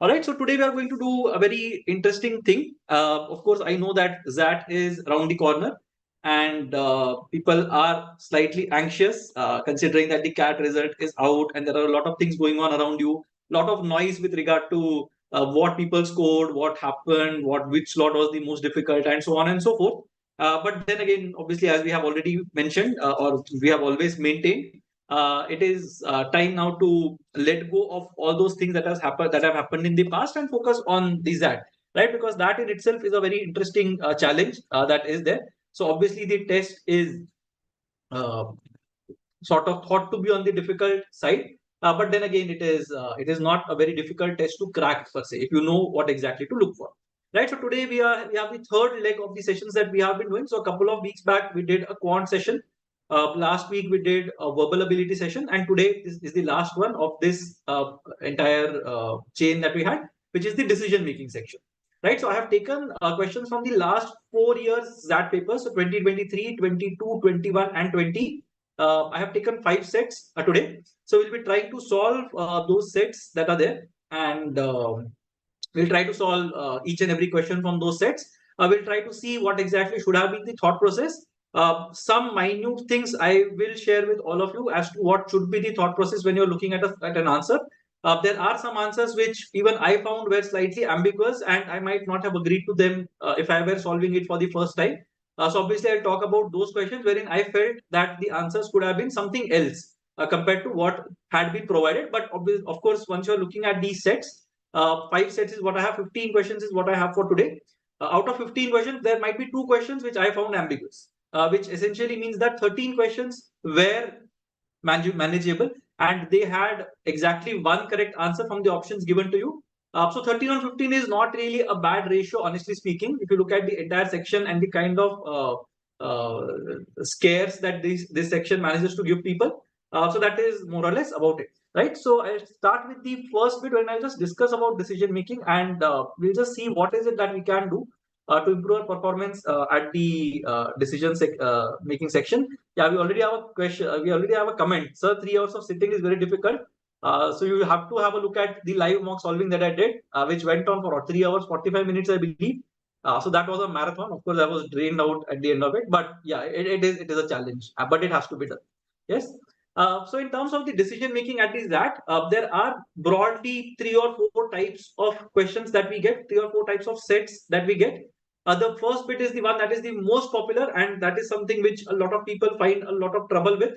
All right, so today we are going to do a very interesting thing. Of course, I know that XAT is around the corner, and people are slightly anxious considering that the CAT result is out, and there are a lot of things going on around you. A lot of noise with regard to what people scored, what happened, which slot was the most difficult, and so on and so forth. But then again, obviously, as we have already mentioned, or we have always maintained, it is time now to let go of all those things that have happened in the past and focus on the ZAT, right? Because that in itself is a very interesting challenge that is there. So obviously the test is uh, sort of thought to be on the difficult side, but then again it is not a very difficult test to crack per se if you know what exactly to look for, right? So today we have the third leg of the sessions that we have been doing. So a couple of weeks back we did a quant session, last week we did a verbal ability session, and today this is the last one of this entire chain that we had, which is the decision making section, right? So I have taken questions from the last 4 years ZAT papers, so 2023, 22, 21 and 20. I have taken 5 sets today. So we'll be trying to solve those sets that are there, and we'll try to solve each and every question from those sets. We'll try to see what exactly should have been the thought process. Some minute things I will share with all of you as to what should be the thought process when you're looking at an answer. There are some answers which even I found were slightly ambiguous, and I might not have agreed to them if I were solving it for the first time. So obviously, I'll talk about those questions wherein I felt that the answers could have been something else compared to what had been provided. But of course, once you're looking at these sets, 5 sets is what I have, 15 questions is what I have for today. Out of 15 questions, there might be 2 questions which I found ambiguous, which essentially means that 13 questions were manageable and they had exactly one correct answer from the options given to you. So 13 on 15 is not really a bad ratio, honestly speaking. If you look at the entire section and the kind of scares that this section manages to give people, so that is more or less about it, right? So I'll start with the first bit when I'll just discuss about decision making, and we'll just see what is it that we can do to improve our performance at the making section. Yeah, we already have a question. We already have a comment. Sir, 3 hours of sitting is very difficult. So you have to have a look at the live mock solving that I did, which went on for 3 hours 45 minutes, I believe. So that was a marathon. Of course, I was drained out at the end of it. But yeah, it is a challenge, but it has to be done. Yes. So in terms of the decision making at this that there are broadly 3 or 4 types of questions that we get, 3 or 4 types of sets that we get. The first bit is the one that is the most popular, and that is something which a lot of people find a lot of trouble with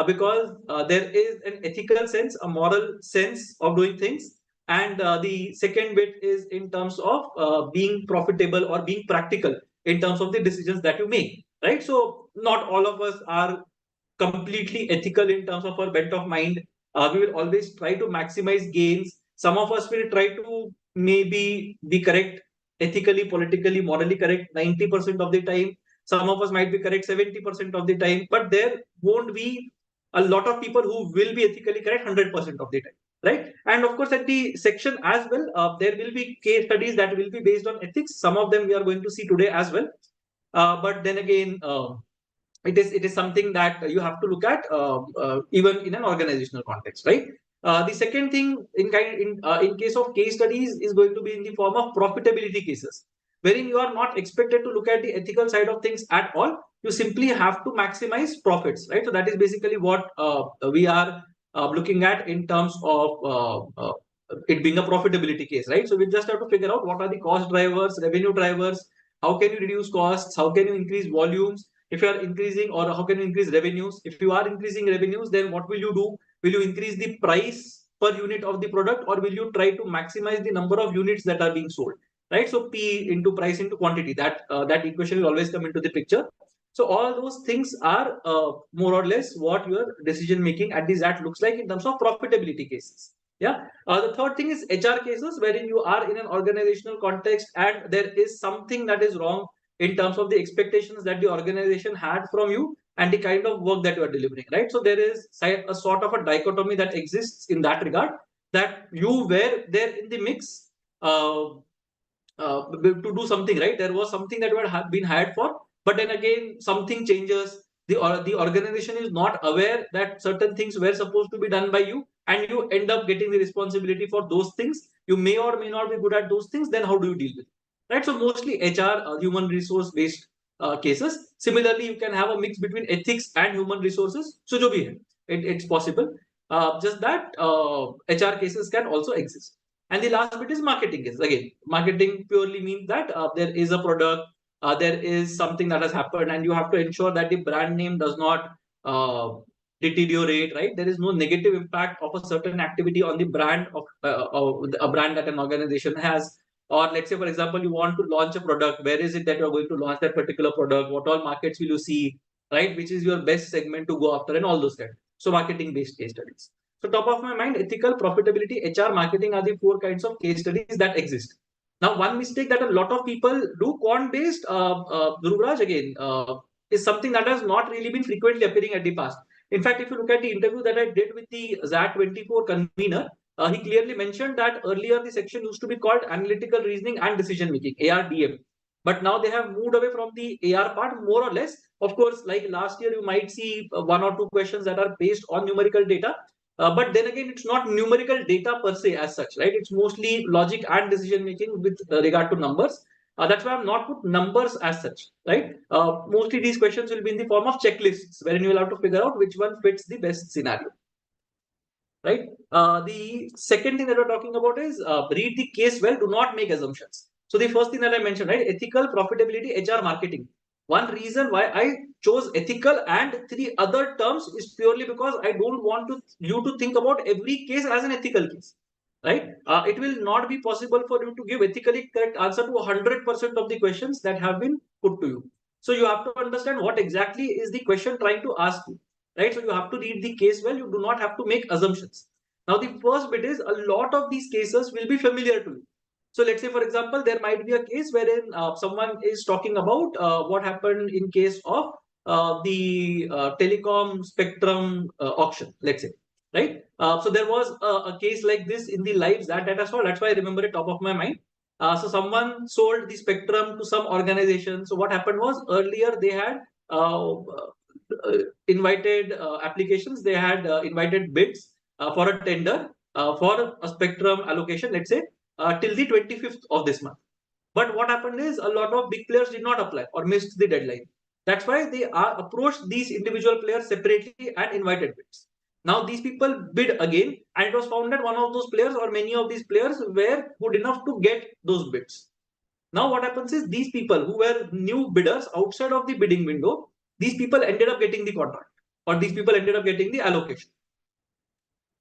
because there is an ethical sense, a moral sense of doing things. And the second bit is in terms of being profitable or being practical in terms of the decisions that you make, right? So not all of us are completely ethical in terms of our bent of mind. We will always try to maximize gains. Some of us will try to maybe be correct ethically, politically, morally correct 90% of the time. Some of us might be correct 70% of the time, but there won't be a lot of people who will be ethically correct 100% of the time, right? And of course, at the section as well, there will be case studies that will be based on ethics. Some of them we are going to see today as well. But then again, it is something that you have to look at even in an organizational context, right? The second thing in case of case studies is going to be in the form of profitability cases, wherein you are not expected to look at the ethical side of things at all. You simply have to maximize profits, right? So that is basically what we are looking at in terms of it being a profitability case, right? So we just have to figure out what are the cost drivers, revenue drivers, how can you reduce costs, how can you increase volumes, if you are increasing, or how can you increase revenues. If you are increasing revenues, then what will you do? Will you increase the price per unit of the product, or will you try to maximize the number of units that are being sold, right? So P into price into quantity, that equation will always come into the picture. So all those things are more or less what your decision making at the ZAT looks like in terms of profitability cases. Yeah. The third thing is HR cases, wherein you are in an organizational context and there is something that is wrong in terms of the expectations that the organization had from you and the kind of work that you are delivering, right? So there is a sort of a dichotomy that exists in that regard, that you were there in the mix to do something, right? There was something that you had been hired for, but then again something changes. The organization is not aware that certain things were supposed to be done by you, and you end up getting the responsibility for those things, You may or may not be good at those things. Then how do you deal with it? Right? So mostly HR, human resource based cases. Similarly, you can have a mix between ethics and human resources. So jo bhi hai, it's possible. Just that HR cases can also exist. And the last bit is marketing cases. Again, marketing purely means that there is a product, there is something that has happened, and you have to ensure that the brand name does not deteriorate, right? There is no negative impact of a certain activity on the brand of a brand that an organization has. Or let's say, for example, you want to launch a product. Where is it that you're going to launch that particular product? What all markets will you see, right? Which is your best segment to go after, and all those kind. So marketing-based case studies. So top of my mind, ethical, profitability, HR, marketing are the 4 kinds of case studies that exist. Now, one mistake that a lot of people do, quant-based, Dhruvraj, again, is something that has not really been frequently appearing at the past. In fact, if you look at the interview that I did with the XAT 24 convener, he clearly mentioned that earlier the section used to be called analytical reasoning and decision making, ARDM. But now they have moved away from the AR part more or less. Of course, like last year, you might see 1 or 2 questions that are based on numerical data. But then again, it's not numerical data per se as such, right? It's mostly logic and decision making with regard to numbers. That's why I'm not put numbers as such, right? Mostly these questions will be in the form of checklists, wherein you will have to figure out which one fits the best scenario, right? The second thing that we're talking about is read the case well, do not make assumptions. So the first thing that I mentioned, right? Ethical, profitability, HR, marketing. One reason why I chose ethical and 3 other terms is purely because I don't want you to think about every case as an ethical case, right? It will not be possible for you to give ethically correct answer to 100% of the questions that have been put to you. So you have to understand what exactly is the question trying to ask you, right? So you have to read the case well. You do not have to make assumptions. Now, the first bit is a lot of these cases will be familiar to you. So let's say, for example, there might be a case wherein someone is talking about what happened in case of the telecom spectrum auction, let's say, right? So there was a case like this in the lives that data saw. That's why I remember it top of my mind. So someone sold the spectrum to some organization. So what happened was earlier they had invited applications, they had invited bids for a tender for a spectrum allocation, let's say, till the 25th of this month. But what happened is a lot of big players did not apply or missed the deadline. That's why they are approached these individual players separately and invited bids. Now these people bid again, and it was found that one of those players or many of these players were good enough to get those bids. Now what happens is these people who were new bidders outside of the bidding window, these people ended up getting the contract, or these people ended up getting the allocation.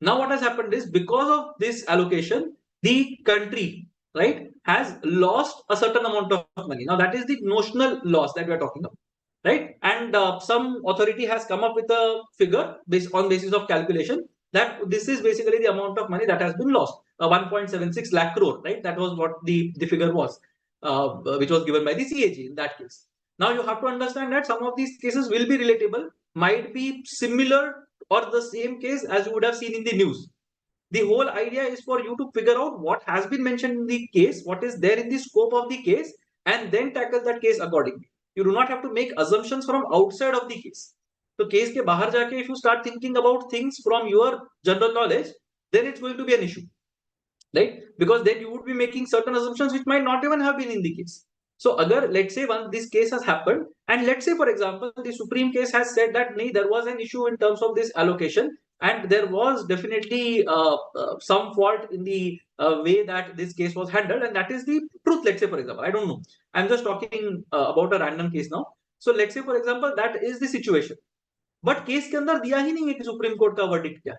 Now what has happened is because of this allocation, the country, right, has lost a certain amount of money. Now that is the notional loss that we are talking about, right? And some authority has come up with a figure based on basis of calculation that this is basically the amount of money that has been lost, 1.76 lakh crore, right? That was what the figure was, which was given by the CAG in that case. Now you have to understand that some of these cases will be relatable, might be similar or the same case as you would have seen in the news. The whole idea is for you to figure out what has been mentioned in the case, what is there in the scope of the case, and then tackle that case accordingly. You do not have to make assumptions from outside of the case. So case ke bahar jaake, if you start thinking about things from your general knowledge, then it's going to be an issue, right? Because then you would be making certain assumptions which might not even have been in the case. So agar, let's say once this case has happened, and let's say for example the Supreme case has said that there was an issue in terms of this allocation, and there was definitely some fault in the way that this case was handled, and that is the truth. Let's say for example, I don't know, I'm just talking about a random case now. So let's say for example that is the situation, but case के अंदर दिया ही नहीं है कि supreme court का verdict क्या,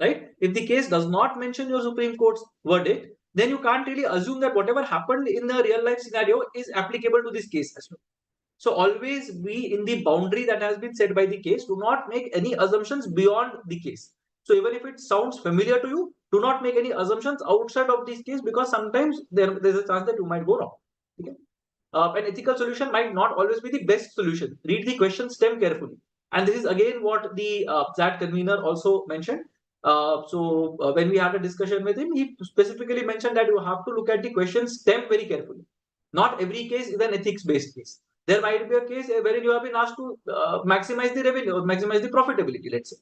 right? If the case does not mention your Supreme Court's verdict, then you can't really assume that whatever happened in the real life scenario is applicable to this case as well. So always be in the boundary that has been set by the case. Do not make any assumptions beyond the case. So even if it sounds familiar to you, do not make any assumptions outside of this case, because sometimes there's a chance that you might go wrong. Okay? An ethical solution might not always be the best solution. Read the question stem carefully. And this is again what the XAT convener also mentioned. When we had a discussion with him, he specifically mentioned that you have to look at the question stem very carefully. Not every case is an ethics-based case. There might be a case wherein you have been asked to maximize the revenue or maximize the profitability, let's say.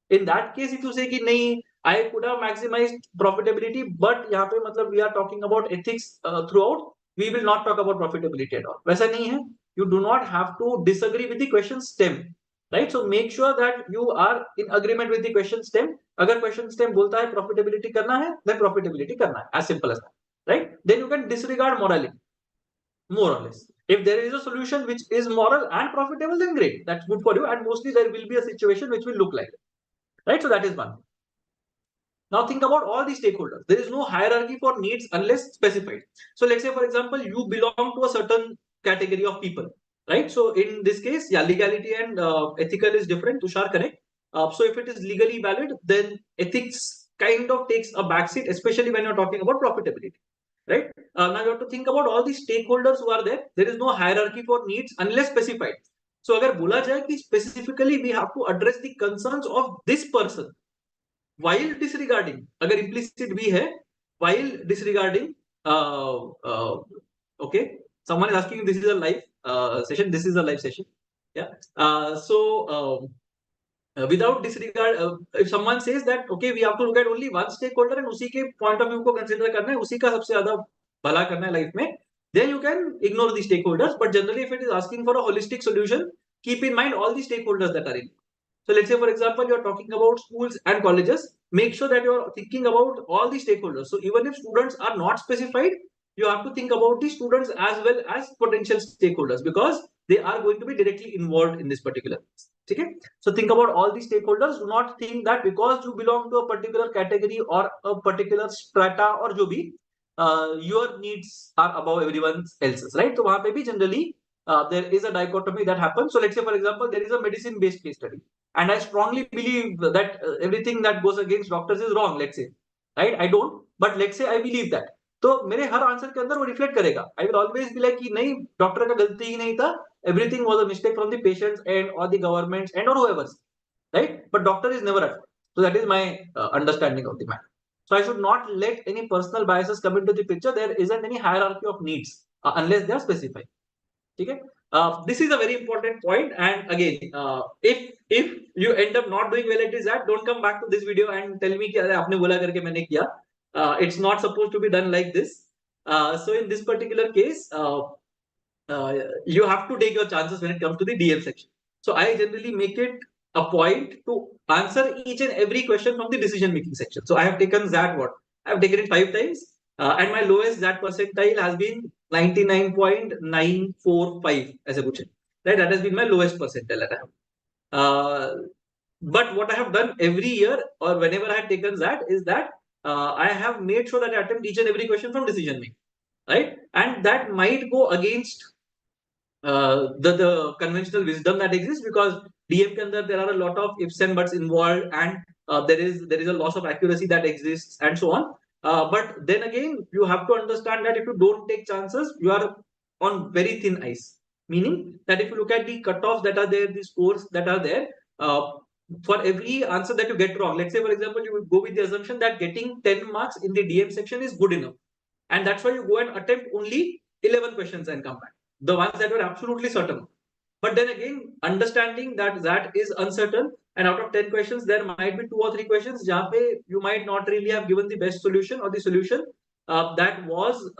In that case, if you say कि नहीं I could have maximized profitability, but यहाँ पे मतलब we are talking about ethics throughout. We will not talk about profitability at all. वैसा नहीं है. You do not have to disagree with the question stem, right? So make sure that you are in agreement with the question stem. अगर question stem बोलता है profitability करना है, then profitability करना है. As simple as that, right? Then you can disregard morality, more or less. If there is a solution which is moral and profitable, then great. That's good for you. And mostly there will be a situation which will look like it, right? So that is one. Now think about all the stakeholders. There is no hierarchy for needs unless specified. So let's say, for example, you belong to a certain category of people, right? So in this case, yeah, legality and ethical is different. Tushar, correct? So if it is legally valid, then ethics kind of takes a backseat, especially when you're talking about profitability, right? Now you have to think about all the stakeholders who are there. There is no hierarchy for needs unless specified. So अगर बोला जाए कि specifically we have to address the concerns of this person, while disregarding, अगर implicit भी है, while disregarding, okay, someone is asking, this is a live session, this is a live session, yeah. Without disregard, if someone says that okay, we have to look at only one stakeholder and उसी के point of view को consider करना है, उसी का सबसे ज्यादा भला करना है life में, then you can ignore the stakeholders. But generally, if it is asking for a holistic solution, keep in mind all the stakeholders that are in. So let's say, for example, you are talking about schools and colleges. Make sure that you are thinking about all the stakeholders. So even if students are not specified, you have to think about the students as well as potential stakeholders, because they are going to be directly involved in this particular case. Okay? So think about all the stakeholders. Do not think that because you belong to a particular category or a particular strata or jo bhi, your needs are above everyone else's, right? So वहाँ पे भी generally there is a dichotomy that happens. So let's say, for example, there is a medicine-based case study, and I strongly believe that everything that goes against doctors is wrong. Let's say, right? I don't, but let's say I believe that. तो मेरे हर answer के अंदर वो reflect करेगा. I will always be like कि नहीं, doctor का गलती ही नहीं था. Everything was a mistake from the patients and or the governments and or whoever, right? But doctor is never at fault. So that is my understanding of the matter. So I should not let any personal biases come into the picture. There isn't any hierarchy of needs unless they are specified. Okay? This is a very important point. And again, if you end up not doing well at this app, don't come back to this video and tell me कि अरे आपने बोला करके मैंने किया. It's not supposed to be done like this. So in this particular case, you have to take your chances when it comes to the DM section. So I generally make it a point to answer each and every question from the decision making section. So I have taken that what? I have taken it 5 times, and my lowest that percentile has been 99.945 as a question. Right, that has been my lowest percentile that I have. But what I have done every year or whenever I have taken that is that I have made sure that I attempt each and every question from decision making, right? And that might go against the conventional wisdom that exists, because DM ke andar there are a lot of ifs and buts involved, and there is a loss of accuracy that exists and so on. But then again, you have to understand that if you don't take chances, you are on very thin ice. Meaning that if you look at the cutoffs that are there, the scores that are there, for every answer that you get wrong, let's say for example, you would go with the assumption that getting 10 marks in the DM section is good enough, and that's why you go and attempt only 11 questions and come back, the ones that were absolutely certain. But then again, understanding that that is uncertain, and out of 10 questions, there might be 2 or 3 questions jahan pe you might not really have given the best solution or the solution that was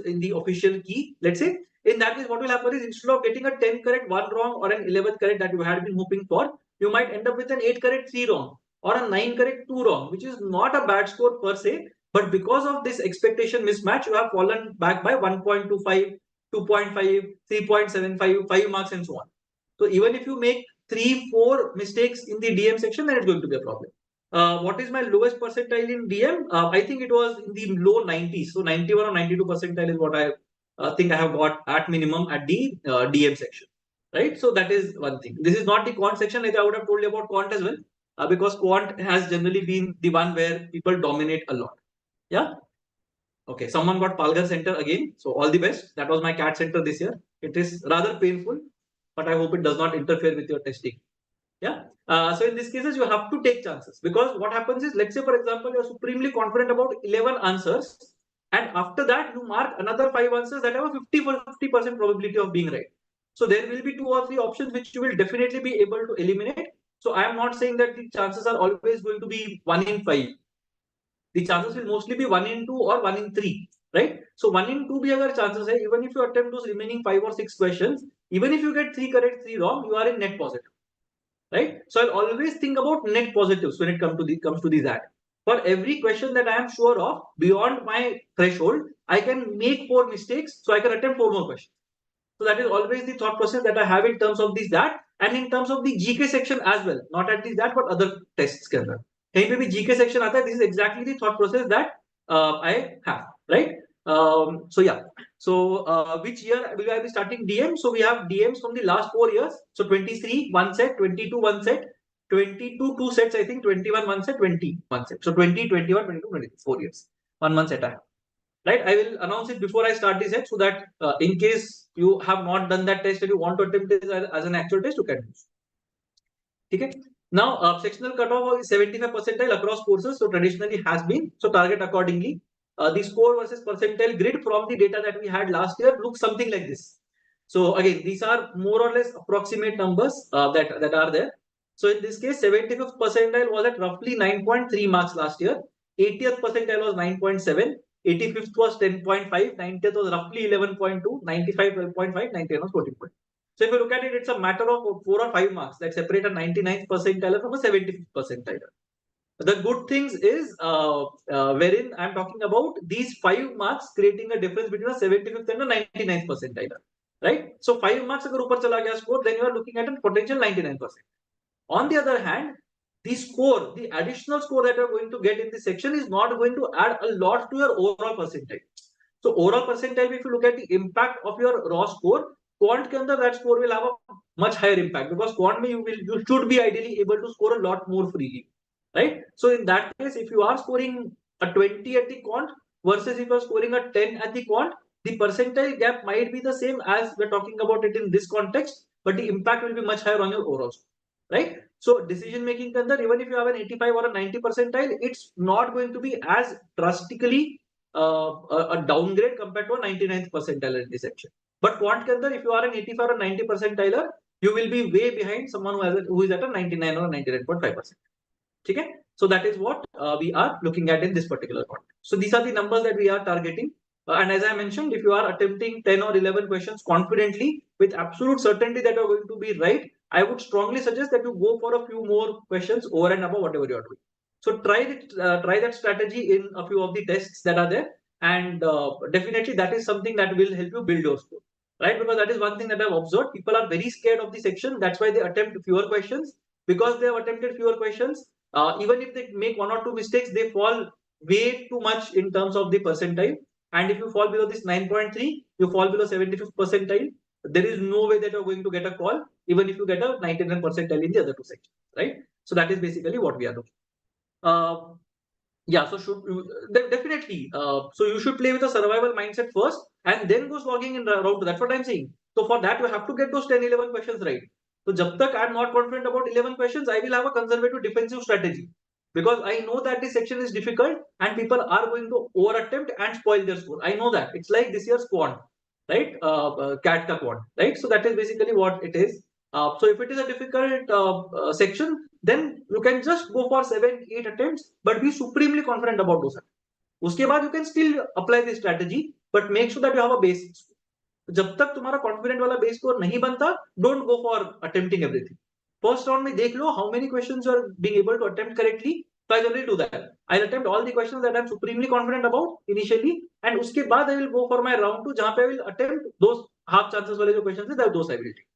in the official key. Let's say in that case, what will happen is instead of getting a 10 correct, 1 wrong, or an 11th correct that you had been hoping for, you might end up with an 8 correct, 3 wrong, or a 9 correct, 2 wrong, which is not a bad score per se. But because of this expectation mismatch, you have fallen back by 1.25, 2.5, 3.75, 5 marks, and so on. So even if you make 3-4 mistakes in the DM section, then it's going to be a problem. What is my lowest percentile in DM? I think it was in the low 90s. So 91 or 92 percentile is what I think I have got at minimum at the DM section. Right? So that is one thing. This is not the quant section, like I would have told you about quant as well, because quant has generally been the one where people dominate a lot. Yeah. Okay. Someone got Palghar Center again. So all the best. That was my CAT center this year. It is rather painful, but I hope it does not interfere with your testing. Yeah. So in these cases, you have to take chances, because what happens is, let's say for example, you're supremely confident about 11 answers, and after that you mark another 5 answers that have a 50% probability of being right. So there will be 2 or 3 options which you will definitely be able to eliminate, So I am not saying that the chances are always going to be 1 in 5. The chances will mostly be 1 in 2 or 1 in 3, right? So 1 in 2 bhi agar chances hai, even if you attempt those remaining 5 or 6 questions, even if you get 3 correct, 3 wrong, you are in net positive, right? So I'll always think about net positives when it comes to the XAT. For every question that I am sure of beyond my threshold, I can make 4 mistakes, so I can attempt 4 more questions. So that is always the thought process that I have in terms of this XAT and in terms of the GK section as well. Not at least that, but other tests के अंदर कहीं पे भी GK section आता है. This is exactly the thought process that I have, right? So yeah. So which year will I be starting DM? So we have DMs from the last 4 years. So 23 one set, 22 one set, 22 2 sets, I think 21 one set, 20 one set. So 20, 21, 22, 23, 4 years. 1 set I have. Right, I will announce it before I start the set so that in case you have not done that test and you want to attempt it as an actual test, you can do. Okay. Now sectional cutoff is 75 percentile across courses, so traditionally has been, so target accordingly. The score versus percentile grid from the data that we had last year looks something like this. So again, these are more or less approximate numbers that are there. So in this case, 75th percentile was at roughly 9.3 marks last year. 80th percentile was 9.7. 85th was 10.5. 90th was roughly 11.2. 95 12.5. 99 was 14. So if you look at it, it's a matter of 4 or 5 marks that separate a 99th percentile from a 75th percentile. The good things is wherein I'm talking about these 5 marks creating a difference between a 75th and a 99th percentile, right? So 5 marks agar upar chala gaya score, then you are looking at a potential 99%. On the other hand, the score, the additional score that you're going to get in this section is not going to add a lot to your overall percentile. So overall percentile, if you look at the impact of your raw score, quant ke andar that score will have a much higher impact because quant mein you should be ideally able to score a lot more freely, right? So in that case, if you are scoring a 20 at the quant versus if you are scoring a 10 at the quant, the percentile gap might be the same as we're talking about it in this context, but the impact will be much higher on your overall score, right? So decision making ke andar, even if you have an 85 or a 90 percentile, it's not going to be as drastically a downgrade compared to a 99th percentile in this section. But quant ke andar, if you are an 85 or 90 percentiler, you will be way behind someone who is at a 99 or 99.5%. Okay? So that is what we are looking at in this particular context. So these are the numbers that we are targeting. And as I mentioned, if you are attempting 10 or 11 questions confidently with absolute certainty that you are going to be right, I would strongly suggest that you go for a few more questions over and above whatever you are doing. So try that strategy in a few of the tests that are there, and definitely that is something that will help you build your score, right? Because that is one thing that I've observed. People are very scared of the section. That's why they attempt fewer questions. Because they have attempted fewer questions, even if they make 1 or 2 mistakes, they fall way too much in terms of the percentile. And if you fall below this 9.3, you fall below 75th percentile. There is no way that you're going to get a call, even if you get a 99 percentile in the other 2 sections, right? So that is basically what we are looking. Yeah, so definitely. So you should play with a survival mindset first, and then go slogging in round 2. That's what I'm saying. So for that, you have to get those 10, 11 questions right. So jab tak I'm not confident about 11 questions, I will have a conservative defensive strategy because I know that this section is difficult and people are going to over attempt and spoil their score. I know that. It's like this year's quant, right? CAT ka quant, right? So that is basically what it is. So if it is a difficult section, then you can just go for 7, 8 attempts, but be supremely confident about those. उसके बाद you can still apply this strategy, but make sure that you have a base. जब तक तुम्हारा confident वाला base score नहीं बनता, don't go for attempting everything. First round में देख लो how many questions you are being able to attempt correctly. So I generally do that. I'll attempt all the questions that I'm supremely confident about initially, and उसके बाद I will go for my round 2 जहाँ पे I will attempt those half chances वाले जो questions हैं, those I will take.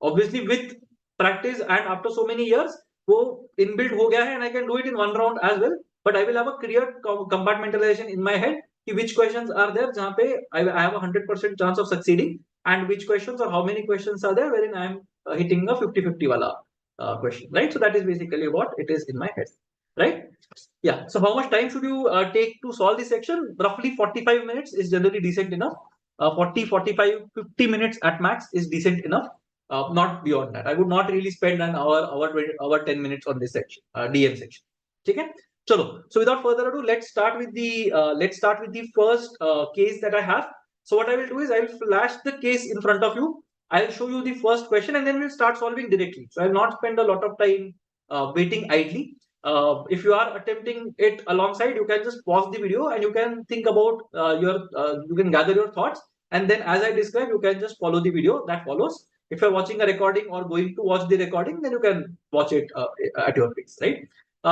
Obviously with practice and after so many years वो inbuilt हो गया है and I can do it in one round as well, but I will have a clear compartmentalization in my head कि which questions are there जहाँ पे I have a 100% chance of succeeding and which questions or how many questions are there wherein I am hitting a 50-50 wala question, right? So that is basically what it is in my head, right? Yeah. So how much time should you take to solve this section? Roughly 45 minutes is generally decent enough. 40, 45, 50 minutes at max is decent enough. Not beyond that. I would not really spend an hour 10 minutes on this section, DM section. Okay. Chalo. So without further ado, let's start with the first case that I have. So what I will do is I will flash the case in front of you. I'll show you the first question and then we'll start solving directly. So I'll not spend a lot of time waiting idly. If you are attempting it alongside, you can just pause the video and you can think about you can gather your thoughts, and then as I describe, you can just follow the video that follows. If you're watching a recording or going to watch the recording, then you can watch it at your pace, right?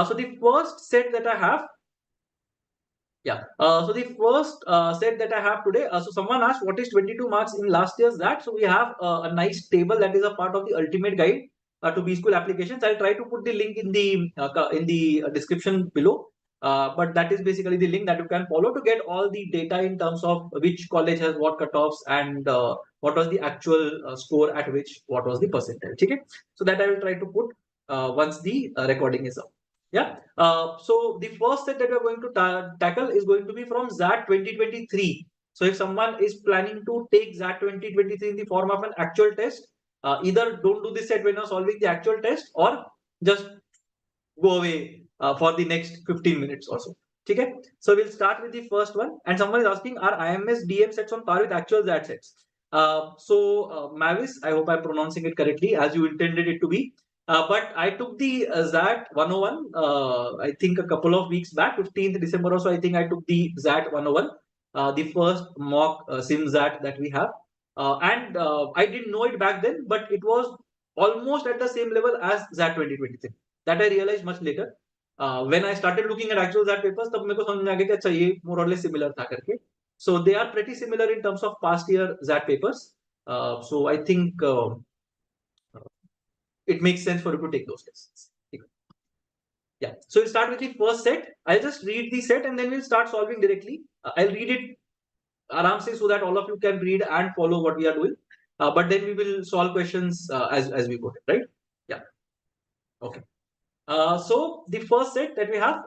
So the first set that I have, so the first set that I have today, so someone asked what is 22 marks in last year's that. So we have a nice table that is a part of the ultimate guide to B school applications. I'll try to put the link in the description below. But that is basically the link that you can follow to get all the data in terms of which college has what cutoffs and what was the actual score at which what was the percentage. Okay, so that I will try to put once the recording is up. Yeah. So the first set that we are going to tackle is going to be from XAT 2023. So if someone is planning to take XAT 2023 in the form of an actual test, either don't do this set when you're solving the actual test or just go away for the next 15 minutes or so. Okay. So we'll start with the first one. And someone is asking, are IMS DM sets on par with actual XAT sets? Mavis, I hope I'm pronouncing it correctly as you intended it to be. But I took the XAT 101, I think a couple of weeks back, 15th December or so, I think I took the XAT 101, the first mock sim XAT that we have. And I didn't know it back then, but it was almost at the same level as XAT 2023. That I realized much later. When I started looking at actual XAT papers, तब मेरे को समझ में आ गया कि अच्छा ये more or less similar था करके. So they are pretty similar in terms of past year XAT papers. So I think it makes sense for you to take those tests. Yeah. So we'll start with the first set. I'll just read the set and then we'll start solving directly. I'll read it aram se so that all of you can read and follow what we are doing. But then we will solve questions as we go, right? Yeah. Okay. So the first set that we have,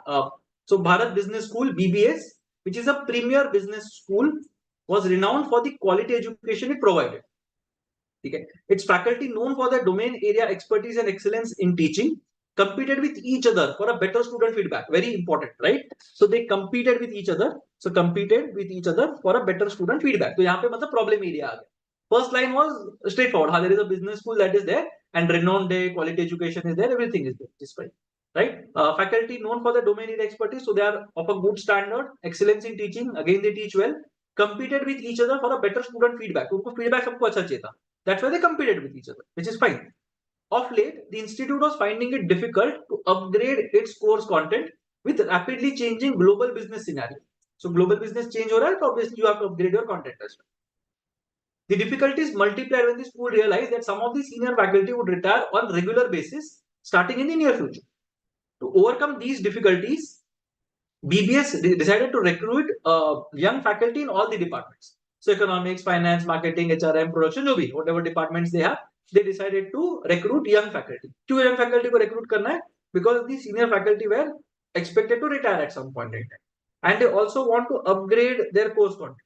so Bharat Business School BBS, which is a premier business school, was renowned for the quality education it provided. Okay. Its faculty, known for their domain area expertise and excellence in teaching, competed with each other for a better student feedback. Very important, right? So they competed with each other. So competed with each other for a better student feedback. So यहाँ पे मतलब problem area आ गया. First line was straightforward. There is a business school that is there and renowned quality education is there. Everything is there. It's fine. Right? Faculty known for the domain area expertise. So they are of a good standard. Excellence in teaching. Again, they teach well. Competed with each other for a better student feedback. उनको feedback सबको अच्छा चाहिए था. That's why they competed with each other, which is fine. Of late, the institute was finding it difficult to upgrade its course content with rapidly changing global business scenario. So global business change हो रहा है, so obviously you have to upgrade your content as well. The difficulties multiplied when the school realized that some of the senior faculty would retire on regular basis starting in the near future. To overcome these difficulties, BBS decided to recruit young faculty in all the departments. So economics, finance, marketing, HRM, production, जो भी whatever departments they have, they decided to recruit young faculty. क्यों young faculty को recruit करना है? Because the senior faculty were expected to retire at some point in time, and they also want to upgrade their course content.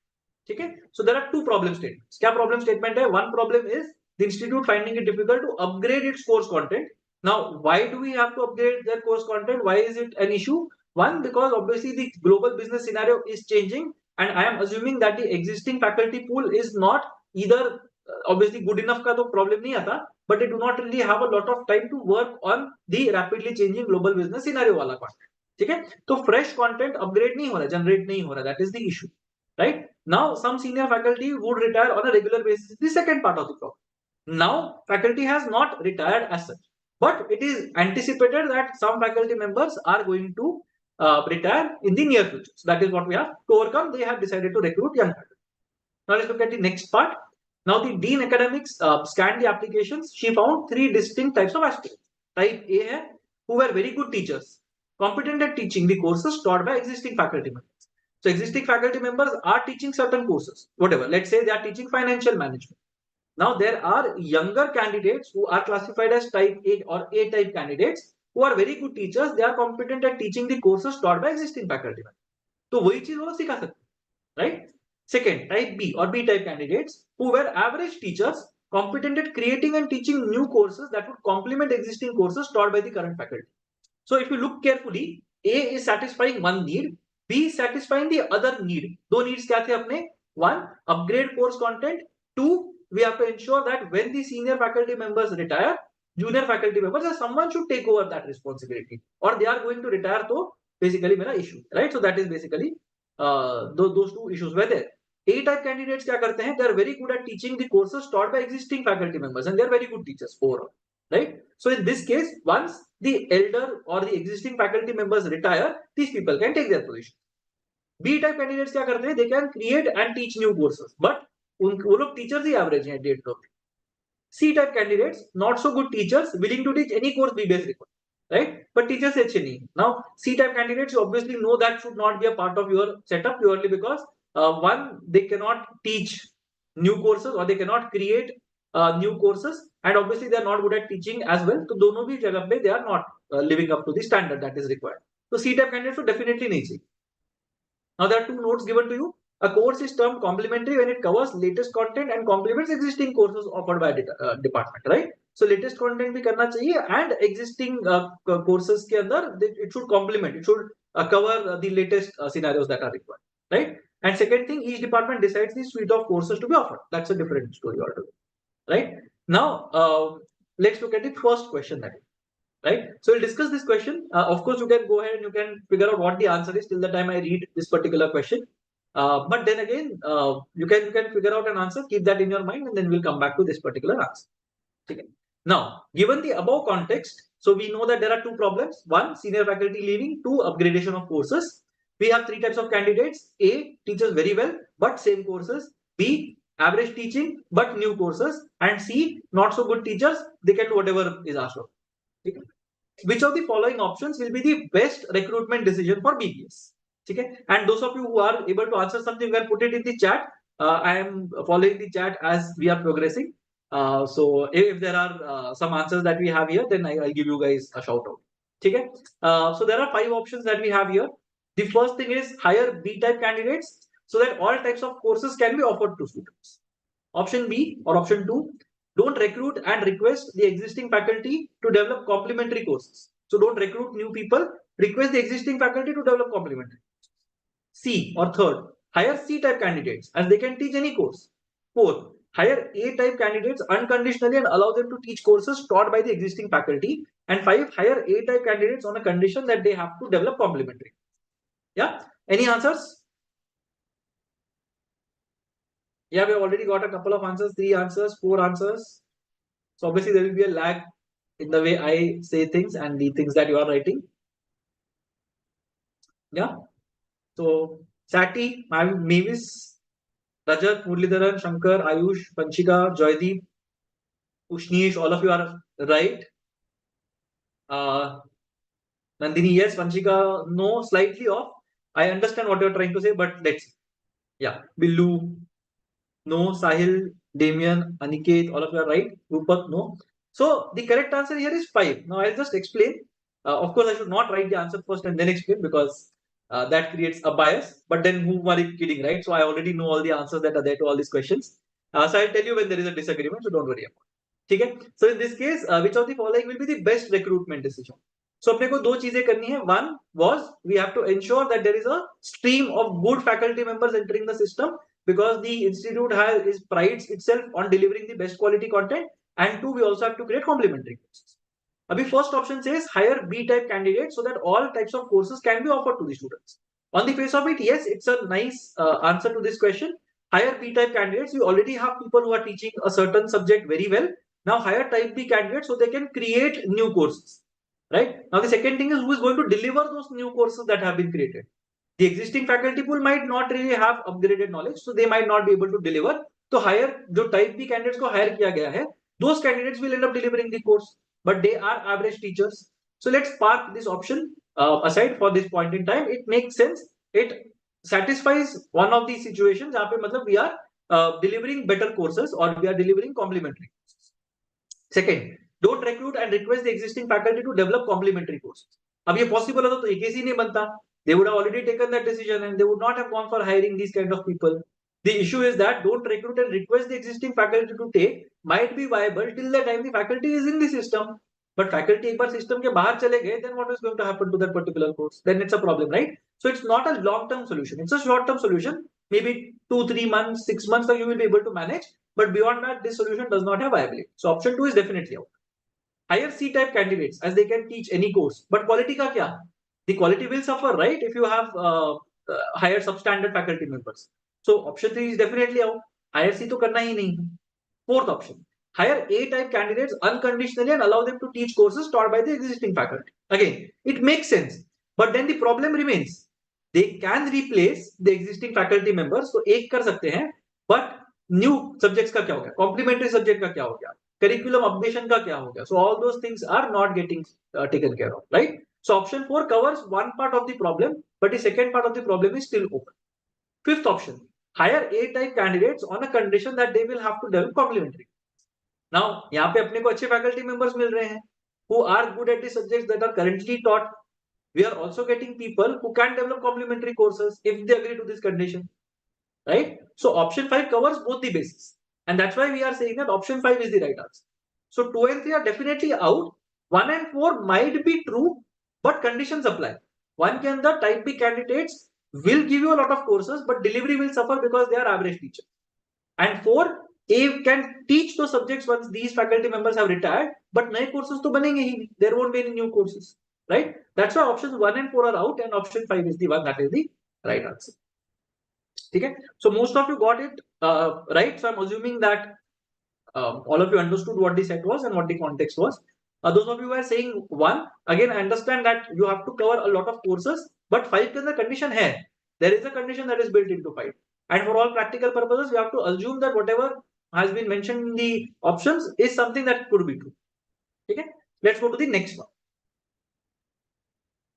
Okay? So there are two problem statements. क्या problem statement है? One problem is the institute finding it difficult to upgrade its course content. Now, why do we have to upgrade their course content? Why is it an issue? One, because obviously the global business scenario is changing, and I am assuming that the existing faculty pool is not either obviously good enough का तो problem नहीं आता, but they do not really have a lot of time to work on the rapidly changing global business scenario वाला content. ठीक है? तो fresh content upgrade नहीं हो रहा, generate नहीं हो रहा. That is the issue, right? Now, some senior faculty would retire on a regular basis. The second part of the problem. Now, faculty has not retired as such, but it is anticipated that some faculty members are going to retire in the near future. So that is what we have to overcome. They have decided to recruit young faculty. Now let's look at the next part. Now the Dean Academics scanned the applications. She found three distinct types of aspirants. Type A है, who were very good teachers, competent at teaching the courses taught by existing faculty members. So existing faculty members are teaching certain courses, whatever. Let's say they are teaching financial management. Now there are younger candidates who are classified as type A or A type candidates who are very good teachers. They are competent at teaching the courses taught by existing faculty members. तो वही चीज वो सिखा सकते हैं, right? Second, type B or B type candidates who were average teachers, competent at creating and teaching new courses that would complement existing courses taught by the current faculty. So if you look carefully, A is satisfying one need, B is satisfying the other need. दो needs क्या थे अपने? One, upgrade course content. Two, we have to ensure that when the senior faculty members retire, junior faculty members or someone should take over that responsibility, or they are going to retire. So basically मेरा issue, right? So that is basically those two issues were there. A type candidates क्या करते हैं? They are very good at teaching the courses taught by existing faculty members, and they are very good teachers overall, right? So in this case, once the elder or the existing faculty members retire, these people can take their position. B type candidates क्या करते हैं? They can create and teach new courses, but वो लोग teachers ही average हैं at the end of it. C type candidates, not so good teachers, willing to teach any course BBS required, right? But teachers से अच्छे नहीं. Now C type candidates, you obviously know that should not be a part of your setup purely because one, they cannot teach new courses or they cannot create new courses, and obviously they are not good at teaching as well. So दोनों भी जगह पे they are not living up to the standard that is required. So C type candidates तो definitely नहीं चाहिए. Now there are two notes given to you. A course is termed complementary when it covers latest content and complements existing courses offered by a department, right? So latest content भी करना चाहिए and existing courses के अंदर it should complement, it should cover the latest scenarios that are required, right? And second thing, each department decides the suite of courses to be offered. That's a different story altogether, right? Now let's look at the first question that is. Right, so we'll discuss this question. Of course, you can go ahead and you can figure out what the answer is till the time I read this particular question. But then again, you can figure out an answer, keep that in your mind, and then we'll come back to this particular answer. Okay. Now, given the above context, so we know that there are two problems. One, senior faculty leaving. Two, upgradation of courses. We have three types of candidates. A, teaches very well, but same courses. B, average teaching, but new courses. And C, not so good teachers. They can do whatever is asked of. Okay. Which of the following options will be the best recruitment decision for BPS? Okay, and those of you who are able to answer something, you can put it in the chat. I am following the chat as we are progressing. So if there are some answers that we have here, then I'll give you guys a shout out. Okay, so there are 5 options that we have here. The first thing is hire B type candidates so that all types of courses can be offered to students. Option B or option 2. Don't recruit and request the existing faculty to develop complementary courses. So don't recruit new people, request the existing faculty to develop complementary. C or third, hire C type candidates as they can teach any course. Fourth, hire A type candidates unconditionally and allow them to teach courses taught by the existing faculty. And 5, hire A type candidates on a condition that they have to develop complementary. Yeah, any answers? Yeah, we have already got a couple of answers, 3 answers, 4 answers. So obviously there will be a lag in the way I say things and the things that you are writing. Yeah. So Sati, Mavis, Rajat, Murlidharan, Shankar, Ayush, Panchika, Joydeep, Ushnish, all of you are right. Nandini, yes. Panchika, no, slightly off. I understand what you're trying to say, but let's see. Yeah. Billu, no. Sahil, Damien, Aniket, all of you are right. Rupak, no. So the correct answer here is 5. Now I'll just explain. Of course, I should not write the answer first and then explain because that creates a bias. But then who are you kidding, right? So I already know all the answers that are there to all these questions. So I'll tell you when there is a disagreement, so don't worry about it. Okay? So in this case, which of the following will be the best recruitment decision? So अपने को 2 चीजें करनी है. One was we have to ensure that there is a stream of good faculty members entering the system because the institute prides itself on delivering the best quality content. And 2, we also have to create complementary courses. Abhi first option says hire B type candidates so that all types of courses can be offered to the students. On the face of it, yes, it's a nice answer to this question. Hire B type candidates. We already have people who are teaching a certain subject very well. Now hire type B candidates so they can create new courses. Right? Now the second thing is who is going to deliver those new courses that have been created. The existing faculty pool might not really have upgraded knowledge, so they might not be able to deliver. So hire जो type B candidates को hire किया गया है, those candidates will end up delivering the course, but they are average teachers. So let's park this option aside for this point in time. It makes sense. It satisfies one of the situations जहाँ पे मतलब we are delivering better courses or we are delivering complementary courses. Second, don't recruit and request the existing faculty to develop complementary courses. अब ये possible होता तो एक ही नहीं बनता. They would have already taken that decision and they would not have gone for hiring these kind of people. The issue is that don't recruit and request the existing faculty to take might be viable till the time the faculty is in the system. But faculty एक बार system के बाहर चले गए, then what is going to happen to that particular course? Then it's a problem, right? So it's not a long-term solution. It's a short-term solution. Maybe 2-3 months, 6 months, you will be able to manage. but beyond that, this solution does not have viability. So option 2 is definitely out. Higher C-type candidates, as they can teach any course, but quality ka kya? The quality will suffer, right? If you have higher substandard faculty members. So option 3 is definitely out. Higher C to karna hi nahi. Fourth option, hire A-type candidates unconditionally and allow them to teach courses taught by the existing faculty. Again, it makes sense, but then the problem remains. They can replace the existing faculty members, so एक कर सकते हैं, but new subjects का क्या हो गया? Complementary subject का क्या हो गया? Curriculum updation का क्या हो गया? So all those things are not getting taken care of, right? So option 4 covers one part of the problem, but the second part of the problem is still open. Fifth option, hire A-type candidates on a condition that they will have to develop complementary. Now, यहाँ पे अपने को अच्छे faculty members मिल रहे हैं who are good at the subjects that are currently taught. We are also getting people who can develop complementary courses if they agree to this condition, right? So option 5 covers both the bases, and that's why we are saying that option 5 is the right answer. So 2 and 3 are definitely out. 1 and 4 might be true, but conditions apply. 1 के अंदर type B candidates will give you a lot of courses, but delivery will suffer because they are average teachers. And 4, A can teach those subjects once these faculty members have retired, but नए courses तो बनेंगे ही नहीं. There won't be any new courses, right? That's why options 1 and 4 are out, and option 5 is the one that is the right answer. Okay, so most of you got it right. So I'm assuming that all of you understood what the set was and what the context was. Those of you who are saying 1, again I understand that you have to cover a lot of courses, but 5 के अंदर condition है. There is a condition that is built into 5, and for all practical purposes, we have to assume that whatever has been mentioned in the options is something that could be true. Okay, let's go to the next one.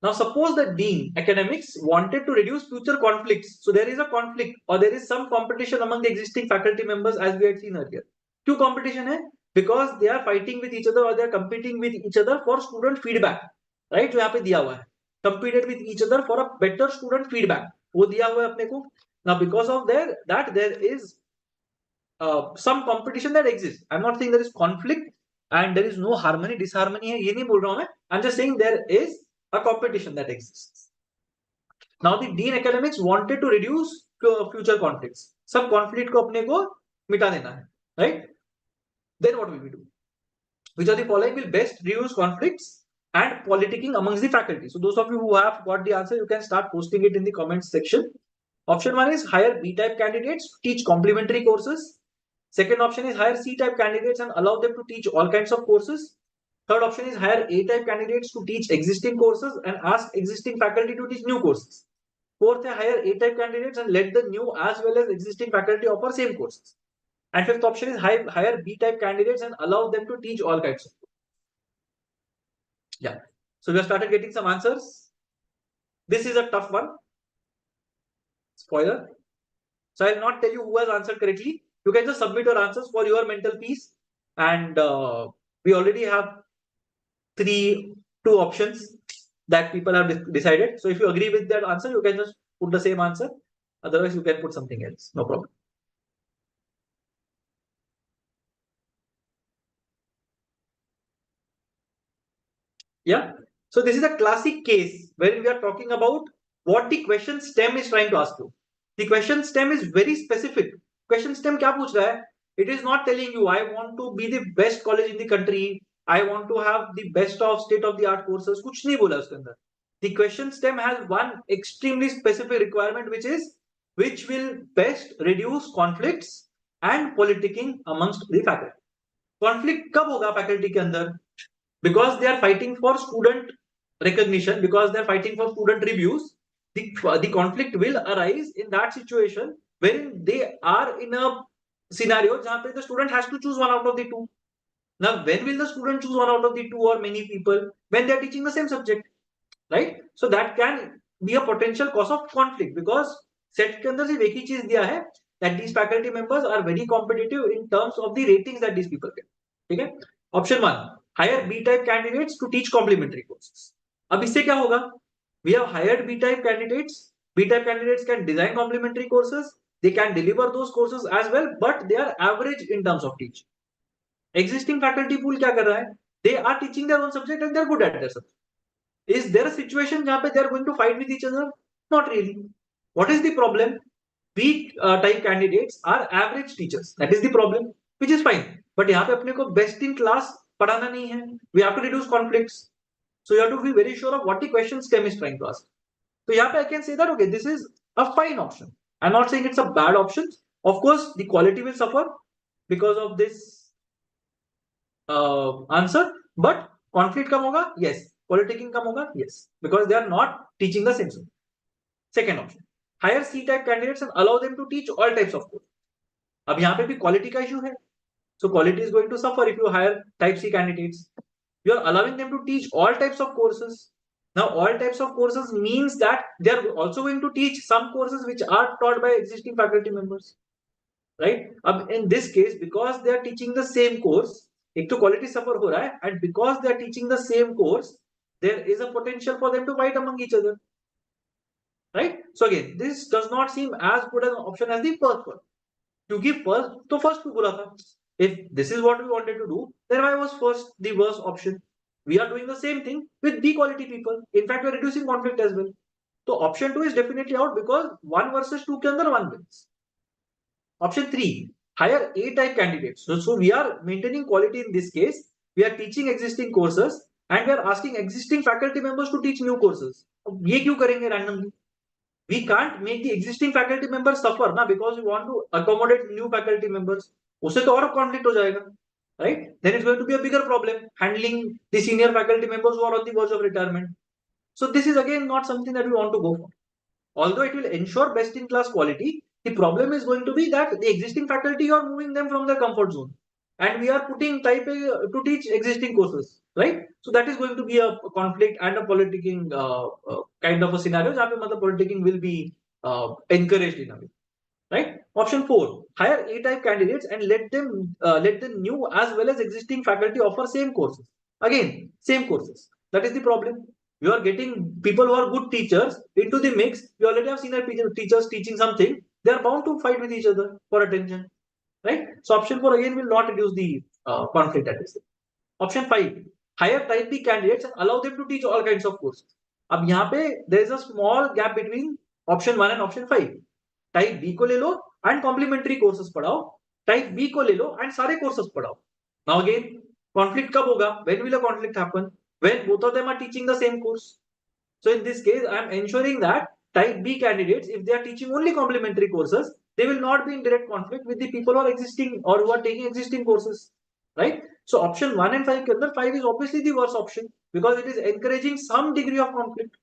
Now, suppose the dean academics wanted to reduce future conflicts. So there is a conflict or there is some competition among the existing faculty members, as we had seen earlier. क्यों competition है? Because they are fighting with each other or they are competing with each other for student feedback, right? जो यहाँ पे दिया हुआ है, competed with each other for a better student feedback. वो दिया हुआ है अपने को. Now, because of that there is some competition that exists. I'm not saying there is conflict and there is no harmony, disharmony है, ये नहीं बोल रहा हूँ मैं. I'm just saying there is a competition that exists. Now the dean academics wanted to reduce future conflicts. सब conflict को अपने को मिटा देना है, right? Then what will we do? Which of the following will best reduce conflicts and politicking amongst the faculty? So those of you who have got the answer, you can start posting it in the comments section. Option 1 is hire B-type candidates to teach complementary courses. Second option is hire C-type candidates and allow them to teach all kinds of courses. Third option is hire A-type candidates to teach existing courses and ask existing faculty to teach new courses. Fourth, hire A-type candidates and let the new as well as existing faculty offer same courses. And fifth option is hire B-type candidates and allow them to teach all kinds of courses. Yeah. So we have started getting some answers. This is a tough one. Spoiler. So I will not tell you who has answered correctly. You can just submit your answers for your mental peace. And we already have two options that people have decided. So if you agree with that answer, you can just put the same answer. Otherwise, you can put something else. No problem. Yeah. So this is a classic case wherein we are talking about what the question stem is trying to ask you. The question stem is very specific. Question stem क्या पूछ रहा है? It is not telling you I want to be the best college in the country. I want to have the best of state of the art courses. कुछ नहीं बोला उसके अंदर. The question stem has one extremely specific requirement, which will best reduce conflicts and politicking amongst the faculty. Conflict कब होगा faculty के अंदर? Because they are fighting for student recognition, because they are fighting for student reviews. The conflict will arise in that situation wherein they are in a scenario जहाँ पे the student has to choose one out of the two. Now, when will the student choose one out of the two or many people? When they are teaching the same subject, right? So that can be a potential cause of conflict because set के अंदर सिर्फ एक ही चीज दिया है that these faculty members are very competitive in terms of the ratings that these people get. ठीक है? Option 1, hire B-type candidates to teach complementary courses. अब इससे क्या होगा? We have hired B-type candidates. B-type candidates can design complementary courses. They can deliver those courses as well, but they are average in terms of teaching. Existing faculty pool क्या कर रहा है? They are teaching their own subject and they are good at their subject. Is there a situation जहाँ पे they are going to fight with each other? Not really. What is the problem? B type candidates are average teachers. That is the problem, which is fine. But यहाँ पे अपने को best in class पढ़ाना नहीं है. We have to reduce conflicts. So you have to be very sure of what the question STEM is trying to ask. So यहाँ पे I can say that okay, this is a fine option. I'm not saying it's a bad option. Of course, the quality will suffer because of this answer, but conflict कम होगा, yes. Politicking कम होगा, yes. Because they are not teaching the same thing. Second option, hire C-type candidates and allow them to teach all types of course. अब यहाँ पे भी quality का issue है. So quality is going to suffer if you hire type C candidates. You are allowing them to teach all types of courses. Now, all types of courses means that they are also going to teach some courses which are taught by existing faculty members, right? In this case, because they are teaching the same course, एक तो quality suffer हो रहा है, and because they are teaching the same course, there is a potential for them to fight among each other, right? So again, this does not seem as good an option as the first one. क्योंकि first भी बुरा था. If this is what we wanted to do, then why was first the worst option? We are doing the same thing with B quality people. In fact, we are reducing conflict as well. So option 2 is definitely out because 1 versus 2 के अंदर 1 wins. Option 3, hire A type candidates. So we are maintaining quality in this case. We are teaching existing courses and we are asking existing faculty members to teach new courses. ये क्यों करेंगे randomly? We can't make the existing faculty members suffer ना because we want to accommodate new faculty members. उससे तो और conflict हो जाएगा, right? Then it's going to be a bigger problem handling the senior faculty members who are on the verge of retirement. So this is again not something that we want to go for. Although it will ensure best in class quality, the problem is going to be that the existing faculty, you are moving them from their comfort zone, and we are putting type A to teach existing courses, right? So that is going to be a conflict and a politicking kind of a scenario. जहाँ पे मतलब politicking will be encouraged in a way, right? Option 4, hire A type candidates and let the new as well as existing faculty offer same courses. Again, same courses. That is the problem. You are getting people who are good teachers into the mix. You already have senior teachers teaching something. They are bound to fight with each other for attention, right? So option 4 again will not reduce the conflict at this. Option 5, hire type B candidates and allow them to teach all kinds of courses. अब यहाँ पे there is a small gap between option 1 and option 5. Type B को ले लो and complementary courses पढ़ाओ, type B को ले लो एंड सारे कोर्सेज पढ़ाओ. नाउ अगेन कॉन्फ्लिक्ट कब होगा? When will a conflict happen? When both of them are teaching the same course. So in this case I am ensuring that type B candidates, if they are teaching only complementary courses, they will not be in direct conflict with the people who are existing or who are taking existing courses, right? So option 1 and 5 के अंदर 5 is obviously the worst option because it is encouraging some degree of conflict.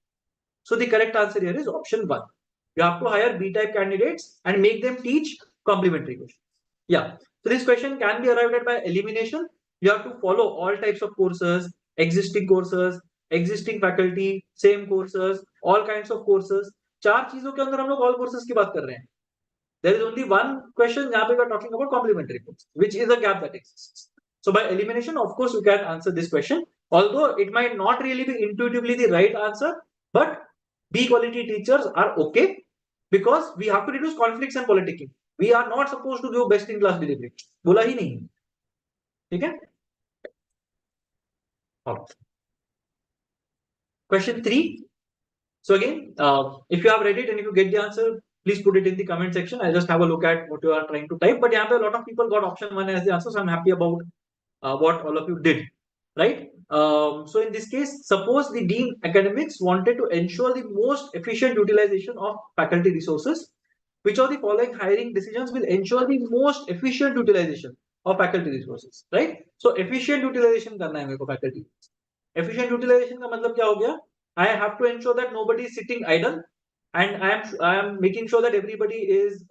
So the correct answer here is option 1. You have to hire B-type candidates and make them teach complementary questions. Yeah. So this question can be arrived at by elimination. You have to follow all types of courses, existing faculty, same courses, all kinds of courses. 4 चीजों के अंदर हम लोग all courses की बात कर रहे हैं. There is only one question जहाँ पे we are talking about complementary courses, which is a gap that exists. So by elimination, of course, you can answer this question. Although it might not really be intuitively the right answer, but B quality teachers are okay. Because we have to reduce conflicts and politicking. We are not supposed to do best in class delivery. बोला ही नहीं, ठीक है? Question 3. So again, if you have read it and if you get the answer, please put it in the comment section. I'll just have a look at what you are trying to type. But यहाँ पे a lot of people got option 1 as the answer, so I'm happy about what all of you did, right? So in this case, suppose the Dean Academics wanted to ensure the most efficient utilization of faculty resources. Which of the following hiring decisions will ensure the most efficient utilization of faculty resources, right? So efficient utilization करना है मेरे को faculty. Efficient utilization का मतलब क्या हो गया? I have to ensure that nobody is sitting idle, and I am making sure that everybody is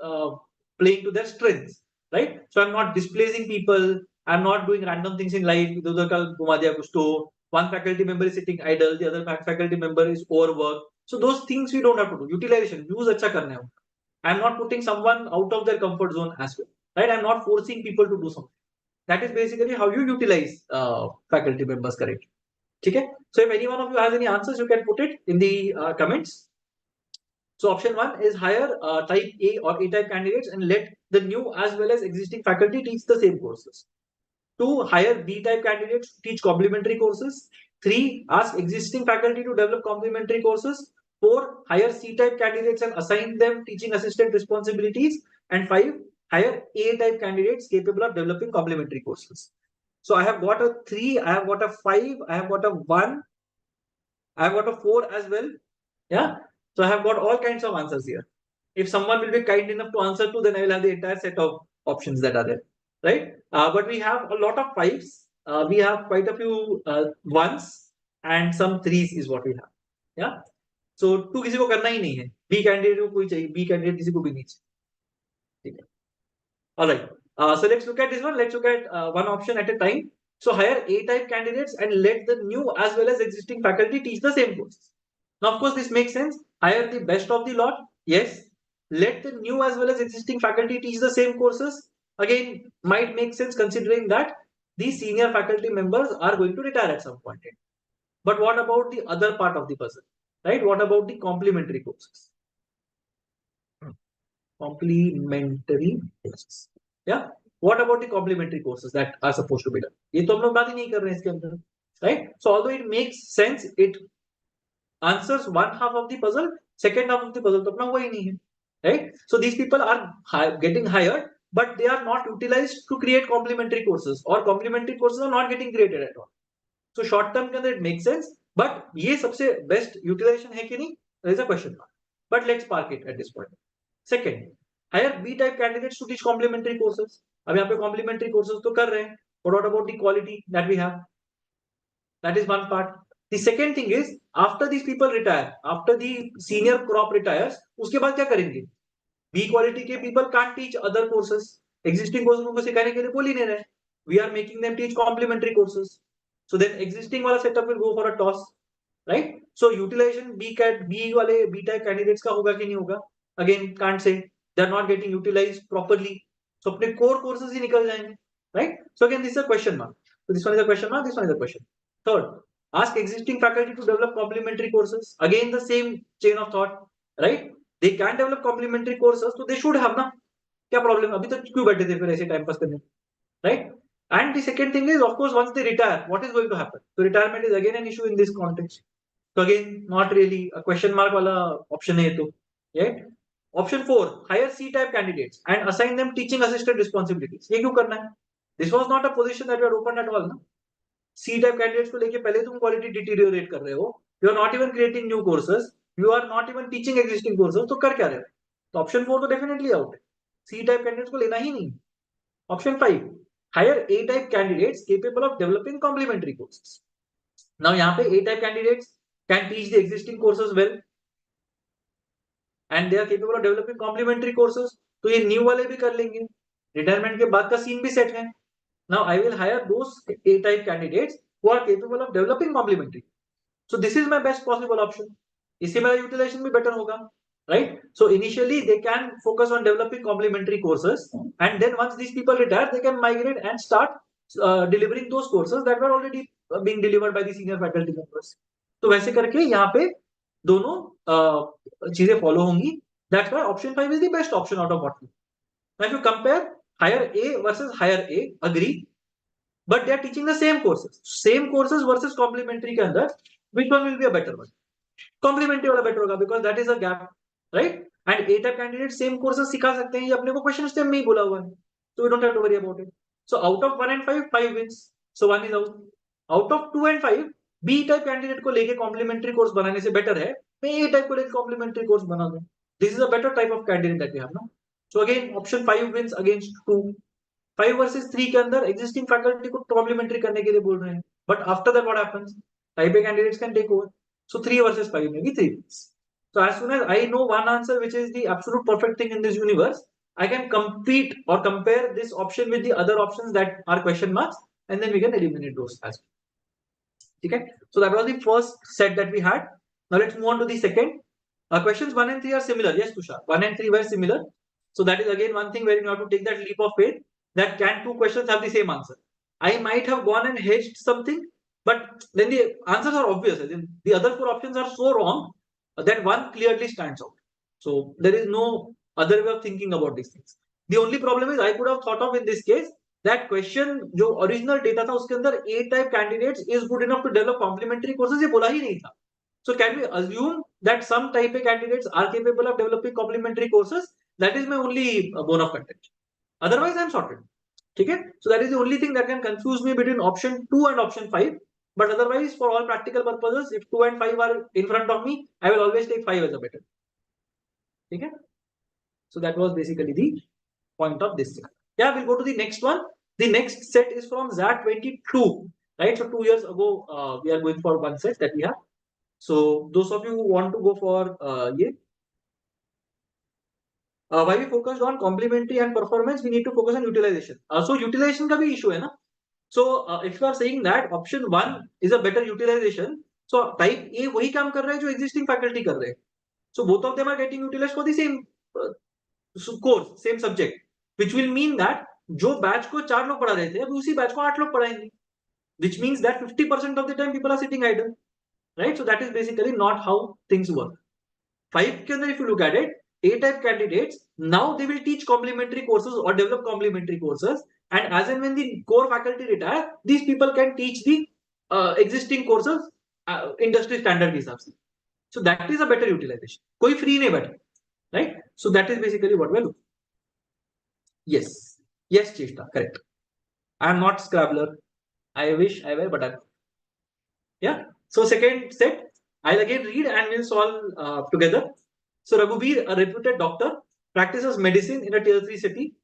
playing to their strengths, right? So I'm not displacing people. I'm not doing random things in life. इधर का घुमा दिया कुछ तो. One faculty member is sitting idle, the other faculty member is overworked. So those things we don't have to do. Utilization, use अच्छा करना है. I'm not putting someone out of their comfort zone as well, right? I'm not forcing people to do something. That is basically how you utilize faculty members correctly. Okay? So if any one of you has any answers, you can put it in the comments. So option 1 is hire type A or A type candidates and let the new as well as existing faculty teach the same courses. 2, hire B type candidates to teach complementary courses. 3, ask existing faculty to develop complementary courses. 4, hire C-type candidates and assign them teaching assistant responsibilities. And 5, hire A-type candidates capable of developing complementary courses. So I have got a 3, I have got a 5, I have got a 1, I have got a 4 as well. Yeah. So I have got all kinds of answers here. If someone will be kind enough to answer to, then I will have the entire set of options that are there. Right. But we have a lot of 5s. We have quite a few 1s and some 3s is what we have. Yeah. So 2 किसी को करना ही नहीं है. B candidate को कोई चाहिए. B candidate किसी को भी नहीं चाहिए. All right. So let's look at this one. Let's look at one option at a time. So hire A-type candidates and let the new as well as existing faculty teach the same courses. Now, of course, this makes sense. Hire the best of the lot. Yes. Let the new as well as existing faculty teach the same courses. Again, might make sense considering that these senior faculty members are going to retire at some point. But what about the other part of the puzzle? Right? What about the complementary courses? Complementary courses. Yeah. What about the complementary courses that are supposed to be done? ये तो हम लोग बात ही नहीं कर रहे हैं इसके अंदर, right? So although it makes sense, it answers one half of the puzzle, second half of the puzzle तो अपना हुआ ही नहीं है, right? So these people are getting hired, but they are not utilized to create complementary courses, or complementary courses are not getting created at all. So short term के अंदर it makes sense, but ये सबसे best utilization है कि नहीं? There is a question mark. But let's park it at this point. Second, hire B-type candidates to teach complementary courses. अब यहाँ पे complementary courses तो कर रहे हैं, but what about the quality that we have? That is one part. The second thing is, after these people retire, after the senior crop retires, उसके बाद क्या करेंगे? B quality के people can't teach other courses. Existing courses उनको सिखाने के लिए बोल ही नहीं रहे. We are making them teach complementary courses. So then existing वाला setup will go for a toss, right? So utilization B वाले B-type candidates का होगा कि नहीं होगा? Again, can't say. They are not getting utilized properly. So अपने core courses ही निकल जाएंगे, right? So again, this is a question mark. So this one is a question mark. This one is a question. Third, ask existing faculty to develop complementary courses. Again, the same chain of thought, right? They can develop complementary courses, so they should have ना. क्या problem? अभी तक क्यों बैठे थे फिर ऐसे time pass करने, right? And the second thing is, of course, once they retire, what is going to happen? So retirement is again an issue in this context. So again, not really a question mark वाला option है तो, right? Option 4, hire C-type candidates and assign them teaching assistant responsibilities. ये क्यों करना है? This was not a position that you are open at all, ना? C-type candidates को लेके पहले तुम quality deteriorate कर रहे हो. You are not even creating new courses. You are not even teaching existing courses. तो कर क्या रहे हो? तो option 4 तो definitely out है. C-type candidates को लेना ही नहीं. Option 5, hire A-type candidates capable of developing complementary courses. Now यहाँ पे A-type candidates can teach the existing courses well, and they are capable of developing complementary courses. तो ये new वाले भी कर लेंगे. Retirement के बाद का scene भी set है. Now I will hire those A-type candidates who are capable of developing complementary. So this is my best possible option. इससे मेरा utilization भी better होगा, right? So initially they can focus on developing complementary courses, and then once these people retire, they can migrate and start delivering those courses that were already being delivered by the senior faculty members. तो वैसे करके यहाँ पे दोनों चीजें follow होंगी. That's why option 5 is the best option out of what two. Now if you compare hire A versus hire A, agree, but they are teaching the same courses versus complementary के अंदर, which one will be a better one? Complementary वाला better होगा, because that is a gap, right? And A-type candidates same courses सिखा सकते हैं, ये अपने को question stem में ही बोला हुआ है, so we don't have to worry about it. So out of 1 and 5, 5 wins, so 1 is out. Out of 2 and 5, B-type candidate को लेके complementary course बनाने से better है मैं A-type को लेके complementary course बना दूं. This is a better type of candidate that we have now. So again, option 5 wins against 2. 5 versus 3 के अंदर existing faculty को complementary करने के लिए बोल रहे हैं. But after that what happens? Type A candidates can take over. So 3 versus 5 maybe 3 wins. So as soon as I know one answer which is the absolute perfect thing in this universe, I can compete or compare this option with the other options that are question marks, and then we can eliminate those as well. Okay? So that was the first set that we had. Now let's move on to the second. Questions 1 and 3 are similar. Yes, Tushar. 1 and 3 were similar. So that is again one thing where you have to take that leap of faith. That can 2 questions have the same answer? I might have gone and hedged something, but then the answers are obvious. The other 4 options are so wrong that one clearly stands out. So there is no other way of thinking about these things. The only problem is I could have thought of in this case that question जो original data था उसके अंदर A-type candidates is good enough to develop complementary courses ये बोला ही नहीं था. So can we assume that some type A candidates are capable of developing complementary courses. That is my only bone of contention. Otherwise, I'm sorted. Okay? So that is the only thing that can confuse me between option 2 and option 5. But otherwise, for all practical purposes, if 2 and 5 are in front of me, I will always take 5 as a better. Okay? So that was basically the point of this thing. Yeah, we'll go to the next one. The next set is from XAT 22. Right? So 2 years ago, we are going for one set that we have. So those of you who want to go for why we focused on complementary and performance, we need to focus on utilization. So utilization का भी issue है ना. So if you are saying that option 1 is a better utilization, so type A वही काम कर रहा है जो existing faculty कर रहे हैं. So both of them are getting utilized for the same course, same subject, which will mean that जो batch को 4 लोग पढ़ा रहे थे अभी उसी batch को 8 लोग पढ़ाएंगे, which means that 50% of the time people are sitting idle, right? So that is basically not how things work. 5 के अंदर if you look at it, A-type candidates, now they will teach complementary courses or develop complementary courses, and as and when the core faculty retire, these people can teach the existing courses industry standard के हिसाब से. So that is a better utilization. कोई free नहीं बैठा, right? So that is basically what we are looking. Yes, Cheshta, correct. I am not Scrabbler. I wish I were, but I'm. Yeah. So second set, I'll again read and we'll solve together. So Raghuveer, a reputed doctor, practices medicine in a tier 3 city.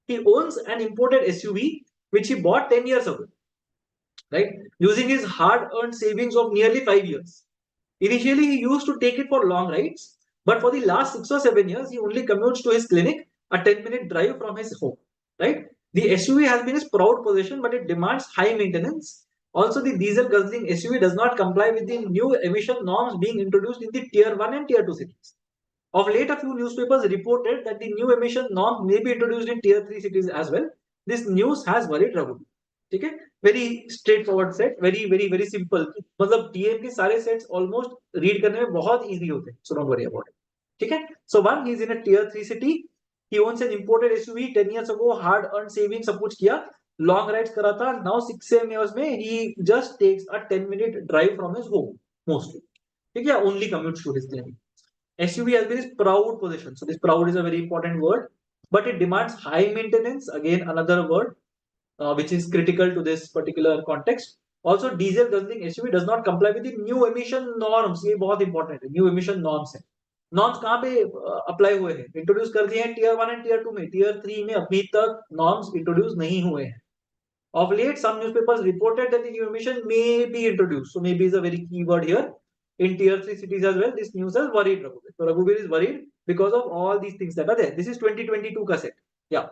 He owns an imported SUV which he bought 10 years ago, right? Using his hard-earned savings of nearly 5 years. Initially, he used to take it for long rides, but for the last 6 or 7 years, he only commutes to his clinic, a 10-minute drive from his home, right? The SUV has been his proud possession, but it demands high maintenance. Also, the diesel guzzling SUV does not comply with the new emission norms being introduced in the tier 1 and tier 2 cities. Of late, a few newspapers reported that the new emission norm may be introduced in tier 3 cities as well. This news has worried Raghu. ठीक है, very straightforward set, very simple. मतलब DM के सारे sets almost read करने में बहुत easy होते हैं, so don't worry about it. ठीक है, so one, he is in a tier 3 city. He owns an imported SUV 10 years ago, hard earned savings सब कुछ किया, long rides करा था. Now 6-7 years में he just takes a 10-minute drive from his home mostly. ठीक है, only commutes to his clinic. SUV has been his proud possession. So this proud is a very important word, but it demands high maintenance. Again, another word which is critical to this particular context. Also, diesel guzzling SUV does not comply with the new emission norms. ये बहुत important है. New emission norms है. Norms कहाँ पे apply हुए हैं? Introduce कर दिए हैं tier 1 and tier 2 में. Tier 3 में अभी तक norms introduce नहीं हुए हैं. Of late, some newspapers reported that the new emission may be introduced. So maybe is a very key word here. In tier 3 cities as well, this news has worried Raghuveer. So Raghuveer is worried because of all these things that are there. This is 2022 का set. Yeah.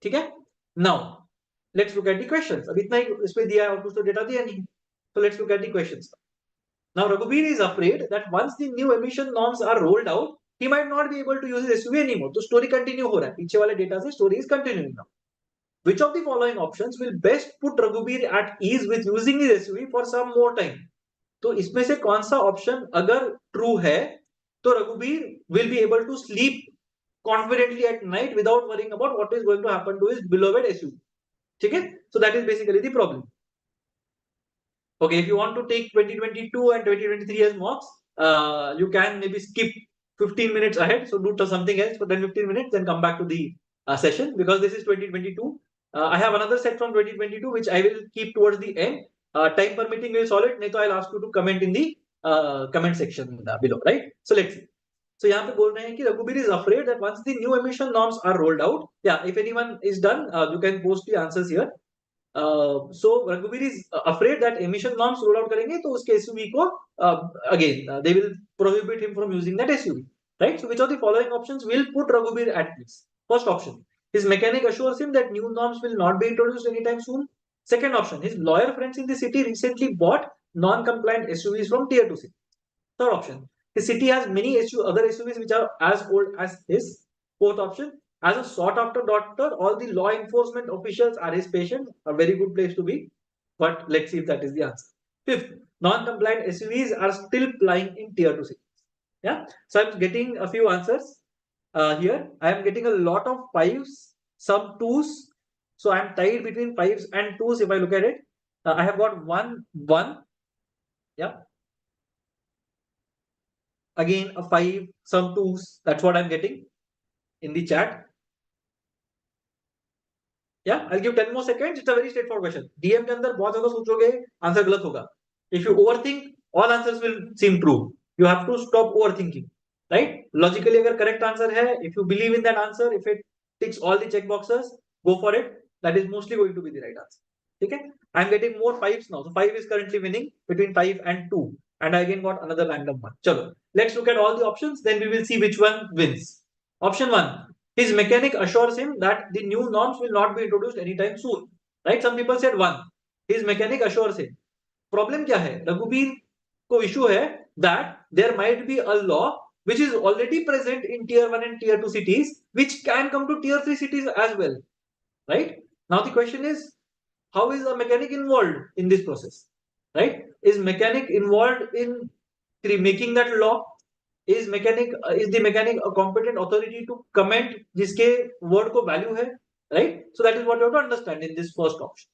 ठीक है? Now, let's look at the questions. अब इतना ही इसमें दिया है और कुछ तो डेटा दिया नहीं. So let's look at the questions. Now Raghuveer is afraid that once the new emission norms are rolled out, he might not be able to use his SUV anymore. तो story continue हो रहा है. पीछे वाले data से story is continuing now. Which of the following options will best put Raghuveer at ease with using his SUV for some more time? तो इसमें से कौन सा ऑप्शन अगर ट्रू है तो Raghuveer will be able to sleep confidently at night without worrying about what is going to happen to his beloved SUV. ठीक है? So that is basically the problem. Okay, if you want to take 2022 and 2023 as mocks, you can maybe skip 15 minutes ahead. So do something else for 10-15 minutes, then come back to the session because this is 2022. I have another set from 2022 which I will keep towards the end. Time permitting, we'll solve it. नहीं तो I'll ask you to comment in the comment section below, right? So let's see. So यहाँ पे बोल रहे हैं कि Raghuveer is afraid that once the new emission norms are rolled out, yeah, if anyone is done, you can post the answers here. So Raghuveer is afraid that emission norms roll out करेंगे तो उसके SUV को again they will prohibit him from using that SUV, right? So which of the following options will put Raghuveer at peace? First option, his mechanic assures him that new norms will not be introduced anytime soon. Second option, his lawyer friends in the city recently bought non-compliant SUVs from tier 2 city. Third option, his city has many other SUVs which are as old as his. Fourth option, as a sought-after doctor, all the law enforcement officials are his patients. A very good place to be. But let's see if that is the answer. Fifth, non-compliant SUVs are still plying in tier 2 cities. Yeah. So I'm getting a few answers here. I am getting a lot of fives, some twos. So I'm tied between fives and twos if I look at it. I have got one. Yeah. again a 5, some 2s. That's what I'm getting in the chat. Yeah, I'll give 10 more seconds. It's a very straightforward question. DM के अंदर बहुत ज्यादा सोचोगे answer गलत होगा. If you overthink, all answers will seem true. You have to stop overthinking, right? Logically, अगर correct answer है, if you believe in that answer, if it ticks all the check boxes, go for it. That is mostly going to be the right answer. Okay? I'm getting more 5s now. So 5 is currently winning between 5 and 2. And I again got another random one. Chalo. Let's look at all the options. Then we will see which one wins. Option 1. His mechanic assures him that the new norms will not be introduced anytime soon. Right? Some people said 1. His mechanic assures him. Problem क्या है? रघुबीर को issue है that there might be a law which is already present in tier 1 and tier 2 cities which can come to tier 3 cities as well. Right? Now the question is, how is a mechanic involved in this process? Right? Is mechanic involved in making that law? Is the mechanic a competent authority to comment जिसके word को value है? Right? So that is what you have to understand in this first option.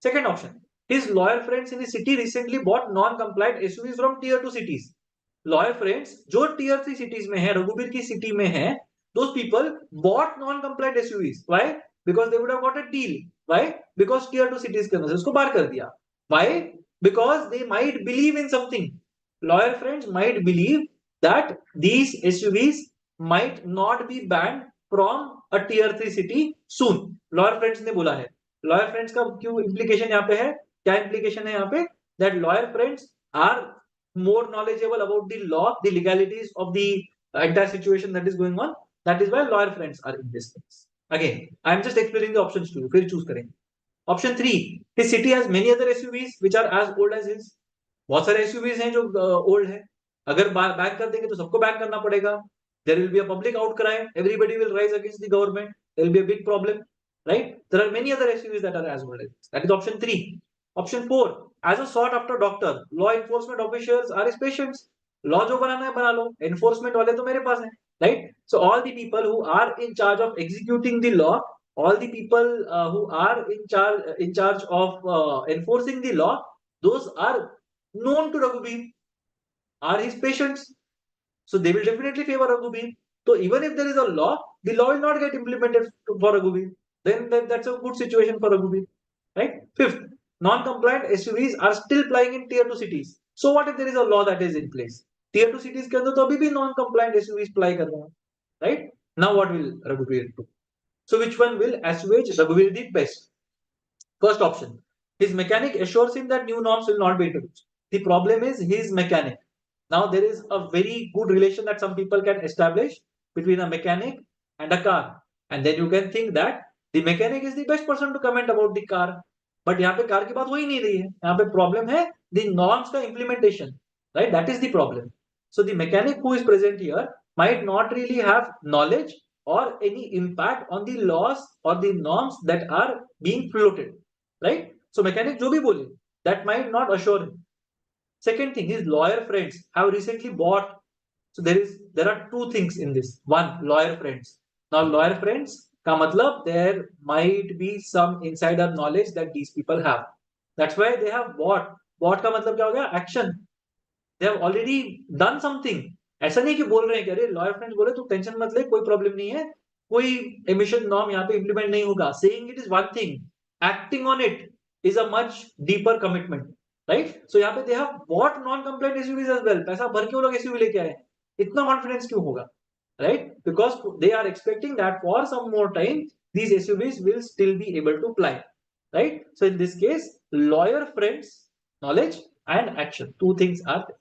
Second option, his lawyer friends in the city recently bought non-compliant SUVs from tier 2 cities. Lawyer friends जो tier 3 cities में है, रघुबीर की city में है, those people bought non-compliant SUVs. Why? Because they would have got a deal. Why? Because tier 2 cities के अंदर से उसको बाहर कर दिया. Why? Because they might believe in something. Lawyer friends might believe that these SUVs might not be banned from a tier 3 city soon. Lawyer friends ने बोला है. लॉयर फ्रेंड्स का क्यों इंप्लीकेशन यहाँ पे है? क्या इंप्लीकेशन है यहाँ पे? That lawyer friends are more knowledgeable about the law, the legalities of the entire situation that is going on. That is why lawyer friends are in this things. Again I am just explaining the options to you, फिर choose करेंगे. Option 3, his city has many other SUVs which are as old as his. बहुत सारे SUVs हैं जो old है. अगर ban कर देंगे तो सबको बैन करना पड़ेगा. There will be a public outcry. Everybody will rise against the government. There will be a big problem. Right? There are many other SUVs that are as old as this. That is option 3. Option 4. As a sought after doctor, law enforcement officials are his patients. Law जो बनाना है बना लो. Enforcement वाले तो मेरे पास हैं. Right? So all the people who are in charge of executing the law, all the people who are in charge of enforcing the law, those are known to Raghuveer, are his patients. So they will definitely favor Raghuveer. So even if there is a law, the law will not get implemented for Raghuveer. Then that's a good situation for Raghuveer. Right? Fifth, non-compliant SUVs are still plying in tier 2 cities. So what if there is a law that is in place? Tier 2 cities के अंदर तो अभी भी non-compliant SUVs ply कर रहे हैं. Right? Now what will Raghuveer do? So which one will assuage Raghuveer the best? First option, his mechanic assures him that new norms will not be introduced. The problem is his mechanic. Now there is a very good relation that some people can establish between a mechanic and a car, and then you can think that the mechanic is the best person to comment about the car. But यहाँ पे car की बात हो ही नहीं रही है. यहाँ पे problem है the norms का implementation, right? That is the problem. So the mechanic who is present here might not really have knowledge or any impact on the laws or the norms that are being floated, right? So mechanic जो भी बोले, that might not assure him. Second thing, his lawyer friends have recently bought. So there are two things in this. One, lawyer friends. Now lawyer friends का मतलब there might be some insider knowledge that these people have. That's why they have bought. Bought का मतलब क्या हो गया? Action. They have already done something. ऐसा नहीं कि बोल रहे हैं कि अरे लॉयर फ्रेंड्स बोले तू टेंशन मत ले, कोई प्रॉब्लम नहीं है, कोई एमिशन नॉर्म यहाँ पे इंप्लीमेंट नहीं होगा. Saying it is one thing, acting on it is a much deeper commitment. Right. So यहाँ पे they have bought non compliant SUVs as well. पैसा भर के वो लोग एसयूवी लेके आए. इतना कॉन्फिडेंस क्यों होगा? Right? Because they are expecting that for some more time these SUVs will still be able to fly. Right? So in this case, lawyer friends, knowledge and action, two things are there.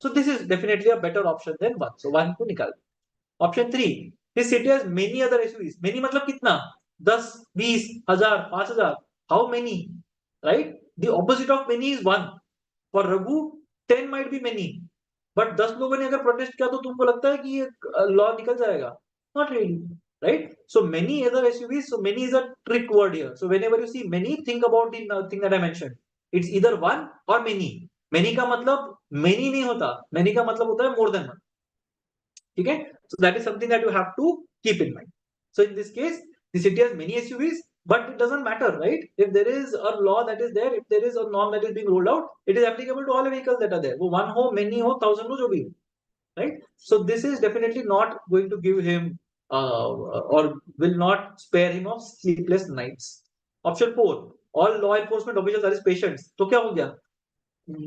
So this is definitely a better option than one. So one को निकाल. Option 3, his city has many other SUVs. Many मतलब कितना? 10, 20, 1000, 5000. How many? Right? The opposite of many is one. For Raghu, 10 might be many. But 10 लोगों ने अगर protest किया तो तुमको लगता है कि ये लॉ निकल जाएगा? Not really. Right? So many other SUVs. So many is a trick word here. So whenever you see many, think about the thing that I mentioned. It's either one or many. Many का मतलब many नहीं होता. Many का मतलब होता है more than one. ठीक है? So that is something that you have to keep in mind. So in this case, the city has many SUVs, but it doesn't matter, right? If there is a law that is there, if there is a norm that is being rolled out, it is applicable to all vehicles that are there. वो one हो, many हो, 1000 हो, जो भी हो. right? So this is definitely not going to give him or will not spare him of sleepless nights. Option 4, all law enforcement officials are his patients. तो क्या हो गया?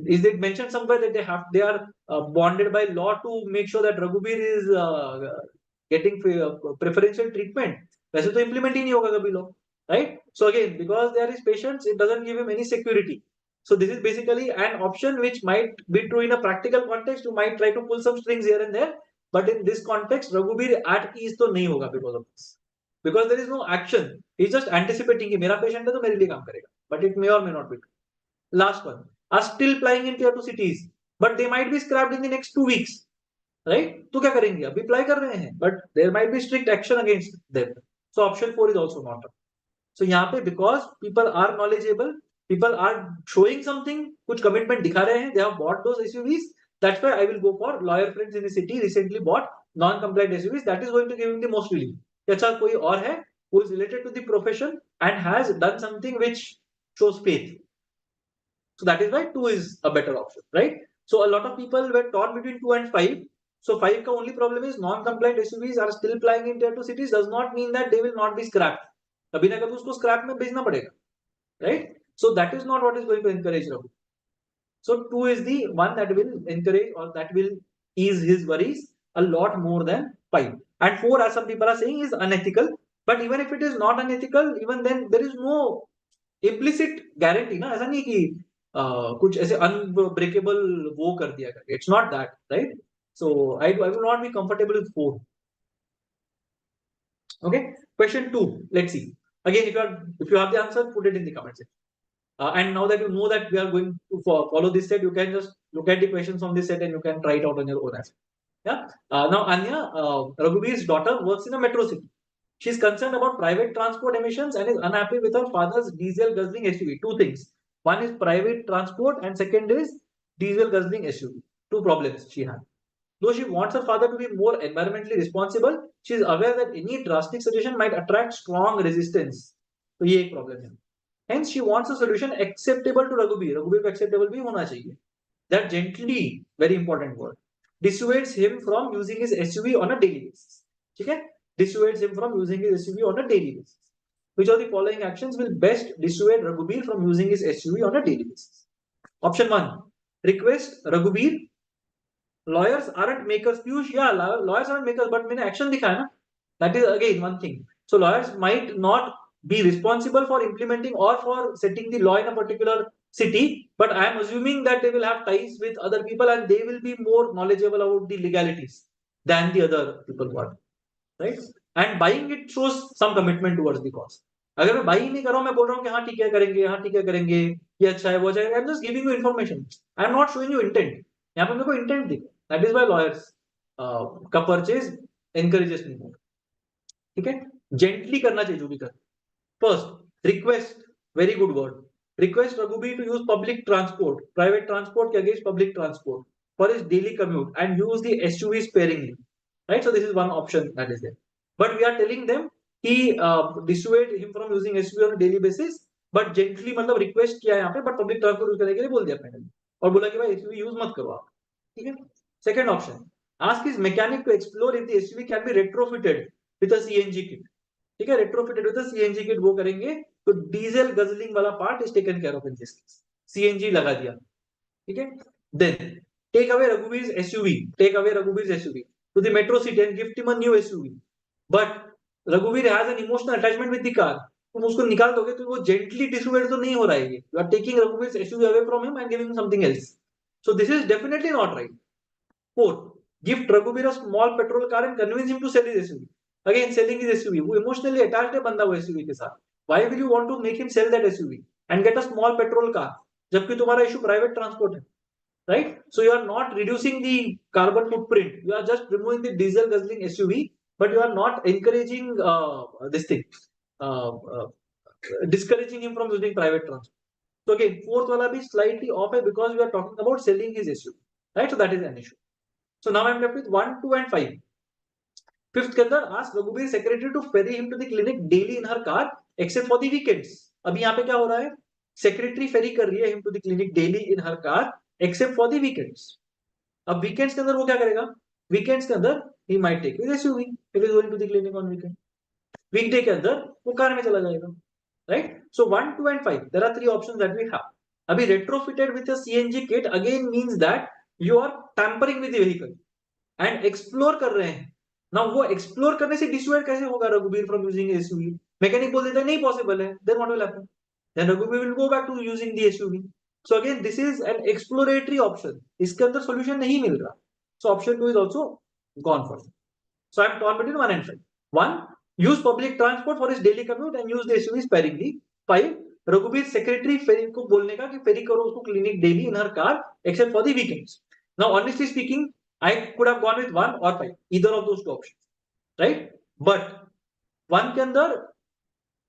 Is it mentioned somewhere that they are bonded by law to make sure that Raghubir is getting preferential treatment? वैसे तो implement ही नहीं होगा कभी law, right? So again, because they are his patients, it doesn't give him any security. So this is basically an option which might be true in a practical context. You might try to pull some strings here and there, but in this context, Raghubir at ease तो नहीं होगा because of this. Because there is no action. He's just anticipating कि मेरा patient है तो मेरे लिए काम करेगा. But it may or may not be true. Last one, are still plying in tier 2 cities, but they might be scrapped in the next 2 weeks, right? तो क्या करेंगे? अभी apply कर रहे हैं, but there might be strict action against them. So option 4 is also not. So यहाँ पे because people are knowledgeable, people are showing something, कुछ commitment दिखा रहे हैं, they have bought those SUVs. That's why I will go for lawyer friends in the city recently bought non-compliant SUVs. That is going to give him the most relief. अच्छा कोई और है who is related to the profession and has done something which shows faith. So that is why 2 is a better option, right? So a lot of people were torn between 2 and 5. So 5 ka only problem is non-compliant SUVs are still plying in tier 2 cities does not mean that they will not be scrapped. कभी ना कभी उसको scrap में भेजना पड़ेगा, right? So that is not what is going to encourage Raghu. So 2 is the one that will encourage or that will ease his worries a lot more than 5. And 4, as some people are saying, is unethical. But even if it is not unethical, even then there is no implicit guarantee ना, ऐसा नहीं कि कुछ ऐसे unbreakable वो कर दिया करके. It's not that, right? So I will not be comfortable with 4. Okay, question 2. Let's see. Again, if you have the answer, put it in the comment section. And now that you know that we are going to follow this set, you can just look at the questions from this set and you can try it out on your own as well. Yeah. Now Anya, Raghubir's daughter, works in a metro city. She is concerned about private transport emissions and is unhappy with her father's diesel guzzling SUV. Two things. One is private transport and second is diesel guzzling SUV. Two problems she had. Though she wants her father to be more environmentally responsible, she is aware that any drastic suggestion might attract strong resistance. So ये एक problem है. Hence, she wants a solution acceptable to Raghubir. Raghubir को acceptable भी होना चाहिए. That gently, very important word, dissuades him from using his SUV on a daily basis. ठीक है? Dissuades him from using his SUV on a daily basis. Which of the following actions will best dissuade Raghubir from using his SUV on a daily basis? Option 1, request Raghubir. Lawyers aren't makers. Piyush, yeah, lawyers aren't makers, but मैंने action दिखाया ना. That is again one thing. So lawyers might not be responsible for implementing or for setting the law in a particular city, but I am assuming that they will have ties with other people and they will be more knowledgeable about the legalities than the other people got, right? And buying it shows some commitment towards the cause. अगर मैं buy ही नहीं कर रहा हूँ, मैं बोल रहा हूँ कि हाँ ठीक है करेंगे, हाँ ठीक है करेंगे, ये अच्छा है वो अच्छा है, I am just giving you information. I am not showing you intent. यहाँ पे मेरे को intent दिखा. That is why lawyers का purchase encourages me more. ठीक है? Gently करना चाहिए जो भी कर. First, request, very good word. Request Raghubir to use public transport, private transport against public transport for his daily commute and use the SUV sparingly. Right? So this is one option that is there. But we are telling them he dissuade him from using SUV on a daily basis, but gently मतलब request किया यहाँ पे, but public transport use करने के लिए बोल दिया मैंने और बोला कि भाई SUV use मत करो आप. ठीक है? Second option, ask his mechanic to explore if the SUV can be retrofitted with a CNG kit. ठीक है, retrofitted with a CNG kit वो करेंगे तो डीजल गजलिंग वाला part is taken care of in this case. CNG लगा दिया. ठीक है? Then take away Raghubir's SUV to the metro city and gift him a new SUV. But Raghubir has an emotional attachment with the car. तुम उसको निकाल दोगे तो वो gently dissuade तो नहीं हो रहा है ये. You are taking Raghubir's SUV away from him and giving him something else. So this is definitely not right. Fourth, gift Raghubir a small petrol car and convince him to sell his SUV. Again, selling his SUV. वो emotionally attached है बंदा वो SUV के साथ. Why will you want to make him sell that SUV and get a small petrol car? जबकि तुम्हारा issue private transport है, right? So you are not reducing the carbon footprint. You are just removing the diesel guzzling SUV, but you are not encouraging this thing, uh, uh, discouraging him from using private transport. So again, fourth wala bhi slightly off है because we are talking about selling his SUV, right? So that is an issue. So now I am left with 1, 2 and 5. Fifth के अंदर ask Raghubir's secretary to ferry him to the clinic daily in her car except for the weekends. अभी यहाँ पे क्या हो रहा है? Secretary ferry कर रही है him to the clinic daily in her car except for the weekends. अब weekends के अंदर वो क्या करेगा? वीकेंड्स के अंदर ही might take his SUV if is going to the clinic on weekend. Weekday के अंदर वो कार में चला जाएगा. Right. So 1, 2 and 5 there are three options that we have. अभी retrofitted with a CNG kit again means that you are tampering with the vehicle and explore कर रहे हैं. Now वो explore करने से dissuade कैसे होगा Raghubir from using SUV? Mechanic बोल देता है नहीं possible है. Then what will happen? Then Raghuveer will go back to using the SUV. So again this is an exploratory option. इसके अंदर solution नहीं मिल रहा. So option 2 is also gone for. So I'm torn between 1 and 5. 1, use public transport for his daily commute and use the SUV sparingly. 5, Raghuveer secretary फेरी को बोलने का कि फेरी करो उसको clinic daily in her car except for the weekends. Now honestly speaking, I could have gone with 1 or 5, either of those two options, right? But 1 के अंदर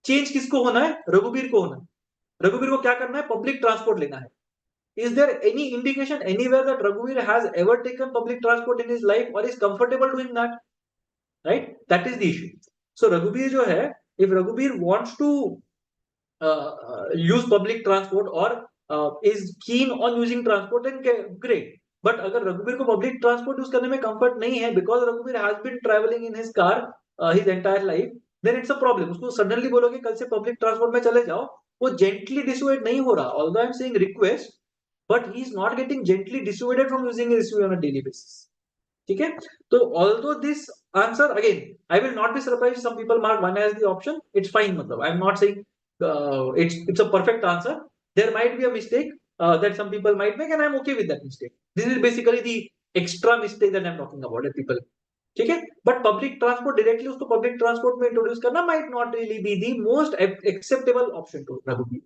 change किसको होना है? रघुवीर को होना है. रघुवीर को क्या करना है? पब्लिक ट्रांसपोर्ट लेना है. Is there any indication anywhere that Raghuveer has ever taken public transport in his life or is comfortable doing that? Right? That is the issue. So Raghuveer जो है, if Raghuveer wants to use public transport or is keen on using transport, then great. But अगर रघुवीर को public transport use करने में comfort नहीं है because रघुवीर has been travelling in his car his entire life, then it's a problem. उसको suddenly बोलोगे कल से पब्लिक ट्रांसपोर्ट में चले जाओ, वो जेंटली डिसुएड नहीं हो रहा. Although I am saying request, but he is not getting gently dissuaded from using his SUV on a daily basis. ठीक है. तो although this answer again I will not be surprised some people mark 1 as the option. It's fine. मतलब I am not saying it's a perfect answer. There might be a mistake that some people might make and I'm okay with that mistake. This is basically the extra mistake that I'm talking about that people. ठीक है. But public transport directly उसको public transport में introduce करना might not really be the most acceptable option to Raghuveer.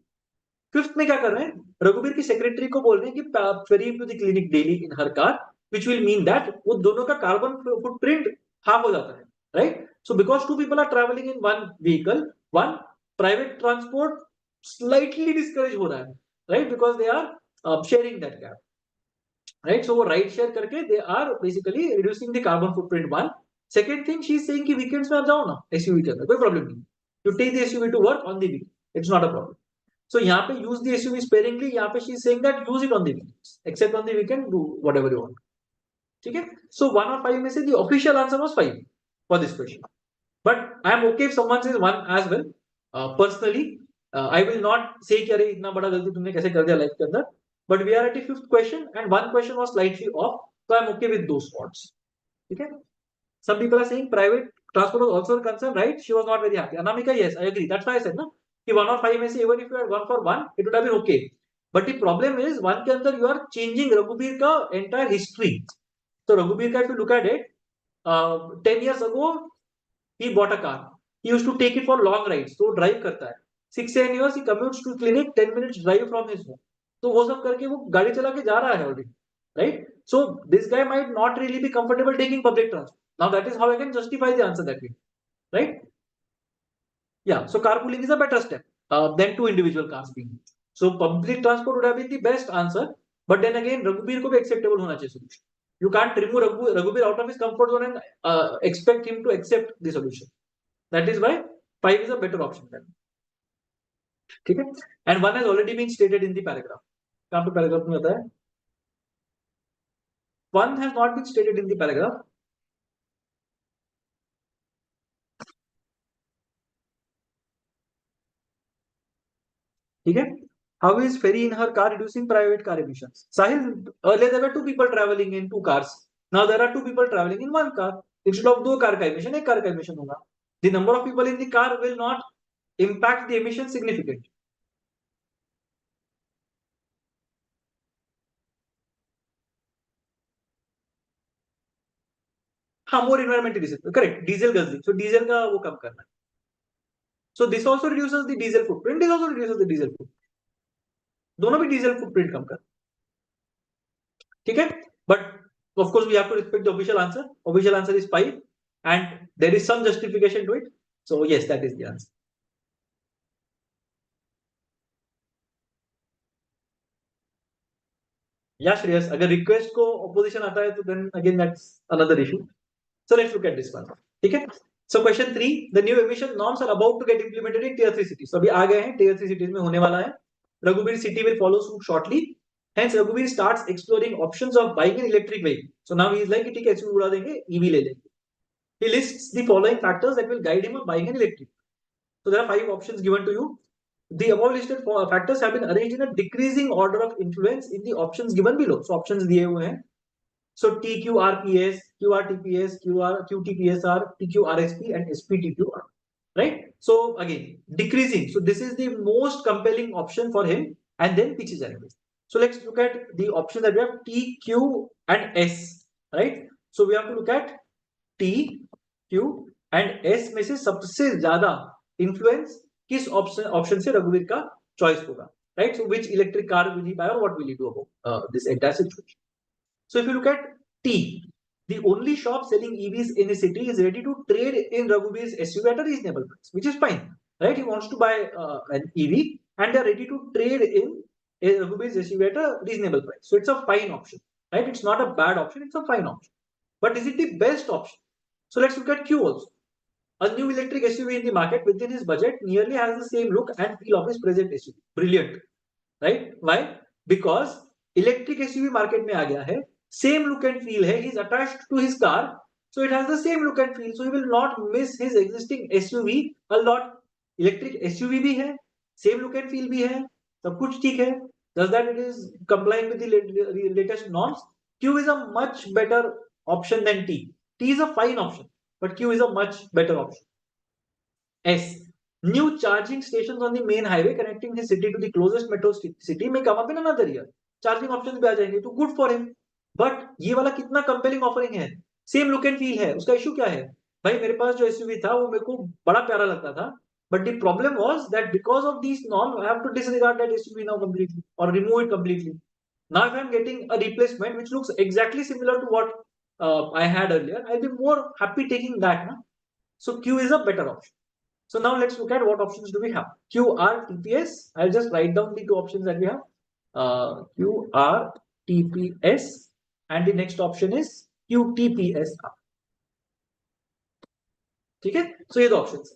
Fifth में क्या कर रहे हैं? रघुवीर की सेक्रेटरी को बोल रहे हैं कि ferry to the clinic daily in her car, which will mean that वो दोनों का कार्बन फुटप्रिंट हाफ हो जाता है. Right. So because two people are travelling in one vehicle, one private transport slightly discourage हो रहा है. Right. Because they are sharing that cab. Right. So वो राइड शेयर करके they are basically reducing the carbon footprint. One. Second thing she is saying कि weekends में आप जाओ ना एसयूवी के अंदर, कोई प्रॉब्लम नहीं. You take the SUV to work on the week, it's not a problem. So यहाँ पे use the SUV sparingly. यहाँ पे she is saying that use it on the weekends, except on the weekend do whatever you want. ठीक है. So 1 or 5 में से the official answer was 5 for this question. But I am okay if someone says 1 as well. Personally, I will not say कि अरे इतना बड़ा गलती तुमने कैसे कर दिया लाइफ के अंदर. But we are at the 5th question and one question was slightly off, so I am okay with those spots. ठीक है. Some people are saying private transport was also a concern, right? She was not very happy. Anamika, yes, I agree. That's why I said ना कि 1 or 5 में से even if you had 1 for 1, it would have been okay. But the problem is 1 के अंदर you are changing रघुवीर का entire history. So रघुवीर का if you look at it, 10 years ago he bought a car. He used to take it for long rides. तो drive करता है. 6-7 years he commutes to clinic 10 minutes drive from his home. तो वो सब करके वो गाड़ी चला के जा रहा है already, right? So this guy might not really be comfortable taking public transport. Now that is how I can justify the answer that way, right? Yeah, so carpooling is a better step than two individual cars being used. So public transport would have been the best answer, but then again, Raghuveer को भी acceptable होना चाहिए solution. You can't remove Raghuveer out of his comfort zone and expect him to accept the solution. That is why 5 is a better option then. ठीक है. And 1 has already been stated in the paragraph. कहाँ पे paragraph में आता है? 1 has not been stated in the paragraph. ठीक है. How is ferry in her car reducing private car emissions? Sahil, earlier there were 2 people traveling in 2 cars. Now there are 2 people traveling in 1 car. Instead of 2 car का emission, 1 car का emission होगा. The number of people in the car will not impact the emission significantly. हाँ, more environmentally correct. Diesel guzzling. So diesel का वो कम करना. So this also reduces the diesel footprint. This also reduces the diesel footprint. दोनों भी diesel footprint कम कर. ठीक है. But of course we have to respect the official answer. Official answer is 5 and there is some justification to it. So yes, that is the answer. Yeah, Shreyas, अगर request को opposition आता है तो then again that's another issue. So let's look at this one. ठीक है. So question 3, the new emission norms are about to get implemented in tier 3 cities. So अभी आ गए हैं tier 3 cities में होने वाला है. Raghuveer city will follow suit shortly. Hence Raghuveer starts exploring options of buying an electric vehicle. So now he is like, ठीक है SUV उड़ा देंगे, EV ले लेंगे. He lists the following factors that will guide him on buying an electric. So there are 5 options given to you. The above listed factors have been arranged in a decreasing order of influence in the options given below. So options दिए हुए हैं. So TQRPS, QRTPS, QTPSR, TQRSP, and SPTQR. Right? So again, decreasing. So this is the most compelling option for him, and then पीछे जाएंगे. So let's look at the option that we have T, Q, and S. Right? So we have to look at T, Q, and S में से सबसे ज्यादा influence किस option से रघुवीर का choice होगा. Right? So which electric car will he buy, or what will he do about this entire situation? So if you look at T, the only shop selling EVs in the city is ready to trade in Raghuveer's SUV at a reasonable price, which is fine, right? He wants to buy an EV, and they're ready to trade in Raghuveer's SUV at a reasonable price. So it's a fine option, right? It's not a bad option, it's a fine option. But is it the best option? So let's look at Q also. A new electric SUV in the market within his budget nearly has the same look and feel of his present SUV. Brilliant, right? Why? Because electric SUV market में आ गया है, same look and feel है, he's attached to his car, so it has the same look and feel, so he will not miss his existing SUV a lot. Electric SUV भी है, same look and feel भी है, सब कुछ ठीक है. Does that it is complying with the latest norms? Q is a much better option than T. T is a fine option, but Q is a much better option. S. New charging stations on the main highway connecting his city to the closest metro city may come up in another year. Charging options भी आ जाएंगे, तो good for him. But ये वाला कितना compelling offering है, same look and feel है. उसका issue क्या है? भाई मेरे पास जो एसयूवी था वो मेरे को बड़ा प्यारा लगता था, but the problem was that because of these norms I have to disregard that SUV now completely or remove it completely. Now if I'm getting a replacement which looks exactly similar to what I had earlier, I'll be more happy taking that. Na? So Q is a better option. So now let's look at what options do we have. QRTPS. I'll just write down the 2 options that we have. QRTPS, and the next option is QTPSR. ठीक है? So ये 2 options.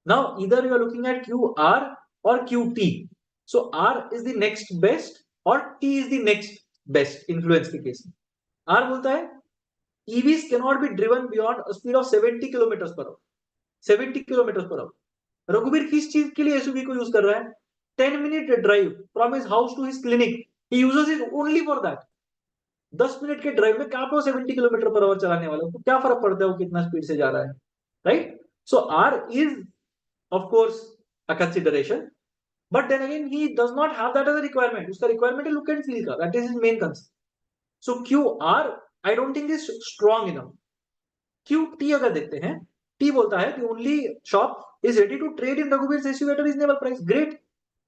Now either you are looking at QR or QT. So R is the next best or T is the next best influence के case में. R बोलता है EVs cannot be driven beyond a speed of 70 kilometers per hour. 70 kilometers per hour. रघुवीर किस चीज के लिए SUV को यूज कर रहा है? 10 minute drive from his house to his clinic, he uses it only for that. 10 minute के ड्राइव में क्या आपको 70 किलोमीटर पर आवर चलाने वाला है, क्या फर्क पड़ता है वो कितना स्पीड से जा रहा है, right? So R is of course a consideration, but then again he does not have that as a requirement. उसका रिक्वायरमेंट है लुक एंड फील का, that is his main concern. So Q R I don't think is strong enough. Q T अगर देखते हैं, T बोलता है कि only shop is ready to trade in Raghuveer's SUV at a reasonable price. Great.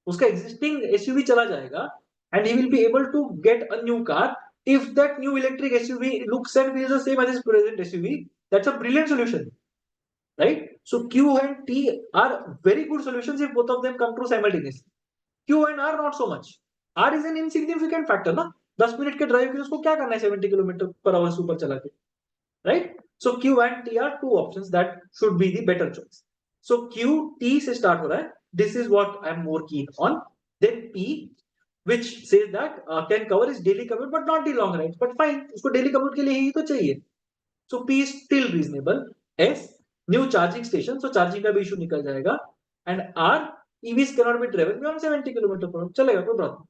उसका existing SUV चला जाएगा and he will be able to get a new car if that new electric SUV looks and feels the same as his present SUV. That's a brilliant solution, right? So Q and T are very good solutions if both of them come true simultaneously. Q and R not so much. R is an insignificant factor ना. 10 minute के drive के लिए उसको क्या करना है 70 kilometre per hour से ऊपर चला के, right? So Q and T are 2 options that should be the better choice. So Q T से start हो रहा है. This is what I'm more keen on. Then P, which says that can cover his daily commute but not the long rides. But fine, उसको daily commute के लिए ही तो चाहिए. So P is still reasonable. S, new charging station. So charging का भी issue निकल जाएगा. And R, EVs cannot be driven beyond 70 km per hour. चलेगा कोई problem,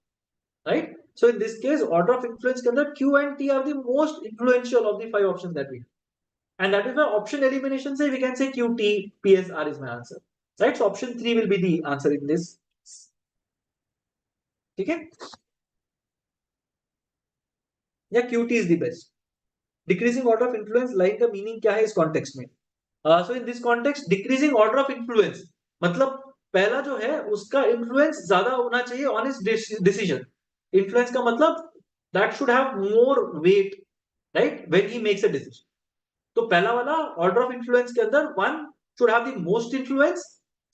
right? So in this case, order of influence के अंदर Q and T are the most influential of the 5 options that we have. And that is why option elimination say we can say QT PSR is my answer, right? So option 3 will be the answer in this. Okay, yeah, QT is the best. Decreasing order of influence line का meaning क्या है इस context में? So in this context, decreasing order of influence मतलब पहला जो है उसका influence ज्यादा होना चाहिए on his decision. Influence का मतलब that should have more weight, right, when he makes a decision. तो पहला वाला ऑर्डर ऑफ इन्फ्लुएंस के अंदर 1 should have the most influence,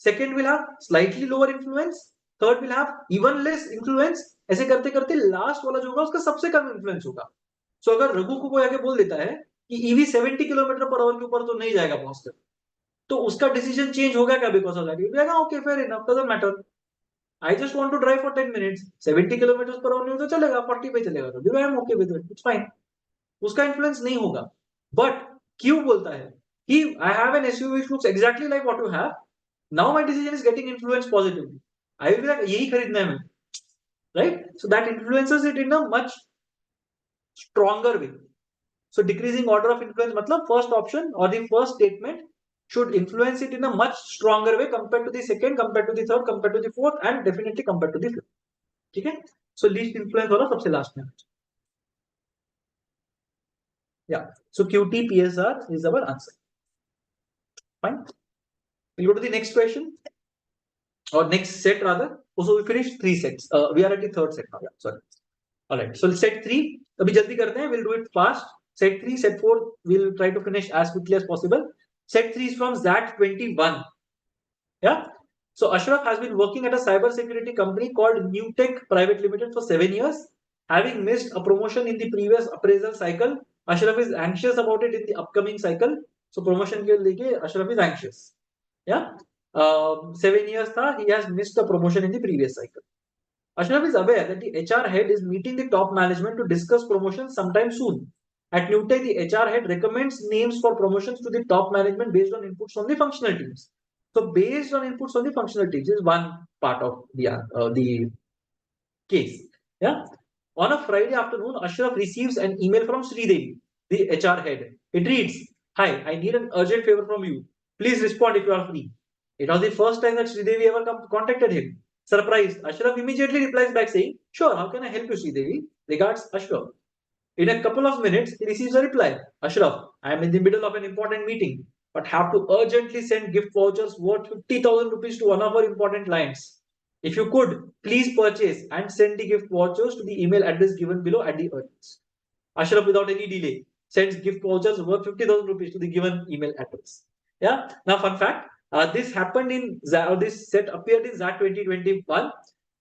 second will have slightly lower influence, third will have even less influence. ऐसे करते करते last वाला जो होगा उसका सबसे कम इन्फ्लुएंस होगा. सो अगर रघु को कोई आगे बोल देता है कि ईवी 70 किलोमीटर पर आवर के ऊपर तो नहीं जाएगा पहुंचकर, तो उसका डिसीजन चेंज होगा क्या because of that? Okay fair enough, doesn't matter. I just want to drive for 10 minutes. 70 kilometers per hour नहीं हो तो चलेगा, 40 पे चलेगा तो I am okay with it. It's fine. उसका influence नहीं होगा. But क्यों बोलता है कि I have an SUV which looks exactly like what you have. Now my decision is getting influenced positively. I will be like यही खरीदना है मैं, right? So that influences it in a much stronger way. So decreasing order of influence मतलब first option or the first statement should influence it in a much stronger way compared to the second, compared to the third, compared to the fourth, and definitely compared to the fifth. ठीक है? So least influence वाला सबसे last में. Yeah. So QT PSR is our answer. Fine. We'll go to the next question or next set rather. So we finished 3 sets. We are at the third set now. Yeah, sorry. All right. So set 3. अभी जल्दी करते हैं. We'll do it fast. Set 3, set 4. We'll try to finish as quickly as possible. Set 3 is from XAT 21. Yeah. So Ashraf has been working at a cyber security company called Newtech Private Limited for 7 years. Having missed a promotion in the previous appraisal cycle, Ashraf is anxious about it in the upcoming cycle. So promotion के लिए Ashraf is anxious. Yeah. 7 years tha, he has missed a promotion in the previous cycle. Ashraf is aware that the HR head is meeting the top management to discuss promotions sometime soon. At Newtech, the HR head recommends names for promotions to the top management based on inputs from the functional teams. So based on inputs on the functional teams is one part of the case. Yeah. On a Friday afternoon, Ashraf receives an email from Sridevi, the HR head. It reads, "Hi, I need an urgent favor from you. Please respond if you are free." It was the first time that Sridevi ever contacted him. Surprised, Ashraf immediately replies back saying, "Sure, how can I help you, Sridevi? Regards, Ashraf." In a couple of minutes, he receives a reply. "Ashraf, I am in the middle of an important meeting, but have to urgently send gift vouchers worth 50,000 rupees to one of our important clients. If you could, please purchase and send the gift vouchers to the email address given below at the earliest." Ashraf, without any delay, sends gift vouchers worth 50,000 rupees to the given email address. Yeah. Now, fun fact: this happened in this set appeared in XAT 2021,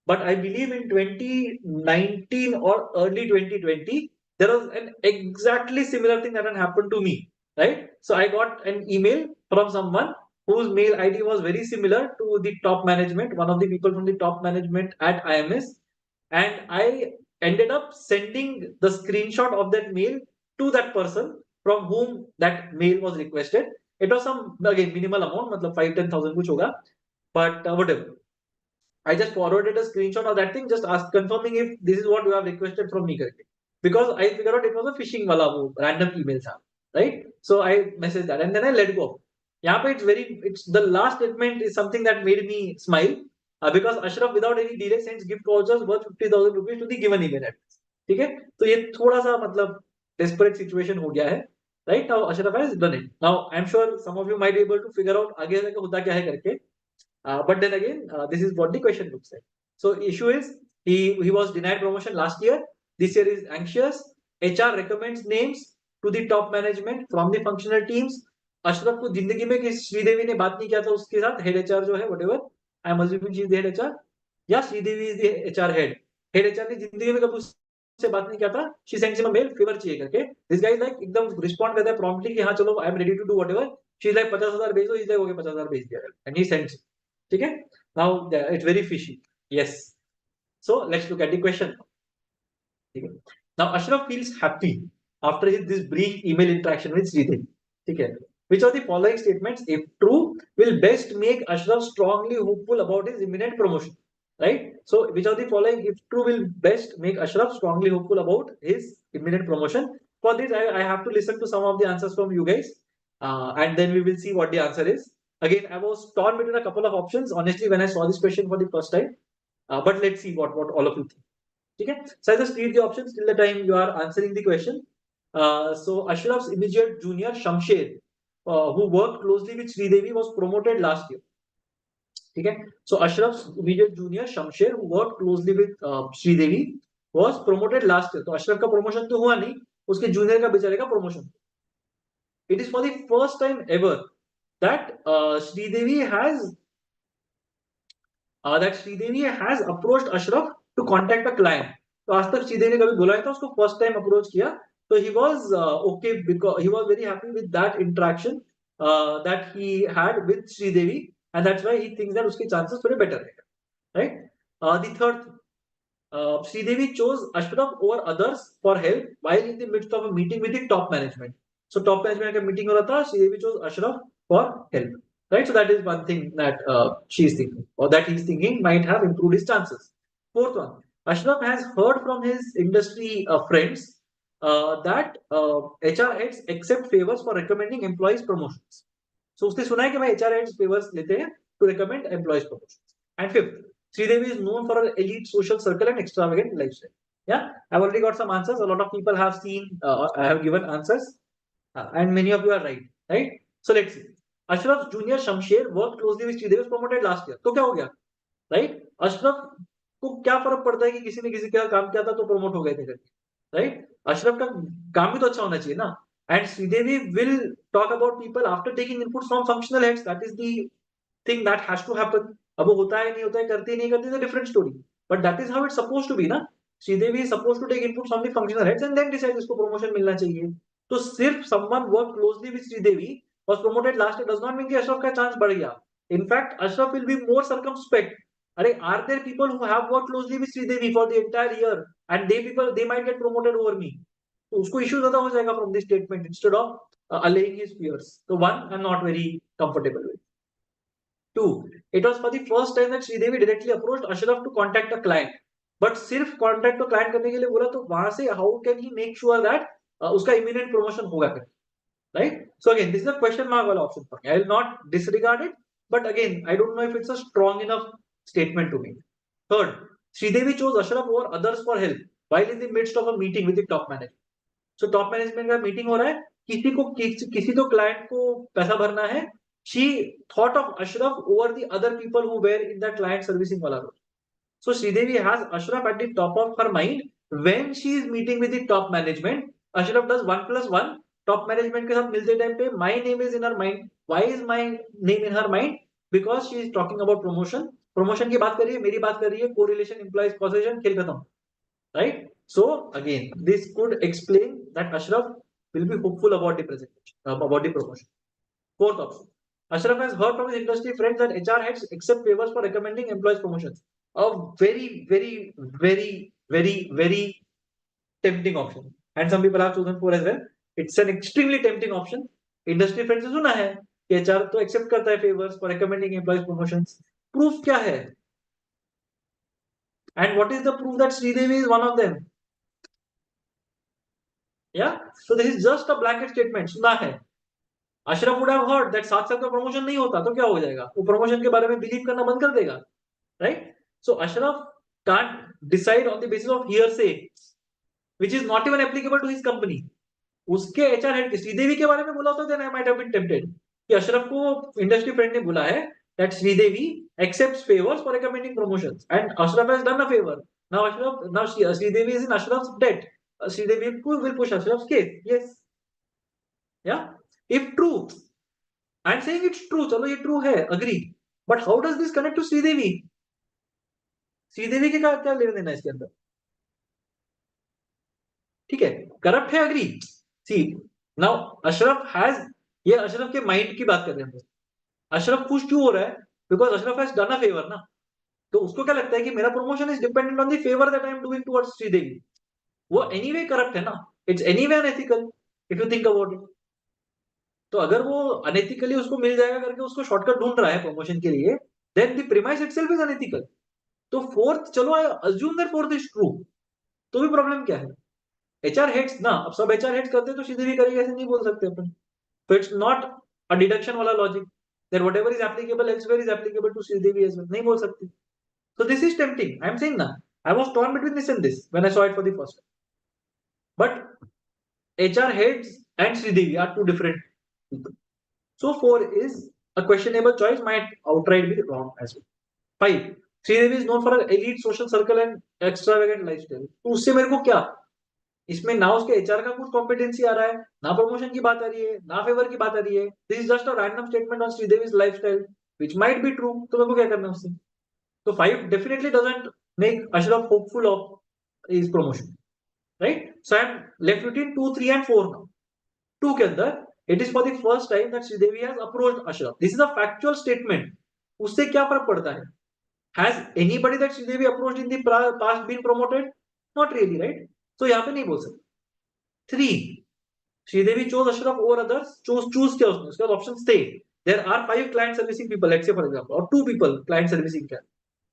but I believe in 2019 or early 2020 there was an exactly similar thing that had happened to me. Right. So I got an email from someone whose mail ID was very similar to the top management, one of the people from the top management at IMS, and I ended up sending the screenshot of that mail to that person from whom that mail was requested. It was some again minimal amount, मतलब 5-10,000 कुछ होगा, but whatever. I just forwarded a screenshot of that thing, just ask confirming if this is what you have requested from me करके, because I figured out it was a phishing वाला वो random email था, right? So I messaged that and then I let go. यहाँ पे it's the last statement is something that made me smile. Because Ashraf without any delay sends gift vouchers worth 50,000 rupees to the given email address. ठीक है, तो ये थोड़ा सा मतलब desperate situation हो गया है, right? Now Ashraf has done it. Now I'm sure some of you might be able to figure out आगे जाके होता क्या है करके. But then again, this is what the question looks like. So issue is he was denied promotion last year. This year is anxious. HR recommends names to the top management from the functional teams. Ashraf को जिंदगी में किसी श्रीदेवी ने बात नहीं किया था उसके साथ, हेड एचआर जो है whatever, I am assuming she is the head HR या Sridevi is the HR head HR ने जिंदगी में कभी उससे बात नहीं किया था. She sends him a mail favour चाहिए करके. दिस गाइस लाइक एकदम रिस्पॉन्ड करता है प्रॉम्प्टली कि हाँ चलो I am ready to do whatever. She is like 50,000 भेज दो. इज लाइक ओके 50,000 भेज दिया एंड ही सेंड्स. ठीक है. Now it's very fishy. Yes. So let's look at the question. ठीक है. Now Ashraf feels happy after this brief email interaction with Sridevi. ठीक है. Which of the following statements, if true, will best make Ashraf strongly hopeful about his imminent promotion? Right? So, which of the following, if true, will best make Ashraf strongly hopeful about his imminent promotion? For this, I have to listen to some of the answers from you guys, and then we will see what the answer is. Again, I was torn between a couple of options, honestly, when I saw this question for the first time. But let's see what all of you think. Okay? So, I just read the options till the time you are answering the question. So, Ashraf's immediate junior, Shamsher, who worked closely with Sridevi, was promoted last year. Okay, so Ashraf's immediate junior Shamsher, who worked closely with Sridevi, was promoted last year. तो Ashraf का promotion तो हुआ नहीं, उसके junior का बेचारे का promotion. It is for the first time ever that Sridevi has approached Ashraf to contact a client. तो आज तक श्रीदेवी ने कभी बुलाया था, उसको first time approach किया. So he was okay because he was very happy with that interaction that he had with Sridevi, and that's why he thinks that उसके chances थोड़े better है, right? The third, Sridevi chose Ashraf over others for help while in the midst of a meeting with the top management. So top management का meeting हो रहा था, Sridevi chose Ashraf for help. Right, so that is one thing that she is thinking, or that he is thinking might have improved his chances. Fourth one, Ashraf has heard from his industry friends that HR heads accept favors for recommending employees promotions. So उसने सुना है कि भाई HR heads favors लेते हैं to recommend employees promotions. And fifth, Sridevi is known for her elite social circle and extravagant lifestyle. Yeah, I've already got some answers. A lot of people have seen, I have given answers, and many of you are right. Right? So let's see. Ashraf's junior Shamsher worked closely with Sridevi, was promoted last year. तो क्या हो गया? Right? Ashraf को क्या फर्क पड़ता है कि किसी ने किसी का काम किया था तो प्रमोट हो गए थे करके? Right? अशरफ का काम भी तो अच्छा होना चाहिए ना. And Sridevi will talk about people after taking inputs from functional heads. That is the thing that has to happen. अब वो होता है नहीं होता है करती नहीं करती is a different story. But that is how it's supposed to be ना. Sridevi is supposed to take inputs from the functional heads and then decide इसको promotion मिलना चाहिए. तो सिर्फ someone work closely with Sridevi was promoted last year does not mean कि अशरफ का chance बढ़ गया. In fact, Ashraf will be more circumspect. Are there people who have worked closely with Sridevi for the entire year and they might get promoted over me? तो उसको issue ज़्यादा हो जाएगा from this statement instead of allaying his fears. So one, I'm not very comfortable with. Two, it was for the first time that Sridevi directly approached Ashraf to contact a client. But सिर्फ contact तो client करने के लिए बोला तो वहां से how can he make sure that उसका imminent promotion होगा करके, right? So again, this is a question mark वाला option for me. I will not disregard it, but again, I don't know if it's a strong enough statement to make. Third, Sridevi chose Ashraf over others for help while in the midst of a meeting with the top management. So top management का meeting हो रहा है, किसी तो client को पैसा भरना है. She thought of Ashraf over the other people who were in that client servicing वाला role. So Sridevi has Ashraf at the top of her mind when she is meeting with the top management. Ashraf does 1+1. Top management के साथ मिलते time पे my name is in her mind. Why is my name in her mind? Because she is talking about promotion. Promotion की बात कर रही है, मेरी बात कर रही है, correlation implies causation, खेल खत्म. Right? So again, this could explain that Ashraf will be hopeful about the presentation, about the promotion. Fourth option. Ashraf has heard from his industry friends that HR heads accept favors for recommending employees promotions. A very, very, very, very, very tempting option. And some people have chosen 4 as well. It's an extremely tempting option. Industry friends से सुना है कि HR तो accept करता है favors for recommending employees promotions. Proof क्या है? And what is the proof that Sridevi is one of them? Yeah. So this is just a blanket statement. सुना है. Ashraf would have heard that साथ साथ में promotion नहीं होता तो क्या हो जाएगा? वो promotion के बारे में believe करना बंद कर देगा. Right? So Ashraf can't decide on the basis of hearsay, which is not even applicable to his company. उसके HR head के श्रीदेवी के बारे में बोला तो then I might have been tempted कि अशरफ को industry friend ने बोला है that Sridevi accepts favors for recommending promotions and Ashraf has done a favor. Now Sridevi is in Ashraf's debt. Sridevi will push Ashraf's case. Yes. Yeah. If true, I'm saying it's true. चलो ये true है. Agree. But how does this connect to Sridevi? Sridevi के क्या लेना देना इसके अंदर? ठीक है. Corrupt है. Agree. See, now Ashraf has, ये अशरफ के माइंड की बात कर रहे हैं. अशरफ खुश क्यों हो रहा है? Because Ashraf has done a favour ना. तो उसको क्या लगता है कि मेरा promotion is dependent on the favour that I am doing towards Sridevi. वो एनीवे करप्ट है ना. It's anyway unethical if you think about it. तो अगर वो अनएथिकली उसको मिल जाएगा करके उसको शॉर्टकट ढूंढ रहा है प्रमोशन के लिए, then the premise itself is unethical. तो फोर्थ, चलो I assume that fourth is true, तो भी प्रॉब्लम क्या है? एचआर हेड्स ना, अब सब एचआर हेड्स करते तो श्रीदेवी करेगी ऐसे नहीं बोल सकते अपन. So it's not a deduction वाला logic that whatever is applicable elsewhere is applicable to Sridevi as well. नहीं बोल सकती. So this is tempting. I am saying ना, I was torn between this and this when I saw it for the first time. But HR heads and Sridevi are two different people. So 4 is a questionable choice, might outright be wrong as well. 5. Sridevi is known for her elite social circle and extravagant lifestyle. तो उससे मेरे को क्या? इसमें ना उसके HR का कुछ कॉम्पिटेंसी आ रहा है, ना प्रमोशन की बात आ रही है, ना फेवर की बात आ रही है. This is just a random statement on Sridevi's lifestyle which might be true. तो मेरे को क्या करना है उससे? तो 5 definitely doesn't make Ashraf hopeful of his promotion. Right? So I am left between 2, 3 and 4 now. 2 के अंदर it is for the first time that Sridevi has approached Ashraf. This is a factual statement. उससे क्या फर्क पड़ता है? Has anybody that Sridevi approached in the past been promoted? Not really, right? So यहाँ पे नहीं बोल सकते. 3. Sridevi chose Ashraf over others. Choose क्या उसने? उसके बाद options थे. There are 5 client servicing people, let's say for example, or 2 people client servicing क्या?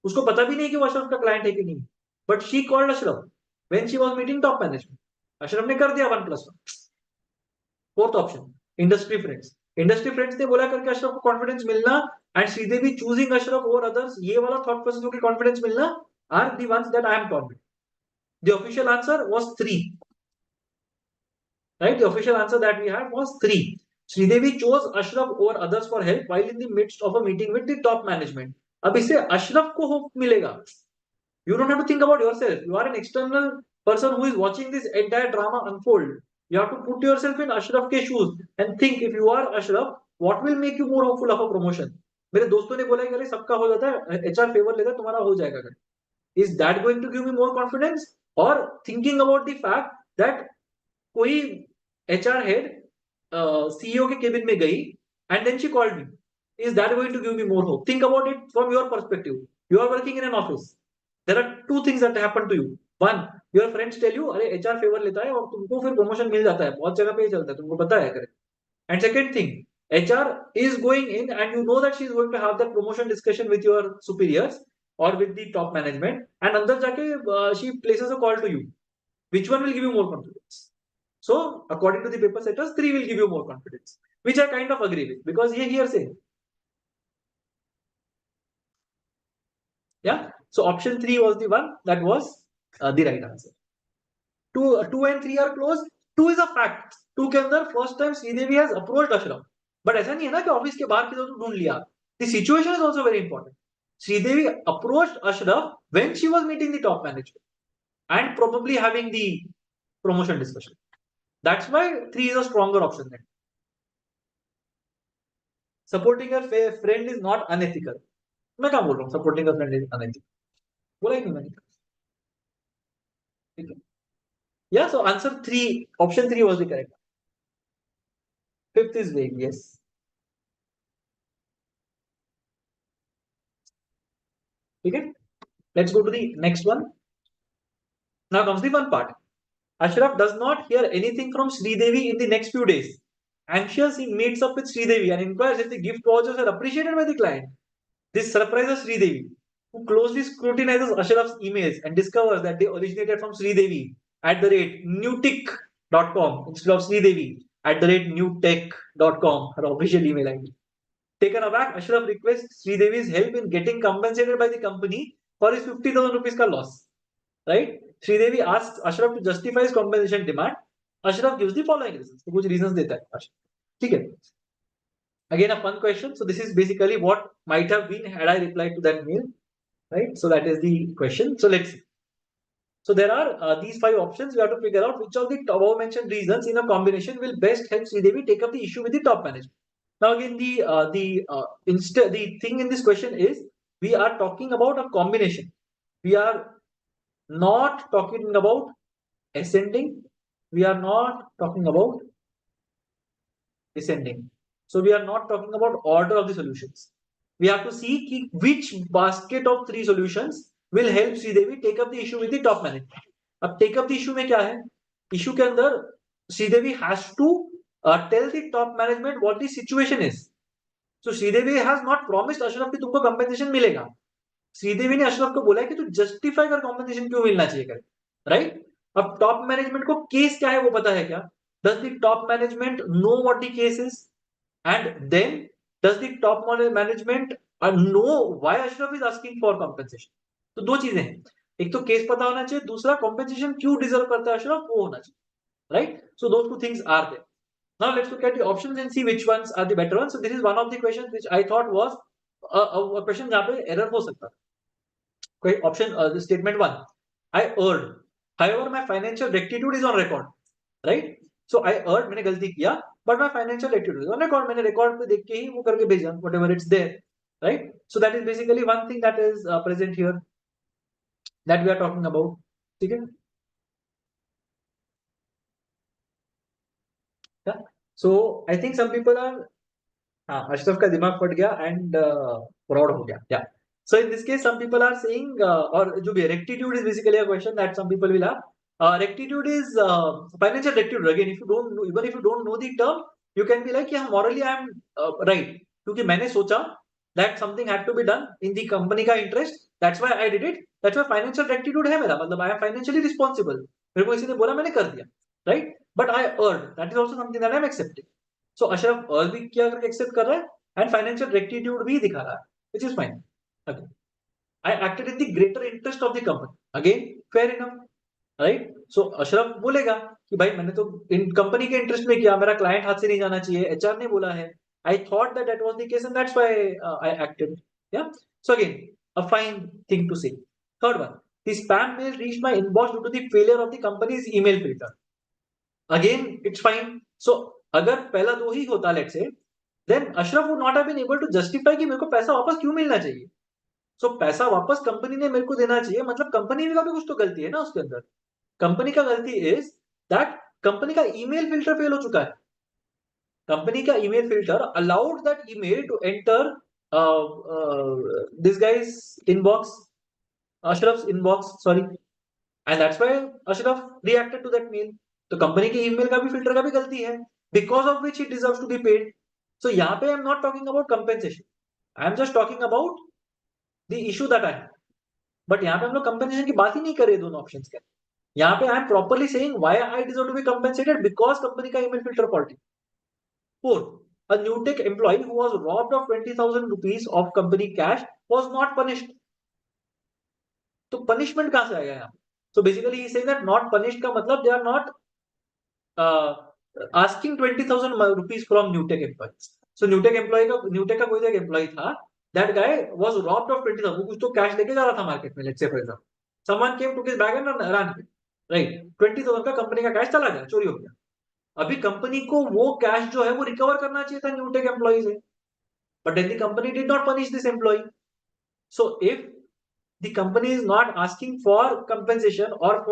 उसको पता भी नहीं कि वो अशरफ का क्लाइंट है कि नहीं. But she called Ashraf when she was meeting top management. Ashraf ने कर दिया 1+1. Fourth option, industry friends. Industry friends ने बोला करके अशरफ को कॉन्फिडेंस मिलना and Sridevi choosing Ashraf over others, ये वाला thought process को कॉन्फिडेंस मिलना are the ones that I am confident. The official answer was 3. Right? The official answer that we had was 3. Sridevi chose Ashraf over others for help while in the midst of a meeting with the top management. अब इससे अशरफ को hope मिलेगा. You don't have to think about yourself. You are an external person who is watching this entire drama unfold. You have to put yourself in Ashraf's shoes and think, if you are Ashraf, what will make you more hopeful of a promotion? मेरे दोस्तों ने बोला कि अरे सबका हो जाता है, HR फेवर लेता है, तुम्हारा हो जाएगा. Is that going to give me more confidence? Or thinking about the fact that कोई HR head CEO के केबिन में गई and then she called me. Is that going to give me more hope? Think about it from your perspective. You are working in an office. There are 2 things that happen to you. One, your friends tell you अरे HR favour लेता है और तुमको फिर promotion मिल जाता है, बहुत जगह पे ही चलता है, तुमको पता है. Correct. And second thing, HR is going in and you know that she is going to have that promotion discussion with your superiors or with the top management, and अंदर जाके she places a call to you. Which one will give you more confidence? So according to the paper setters, 3 will give you more confidence, which I kind of agree with because ye hearsay. Yeah. So option 3 was the one that was the right answer. 2 and 3 are close. 2 is a fact. 2 के अंदर first time Sridevi has approached Ashraf. But ऐसा नहीं है ना कि office के बाहर किधर तो ढूंढ लिया. The situation is also very important. Sridevi approached Ashraf when she was meeting the top management and probably having the promotion discussion. That's why 3 is a stronger option than. Supporting your friend is not unethical. मैं क्या बोल रहा हूँ supporting a friend is unethical? बोला ही नहीं मैंने. ठीक है. Yeah, so answer 3, option 3 was the correct. Fifth is vague, yes. Okay, let's go to the next one. Now comes the fun part. Ashraf does not hear anything from Sridevi in the next few days. Anxious, he meets up with Sridevi and inquires if the gift vouchers are appreciated by the client. This surprises Sridevi, who closely scrutinizes Ashraf's emails and discovers that they originated from Sridevi at the rate newtech.com instead of Sridevi at the rate newtech.com, her official email ID. Taken aback, Ashraf requests Sridevi's help in getting compensated by the company for his 50,000 rupees ka loss. Right? Sridevi asks Ashraf to justify his compensation demand. Ashraf gives the following reasons. So, कुछ reasons देता है. ठीक है. Again, a fun question. So this is basically what might have been had I replied to that mail. Right? So that is the question. So let's see. So there are these 5 options. We have to figure out which of the above mentioned reasons in a combination will best help Sridevi take up the issue with the top management. Now again, the thing in this question is we are talking about a combination. We are not talking about ascending. We are not talking about descending. So we are not talking about order of the solutions. We have to see which basket of 3 solutions will help Sridevi take up the issue with the top management. अब take up the issue में क्या है? Issue के अंदर Sridevi has to tell the top management what the situation is. So Sridevi has not promised Ashraf कि तुमको compensation मिलेगा. Sridevi ने अशरफ को बोला है कि तू justify कर compensation क्यों मिलना चाहिए कर, right? अब top management को case क्या है वो पता है क्या? Does the top management know what the case is? And then does the top management know why Ashraf is asking for compensation? तो 2 चीजें हैं. एक तो केस पता होना चाहिए, दूसरा compensation क्यों डिजर्व करता है अशरफ वो होना चाहिए, right? So those 2 things are there. Now let's look at the options and see which ones are the better ones. So this is one of the questions which I thought was a question जहाँ पे error हो सकता है. Okay, option statement 1, I earned, however my financial rectitude is on record, right? So I earned, मैंने गलती किया, but my financial rectitude is on record. मैंने record पे देख के ही वो करके भेजा, whatever it's there, right? So that is basically one thing that is present here that we are talking about. ठीक है? Yeah. So I think some people are Ashraf का दिमाग फट गया and proud हो गया. Yeah. So in this case, some people are saying, or जो भी rectitude is basically a question that some people will have. Rectitude is financial rectitude. Again, if you don't know, even if you don't know the term, you can be like, yeah, morally I am right, क्योंकि मैंने सोचा that something had to be done in the company का interest. That's why I did it. That's why financial rectitude है मेरा, मतलब I am financially responsible. मेरे को किसी ने बोला मैंने कर दिया, right? But I earned. That is also something that I am accepting. So Ashraf earn भी किया करके accept कर रहा है and financial rectitude भी दिखा रहा है, which is fine. Okay. I acted in the greater interest of the company. Again, fair enough, right? So Ashraf बोलेगा कि भाई मैंने तो इन कंपनी के इंटरेस्ट में किया, मेरा क्लाइंट हाथ से नहीं जाना चाहिए, एचआर ने बोला है. I thought that that was the case and that's why I acted. Yeah. So again, a fine thing to say. Third one, the spam mail reached my inbox due to the failure of the company's email filter. Again, it's fine. So अगर पहला दो ही होता, let's say, then Ashraf would not have been able to justify कि मेरे को पैसा वापस क्यों मिलना चाहिए. सो पैसा वापस कंपनी ने मेरे को देना चाहिए, मतलब कंपनी का भी कुछ तो गलती है ना उसके अंदर. कंपनी का गलती इज दैट कंपनी का ईमेल फिल्टर फेल हो चुका है. कंपनी का email filter allowed that email to enter this guy's inbox, Ashraf inbox, sorry, and that's why Ashraf reacted to that mail. तो कंपनी के ईमेल का भी फिल्टर का भी गलती है, because of which he deserves to be paid. So यहाँ पे I am not talking about compensation, I am just talking about the issue that I have. But यहाँ पे हम लोग कंपेंसेशन की बात ही नहीं कर रहे दोनों ऑप्शंस के. यहाँ पे I am properly saying why I deserve to be compensated because company का email filter faulty. Fourth, a new tech employee who was robbed of 20,000 rupees of company cash was not punished. तो punishment कहां से आएगा यहाँ? So basically he saying that not punished का मतलब they are not asking 20,000 rupees from new tech employees. So new tech employee का, new tech का कोई एक employee था, that guy was robbed of 20,000. वो कुछ तो कैश लेके जा रहा था मार्केट में, let's say for example. Someone came, took his bag and ran away. Right? 20,000 का कंपनी का कैश चला गया, चोरी हो गया. अभी कंपनी को वो कैश जो है वो रिकवर करना चाहिए था न्यू टेक एम्प्लॉई से, but then the company did not punish this employee. So if the company is not asking for compensation और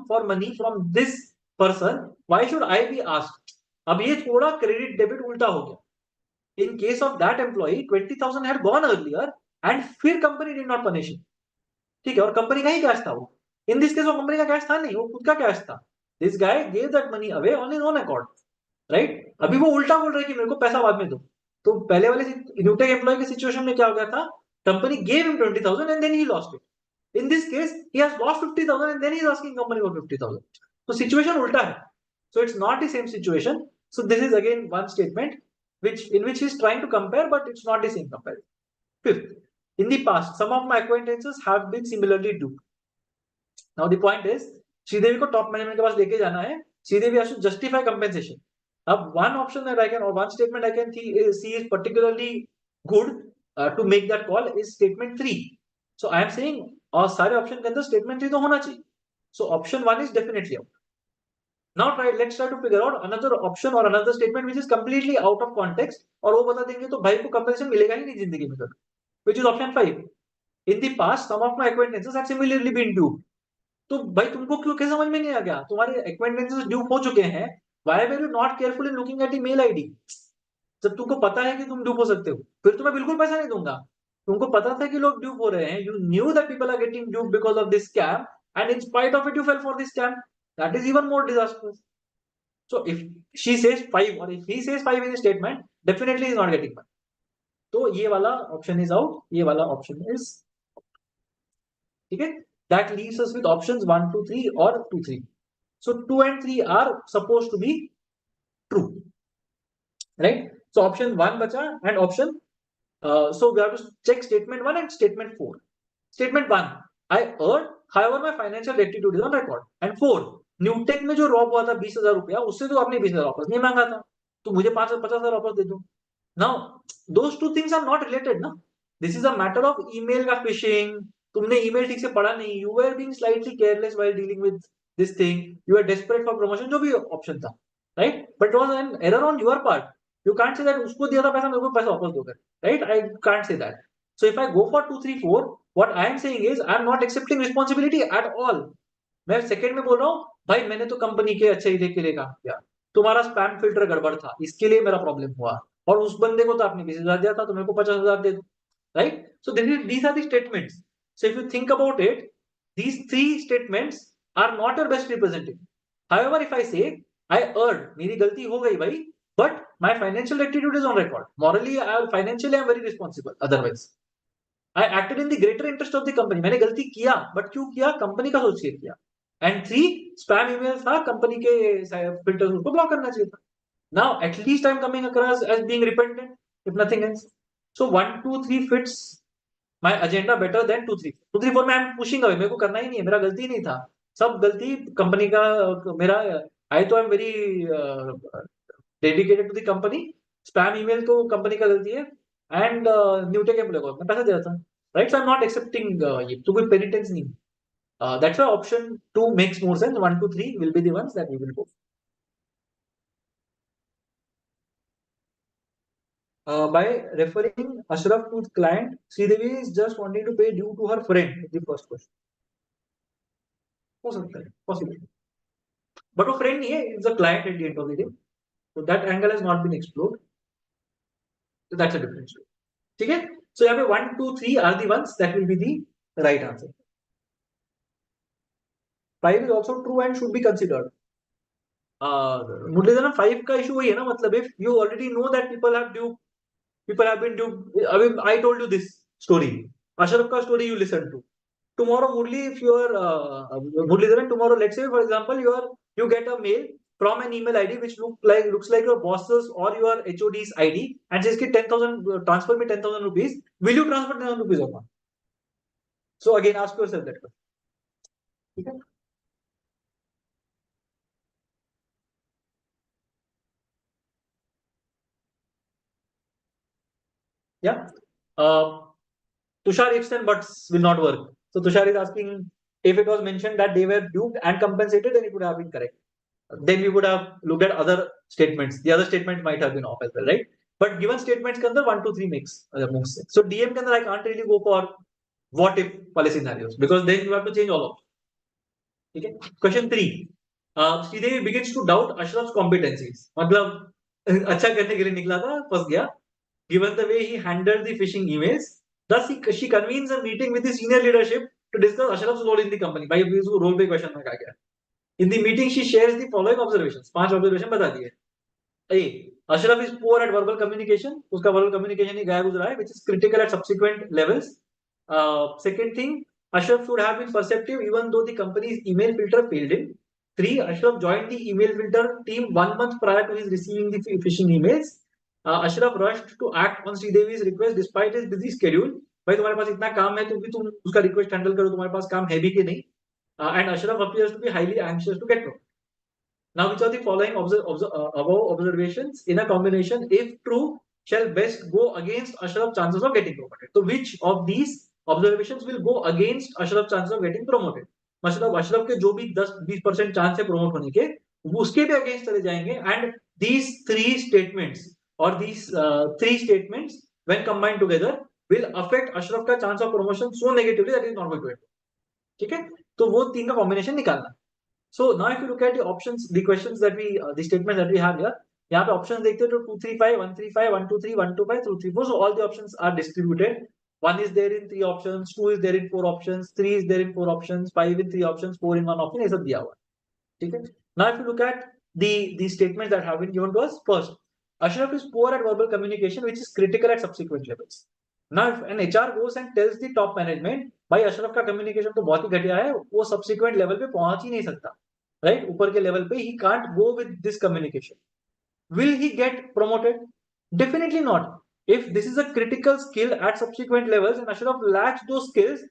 for money from this person, why should I be asked? अब ये थोड़ा credit debit उल्टा हो गया. In case of that employee 20,000 had gone earlier and फिर company did not punish him. ठीक है, और कंपनी का ही कैश था वो. इन दिस केस वो कंपनी का कैश था नहीं, वो खुद का कैश था. This guy gave that money away on his own accord. Right? अभी वो उल्टा बोल रहा है कि मेरे को पैसा बाद में दो. तो पहले वाले न्यूटेक एम्प्लॉय के सिचुएशन में क्या हो गया था? Company gave him 20,000 and then he lost it. In this case he has lost 50,000 and then he is asking company for 50,000. तो सिचुएशन उल्टा है. So it's not the same situation. So this is again one statement in which he is trying to compare, but it's not the same comparison. Fifth, in the past, some of my acquaintances have been similarly duped. Now the point is, Sridevi को top management के पास लेके जाना है. Sridevi has to justify compensation. अब one option that I can, or one statement I can see is particularly good to make that call is statement 3. So I am saying और सारे option के अंदर statement 3 तो होना चाहिए. So option 1 is definitely out. Now let's try to figure out another option or another statement which is completely out of context और वो बता देंगे तो भाई को compensation मिलेगा ही नहीं जिंदगी में कभी. Which is option 5. In the past, some of my acquaintances have similarly been duped. तो भाई तुमको क्यों क्या समझ में नहीं आ गया? तुम्हारे acquaintances ड्यूप हो चुके हैं. Why were you not careful in looking at the mail ID? जब तुमको पता है कि तुम ड्यूप हो सकते हो, फिर तुम्हें बिल्कुल पैसा नहीं दूंगा. तुमको पता था कि लोग ड्यूप हो रहे हैं. You knew that people are getting duped because of this scam, and in spite of it, you fell for this scam. That is even more disastrous. So if she says 5 or if he says 5 in his statement, definitely he is not getting money. तो ये वाला option is out, ये वाला option is, ठीक है? That leaves us with options 1, 2, 3 or 2, 3. So 2 and 3 are supposed to be true, right? So option 1 बचा and option, so we have to check statement 1 and statement 4. Statement 1, I earned, however my financial rectitude is on record. And 4, Newtech में जो Rob हुआ था 20,000 रुपया, उससे तो आपने 20,000 वापस नहीं मांगा था, तो मुझे 50,000 वापस दे दो. Now those two things are not related ना. This is a matter of email का phishing. तुमने email ठीक से पढ़ा नहीं. You were being slightly careless while dealing with this thing. You were desperate for promotion, जो भी option था, right? But it was an error on your part. You can't say that उसको दिया था पैसा, मेरे को पैसा वापस दो कर, right? I can't say that. So if I go for 2, 3, 4, what I am saying is I am not accepting responsibility at all. मैं सेकंड में बोल रहा हूँ भाई मैंने तो कंपनी के अच्छे ही के लिए काम किया, तुम्हारा स्पैम फिल्टर गड़बड़ था, इसके लिए मेरा प्रॉब्लम हुआ, और उस बंदे को तो आपने 20,000 दिया था तो मेरे को 50,000 दे दो, right? So these are the statements. So if you think about it, these three statements are not your best representative. However, if I say I erred, मेरी गलती हो गई भाई, but my financial rectitude is on record. Morally, financially, I am very responsible. Otherwise, I acted in the greater interest of the company. मैंने गलती किया, but क्यों किया? कंपनी का सोच के किया. And three, spam emails था, कंपनी के filters उसको block करना चाहिए था. Now, at least I'm coming across as being repentant, if nothing else. So 1, 2, 3 fits my agenda better than 2, 3. 2, 3, 4 में I'm pushing away. मेरे को करना ही नहीं है, मेरा गलती नहीं था. सब गलती कंपनी का, मेरा. I तो I'm very dedicated to the company. Spam email तो कंपनी का गलती है. And new tech employee को मैं पैसा दे रहा था. Right? So I'm not accepting ये. तो कोई penitence नहीं. That's why option 2 makes more sense. 1, 2, 3 will be the ones that we will go. By referring Ashraf to the client, Sridevi is just wanting to pay due to her friend. The first question. हो सकता है, possible. But वो friend नहीं है, it's a client at the end of the day. So that angle has not been explored. So that's a different story. ठीक है? So यहाँ पे 1, 2, 3 are the ones that will be the right answer. 5 is also true and should be considered. Muraleedharan 5 का issue वही है ना, मतलब if you already know that people have been due. I mean, I told you this story. Ashraf ka story you listen to. Tomorrow, Murli, if you are Murlidharan, tomorrow, let's say for example, you get a mail from an email ID which looks like your boss's or your HOD's ID and says ki 10,000 transfer me 10,000 rupees. Will you transfer 10,000 rupees or not? So again, ask yourself that question. Okay? Yeah. Tushar ifs and buts will not work. So Tushar is asking if it was mentioned that they were duped and compensated, then it would have been correct. Then we would have looked at other statements. The other statement might have been off as well, right? But given statements, के अंदर 1, 2, 3 makes most sense. So DM के अंदर I can't really go for what if वाले scenarios because then you have to change all of. Okay. Question 3. Sridevi begins to doubt Ashraf's competencies. मतलब अच्छा करने के लिए निकला था, फंस गया. Given the way he handled the phishing emails, thus she convenes a meeting with the senior leadership to discuss Ashraf's role in the company. भाई इसको role पे question में आ गया. In the meeting, she shares the following observations. 5 observation बता दिए. A. Ashraf is poor at verbal communication. उसका verbal communication ही गायब गुजरा है, which is critical at subsequent levels. Second thing, Ashraf should have been perceptive even though the company's email filter failed him. 3. Ashraf joined the email filter team 1 month prior to his receiving the phishing emails. Ashraf rushed to act on Sridevi's request despite his busy schedule. भाई तुम्हारे पास इतना काम है तो भी तुम उसका request handle करो, तुम्हारे पास काम है भी कि नहीं. And Ashraf appears to be highly anxious to get promoted. Now, which are the following above observations in a combination, if true, shall best go against Ashraf's chances of getting promoted? So, which of these observations will go against Ashraf's chances of getting promoted? मतलब अशरफ के जो भी 10-20% chance है promote होने के, वो उसके भी अगेंस्ट चले जाएंगे. And these three statements or these three statements when combined together will affect Ashraf का chance of promotion so negatively that he is not going to get. ठीक है, तो वो तीन का कॉम्बिनेशन निकालना. So now if you look at the options, the questions that we, the statements that we have here, यहाँ पे options देखते हो तो 2, 3, 5, 1, 3, 5, 1, 2, 3, 1, 2, 5, 2, 3, 4. So all the options are distributed. 1 is there in 3 options, 2 is there in 4 options, 3 is there in 4 options, 5 in 3 options, 4 in 1 option. ये सब दिया हुआ है. ठीक है. Now if you look at the statements that have been given to us, first, Ashraf is poor at verbal communication, which is critical at subsequent levels. Now if an HR goes and tells the top management, भाई अशरफ का communication तो बहुत ही घटिया है, वो subsequent level पे पहुंच ही नहीं सकता, right? ऊपर के level पे he can't go with this communication. Will he get promoted? Definitely not. If this is a critical skill at subsequent levels and Ashraf lacks those skills,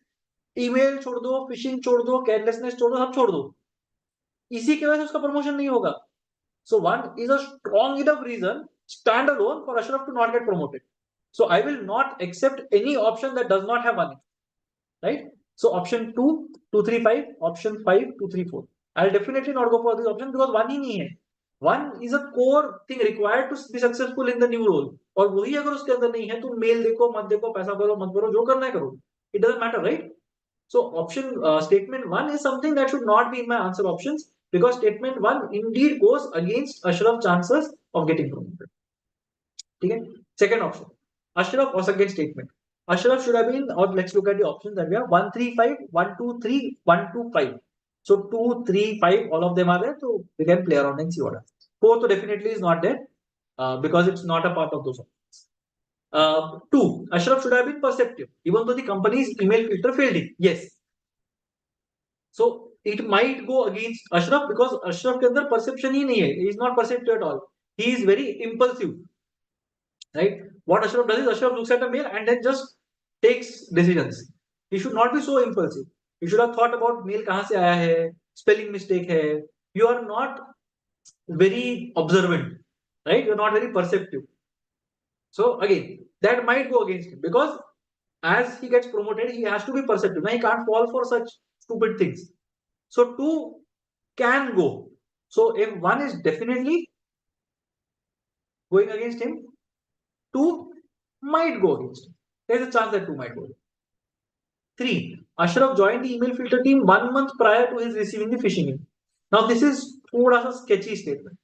email छोड़ दो, phishing छोड़ दो, carelessness छोड़ दो, सब छोड़ दो, इसी की वजह से उसका प्रमोशन नहीं होगा. So one is a strong enough reason stand alone for Ashraf to not get promoted. So I will not accept any option that does not have one, right? So option 2, 2, 3, 5, option 5, 2, 3, 4. I'll definitely not go for this option because one ही नहीं है. One is a core thing required to be successful in the new role. और वही अगर उसके अंदर नहीं है तो मेल देखो मत देखो, पैसा भरो मत भरो, जो करना है करो. It doesn't matter, right? So option statement 1 is something that should not be in my answer options because statement 1 indeed goes against Ashraf's chances of getting promoted. ठीक है. Second option, Ashraf was against statement. Ashraf should have been, or let's look at the options that we have 135, 123, 125. So 2, 3, 5, all of them are there. So we can play around and see what happens. 4 definitely is not there because it's not a part of those options. 2, Ashraf should have been perceptive, even though the company's email filter failed it. Yes. So it might go against Ashraf because Ashraf के अंदर perception ही नहीं है. He is not perceptive at all. He is very impulsive. Right? What Ashraf does is Ashraf looks at a mail and then just takes decisions. He should not be so impulsive. You should have thought about mail कहाँ से आया है, spelling mistake है. You are not very observant, right? You are not very perceptive. So again, that might go against him because as he gets promoted, he has to be perceptive. Now he can't fall for such stupid things. So 2 can go. So if 1 is definitely going against him, 2 might go against him. There's a chance that 2 might go. 3. Ashraf joined the email filter team 1 month prior to his receiving the phishing email. Now this is a sketchy statement.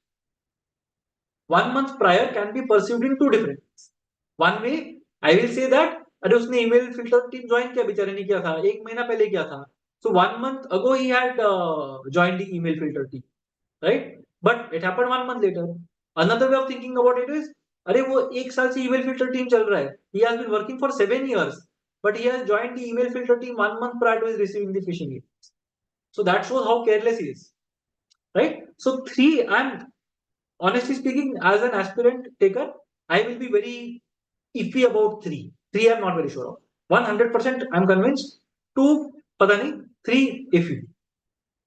1 month prior can be perceived in 2 different ways. One way, I will say that अरे उसने email filter team join किया बेचारे ने किया था 1 महीना पहले किया था. So 1 month ago he had joined the email filter team, right? But it happened 1 month later. Another way of thinking about it is अरे वो 1 साल से email filter team चल रहा है. He has been working for 7 years, but he has joined the email filter team 1 month prior to his receiving the phishing email. So that shows how careless he is, right? So 3, I'm honestly speaking, as an aspirant taker, I will be very iffy about 3. 3 I'm not very sure of. 100% I'm convinced. 2 पता नहीं. 3 iffy.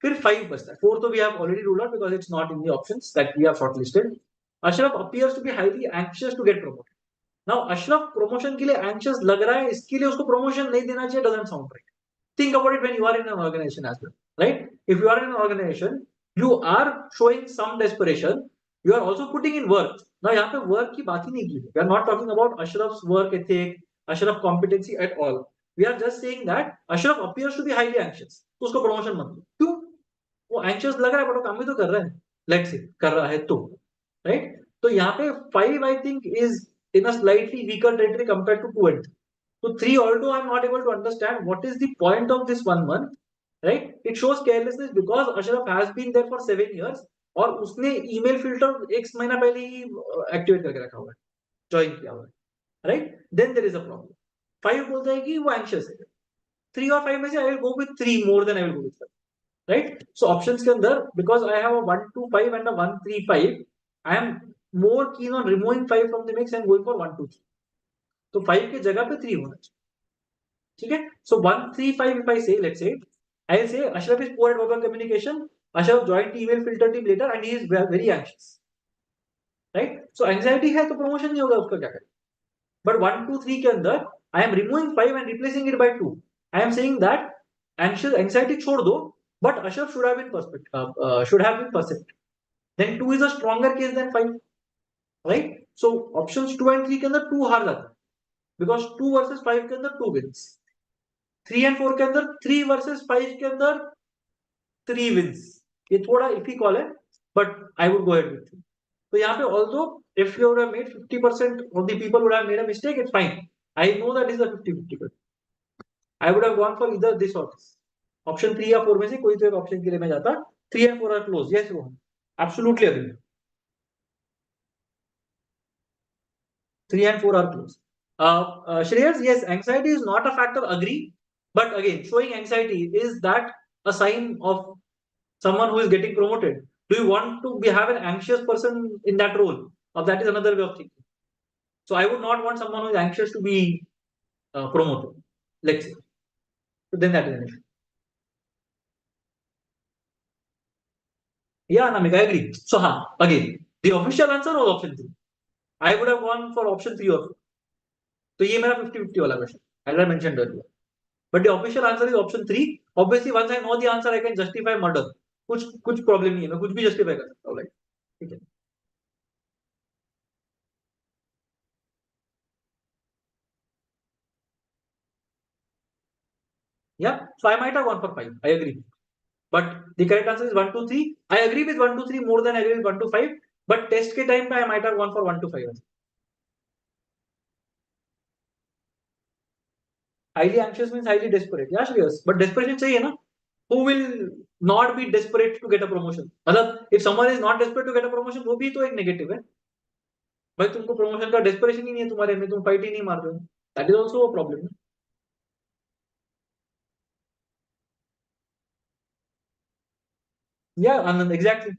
फिर 5 बचता है. 4 तो we have already ruled out because it's not in the options that we have shortlisted. Ashraf appears to be highly anxious to get promoted. Now Ashraf promotion के लिए anxious लग रहा है, इसके लिए उसको promotion नहीं देना चाहिए, doesn't sound right. Think about it when you are in an organization as well, right? If you are in an organization, you are showing some desperation. You are also putting in work. Now यहाँ पे work की बात ही नहीं की. We are not talking about Ashraf's work ethic, Ashraf competency at all. We are just saying that Ashraf appears to be highly anxious. तो उसको promotion मत दो. क्यों? वो anxious लग रहा है, but वो काम भी तो कर रहा है. Let's say कर रहा है तो, right? तो यहाँ पे 5 I think is in a slightly weaker territory compared to 2 and 3. So 3, although I'm not able to understand what is the point of this 1 month, right? It shows carelessness because Ashraf has been there for 7 years और उसने email filter 1 महीना पहले ही activate करके रखा हुआ है, join किया हुआ है, right? Then there is a problem. 5 बोलता है कि वो anxious है. 3 और 5 में से I will go with 3 more than I will go with 5, right? So options के अंदर because I have a 1, 2, 5 and a 1, 3, 5, I am more keen on removing 5 from the mix and going for 1, 2, 3. तो 5 की जगह पे 3 होना चाहिए. ठीक है. So 1, 3, 5 if I say, let's say, I will say Ashraf is poor at verbal communication. Ashraf joined the email filter team later and he is very anxious. Right? So anxiety है तो promotion नहीं होगा, उसका क्या करें? But 1, 2, 3 के अंदर I am removing 5 and replacing it by 2. I am saying that anxiety छोड़ दो, but Ashraf should have been perceptive. Then 2 is a stronger case than 5. Right? So options 2 and 3 के अंदर 2 हार जाता है because 2 versus 5 के अंदर 2 wins. 3 and 4 के अंदर 3 versus 5 के अंदर 3 wins. ये थोड़ा iffy call है, but I would go ahead with 3. तो यहाँ पे although if you would have made 50% of the people would have made a mistake, it's fine. I know that is a 50-50. I would have gone for either this or this. Option 3 या 4 में से कोई तो एक option के लिए मैं जाता. 3 and 4 are close. Yes, Rohan. Absolutely agree. 3 and 4 are close. Shreyas, yes, anxiety is not a factor. Agree. But again, showing anxiety, is that a sign of someone who is getting promoted? Do you want to have an anxious person in that role? Or that is another way of thinking. So I would not want someone who is anxious to be promoted. Let's say. So then that is an issue. Yeah, Namik, I agree. So again, the official answer was option 3. I would have gone for option 3 or 4. So ये मेरा 50-50 वाला question, as I mentioned earlier. But the official answer is option 3. Obviously, once I know the answer, I can justify murder. कुछ problem नहीं है, मैं कुछ भी justify कर सकता हूँ, like, ठीक है. Yeah, so I might have gone for 5. I agree. But the correct answer is 1, 2, 3. I agree with 1, 2, 3 more than I agree with 1, 2, 5. But test के time पे I might have gone for 1, 2, 5. Highly anxious means highly desperate. Yeah, Shreyas, but desperation चाहिए ना. Who will not be desperate to get a promotion? मतलब if someone is not desperate to get a promotion, वो भी तो एक negative है. भाई तुमको promotion का desperation ही नहीं है तुम्हारे में, तुम fight ही नहीं मार रहे हो. That is also a problem. Yeah, Anand, exactly.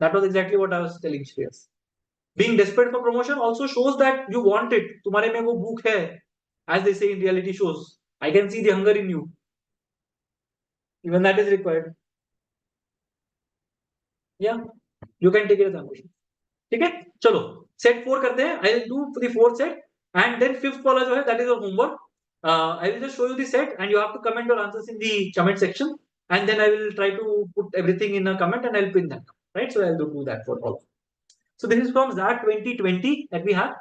That was exactly what I was telling Shreyas. Being desperate for promotion also shows that you want it. तुम्हारे में वो भूख है, as they say in reality shows. I can see the hunger in you. Even that is required. Yeah, you can take it as ambition. ठीक है, चलो set 4 करते हैं. I will do the fourth set and then fifth वाला जो है that is your homework. I will just show you the set and you have to comment your answers in the comment section and then I will try to put everything in a comment and I'll pin that, right? So I'll do that for all. So this is from XAT 2020 that we have.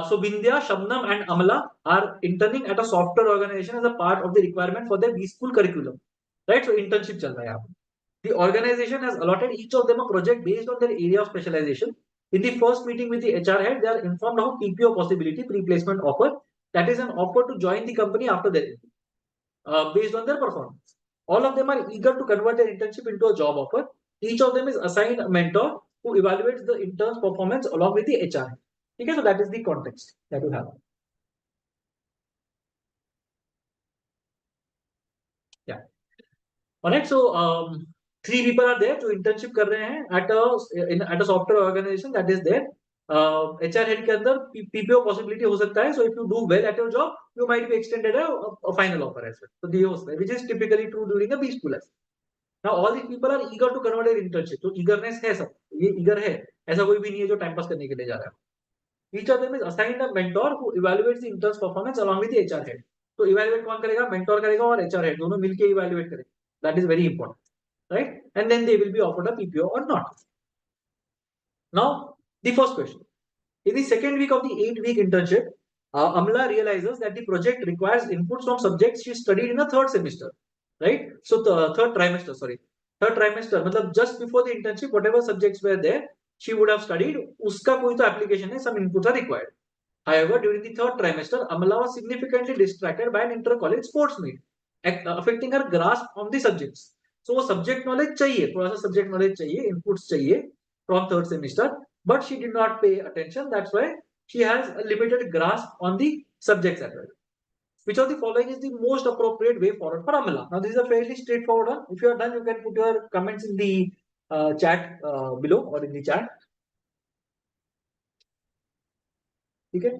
So Bindya, Shabnam and Amala are interning at a software organization as a part of the requirement for their B-School curriculum, right? So internship चल रहा है यहाँ पे. The organization has allotted each of them a project based on their area of specialization. In the first meeting with the HR head, they are informed of PPO possibility, pre-placement offer, that is an offer to join the company after their based on their performance. All of them are eager to convert their internship into a job offer. Each of them is assigned a mentor who evaluates the intern's performance along with the HR. Okay, so that is the context that you have. Yeah. Alright, so three people are there जो internship कर रहे हैं at a software organization that is there. HR head के अंदर PPO possibility हो सकता है. So if you do well at your job, you might be extended a final offer as well. So ये होता है, which is typically true during a B school as well. Now all these people are eager to convert their internship. तो eagerness है सब, ये eager है. ऐसा कोई भी नहीं है जो time pass करने के लिए जा रहा है. Each of them is assigned a mentor who evaluates the intern's performance along with the HR head. तो evaluate कौन करेगा? Mentor करेगा और HR head दोनों मिलके evaluate करेंगे. That is very important, right? And then they will be offered a PPO or not. Now the first question. In the second week of the 8-week internship, Amla realizes that the project requires inputs from subjects she studied in the third semester, right? So the third trimester, मतलब just before the internship, whatever subjects were there, she would have studied. उसका कोई तो application है, some inputs are required. However, during the third trimester, Amala was significantly distracted by an inter-college sports meet, affecting her grasp on the subjects. So वो subject knowledge चाहिए, थोड़ा सा subject knowledge चाहिए, inputs चाहिए from third semester, but she did not pay attention. That's why she has a limited grasp on the subjects as well. Which of the following is the most appropriate way forward for Amala? Now this is a fairly straightforward one. If you are done, you can put your comments in the chat below or in the chat. Okay.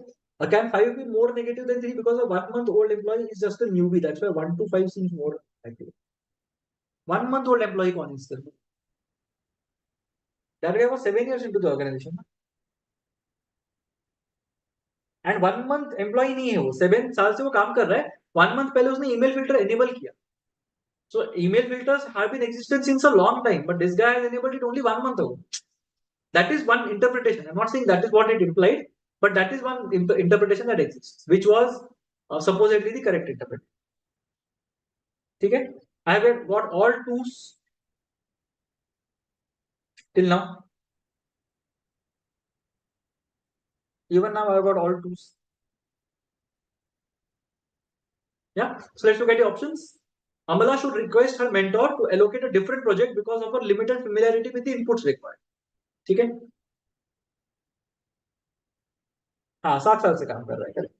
Can 5 be more negative than 3 because a 1 month old employee is just a newbie? That's why 1 to 5 seems more likely. 1 month old employee कौन is there? That guy was 7 years into the organization. And 1 month employee नहीं है वो, 7 साल से वो काम कर रहा है. 1 month पहले उसने email filter enable किया. So email filters have been existed since a long time, but this guy has enabled it only 1 month ago. That is one interpretation. I'm not saying that is what it implied, but that is one interpretation that exists, which was supposedly the correct interpretation. Okay, I have got all twos till now. Even now, I've got all twos. Yeah, so let's look at the options. Amala should request her mentor to allocate a different project because of her limited familiarity with the inputs required. ठीक है? हाँ, 7 साल से काम कर रहा है, correct.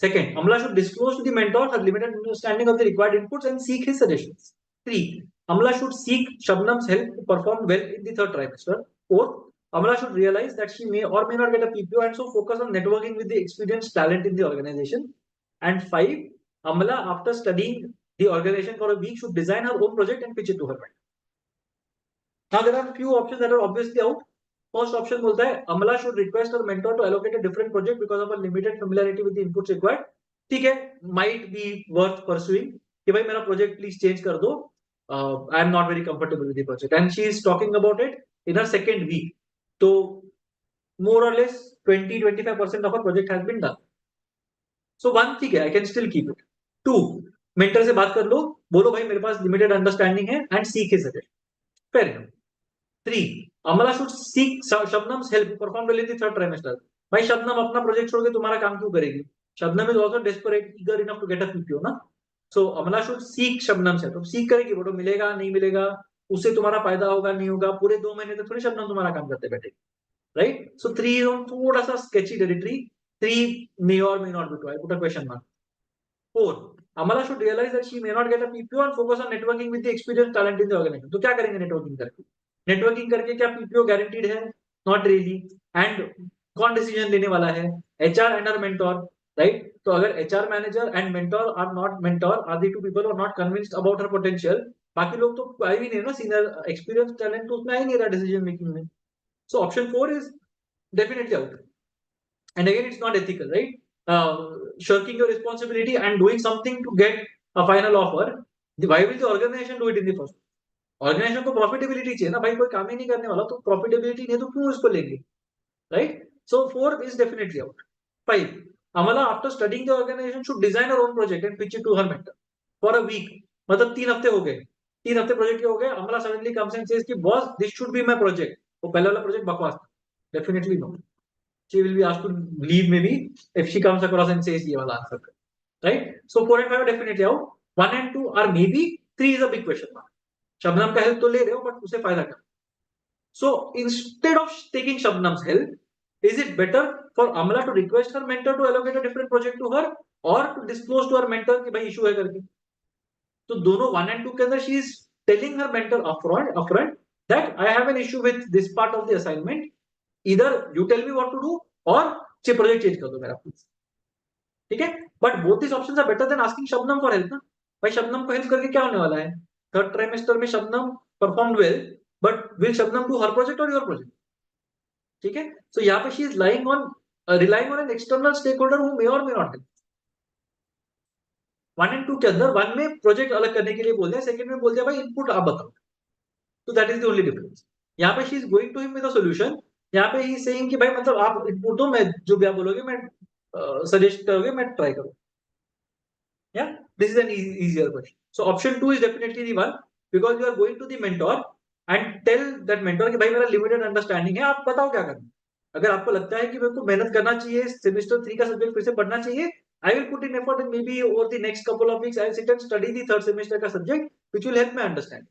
Second, Amla should disclose to the mentor her limited understanding of the required inputs and seek his suggestions. 3. Amla should seek Shabnam's help to perform well in the third trimester. 4. Amla should realize that she may or may not get a PPO and so focus on networking with the experienced talent in the organization. And 5. Amla, after studying the organization for a week, should design her own project and pitch it to her mentor. Now there are a few options that are obviously out. First option बोलता है Amala should request her mentor to allocate a different project because of her limited familiarity with the inputs required. ठीक है, might be worth pursuing कि भाई मेरा project please change कर दो. I am not very comfortable with the project, and she is talking about it in her second week. So more or less 20-25% of her project has been done. So one ठीक है, I can still keep it. 2. mentor से बात कर लो, बोलो भाई मेरे पास limited understanding है and seek his suggestion. Fair enough. 3. Amala should seek Shabnam's help to perform well in the third trimester. भाई शबनम अपना प्रोजेक्ट छोड़ के तुम्हारा काम क्यों करेगी? Shabnam is also desperate, eager enough to get a PPO ना. So Amala should seek Shabnam से. तो seek करेगी, वो तो मिलेगा नहीं मिलेगा, उससे तुम्हारा फायदा होगा नहीं होगा, पूरे 2 महीने तक थोड़ी शबनम तुम्हारा काम करते बैठे, right? So 3 is on थोड़ा सा sketchy territory. 3 may or may not be true. I put a question mark. 4, Amala should realize that she may not get a PPO and focus on networking with the experienced talent in the organization. तो क्या करेंगे networking करके? Networking करके क्या PPO guaranteed है? Not really. And कौन decision लेने वाला है? HR and her mentor, right? तो अगर HR manager and mentor are the two people who are not convinced about her potential, बाकी लोग तो आए भी नहीं ना, senior experienced talent तो उसमें आ ही नहीं रहा decision making में. So option 4 is definitely out. And again, it's not ethical, right? Shirking your responsibility and doing something to get a final offer. Why will the organization do it in the first? Organization को profitability चाहिए ना भाई, कोई काम ही नहीं करने वाला, तो profitability नहीं तो क्यों इसको लेंगे, right? So 4 is definitely out. 5, Amala after studying the organization should design her own project and pitch it to her mentor for a week. मतलब 3 हफ्ते हो गए, 3 हफ्ते प्रोजेक्ट के हो गए, Amala suddenly comes and says कि boss, this should be my project. वो पहला वाला प्रोजेक्ट बकवास था. Definitely no. She will be asked to leave maybe if she comes across and says ये वाला answer, right? So 4 and 5 are definitely out. 1 and 2 are maybe. 3 is a big question mark. Shabnam का help तो ले रहे हो, but उसे फायदा क्या? So instead of taking Shabnam's help, is it better for Amala to request her mentor to allocate a different project to her, or to disclose to her mentor कि भाई issue है करके? तो दोनों 1 and 2 के अंदर she is telling her mentor upfront that I have an issue with this part of the assignment. Either you tell me what to do or project change कर दो मेरा प्लीज. ठीक है, but both this options are better than asking Shabnam for help ना. भाई शबनम को help करके क्या होने वाला है? थर्ड ट्राइमेस्टर में Shabnam performed well, but will Shabnam do her project और योर प्रोजेक्ट? ठीक है, सो यहाँ पे she is relying on an external stakeholder who may or may not help. 1 and 2 के अंदर 1 में प्रोजेक्ट अलग करने के लिए बोल दिया, सेकंड में बोल दिया भाई इनपुट आप बताओ. तो that is the only difference. यहाँ पे she is going to him with a solution. यहाँ पे ही सेइंग कि भाई मतलब आप इनपुट दो, मैं जो भी आप बोलोगे मैं सजेस्ट करोगे मैं ट्राई करूँ. Yeah, this is an easier question. So option 2 is definitely the one, because you are going to the mentor and tell that mentor कि भाई मेरा limited understanding है, आप बताओ क्या करना. अगर आपको लगता है कि मेरे को मेहनत करना चाहिए, सेमेस्टर 3 का सब्जेक्ट फिर से पढ़ना चाहिए, I will put in effort and maybe over the next couple of weeks I'll sit and study the third semester का subject, which will help me understand.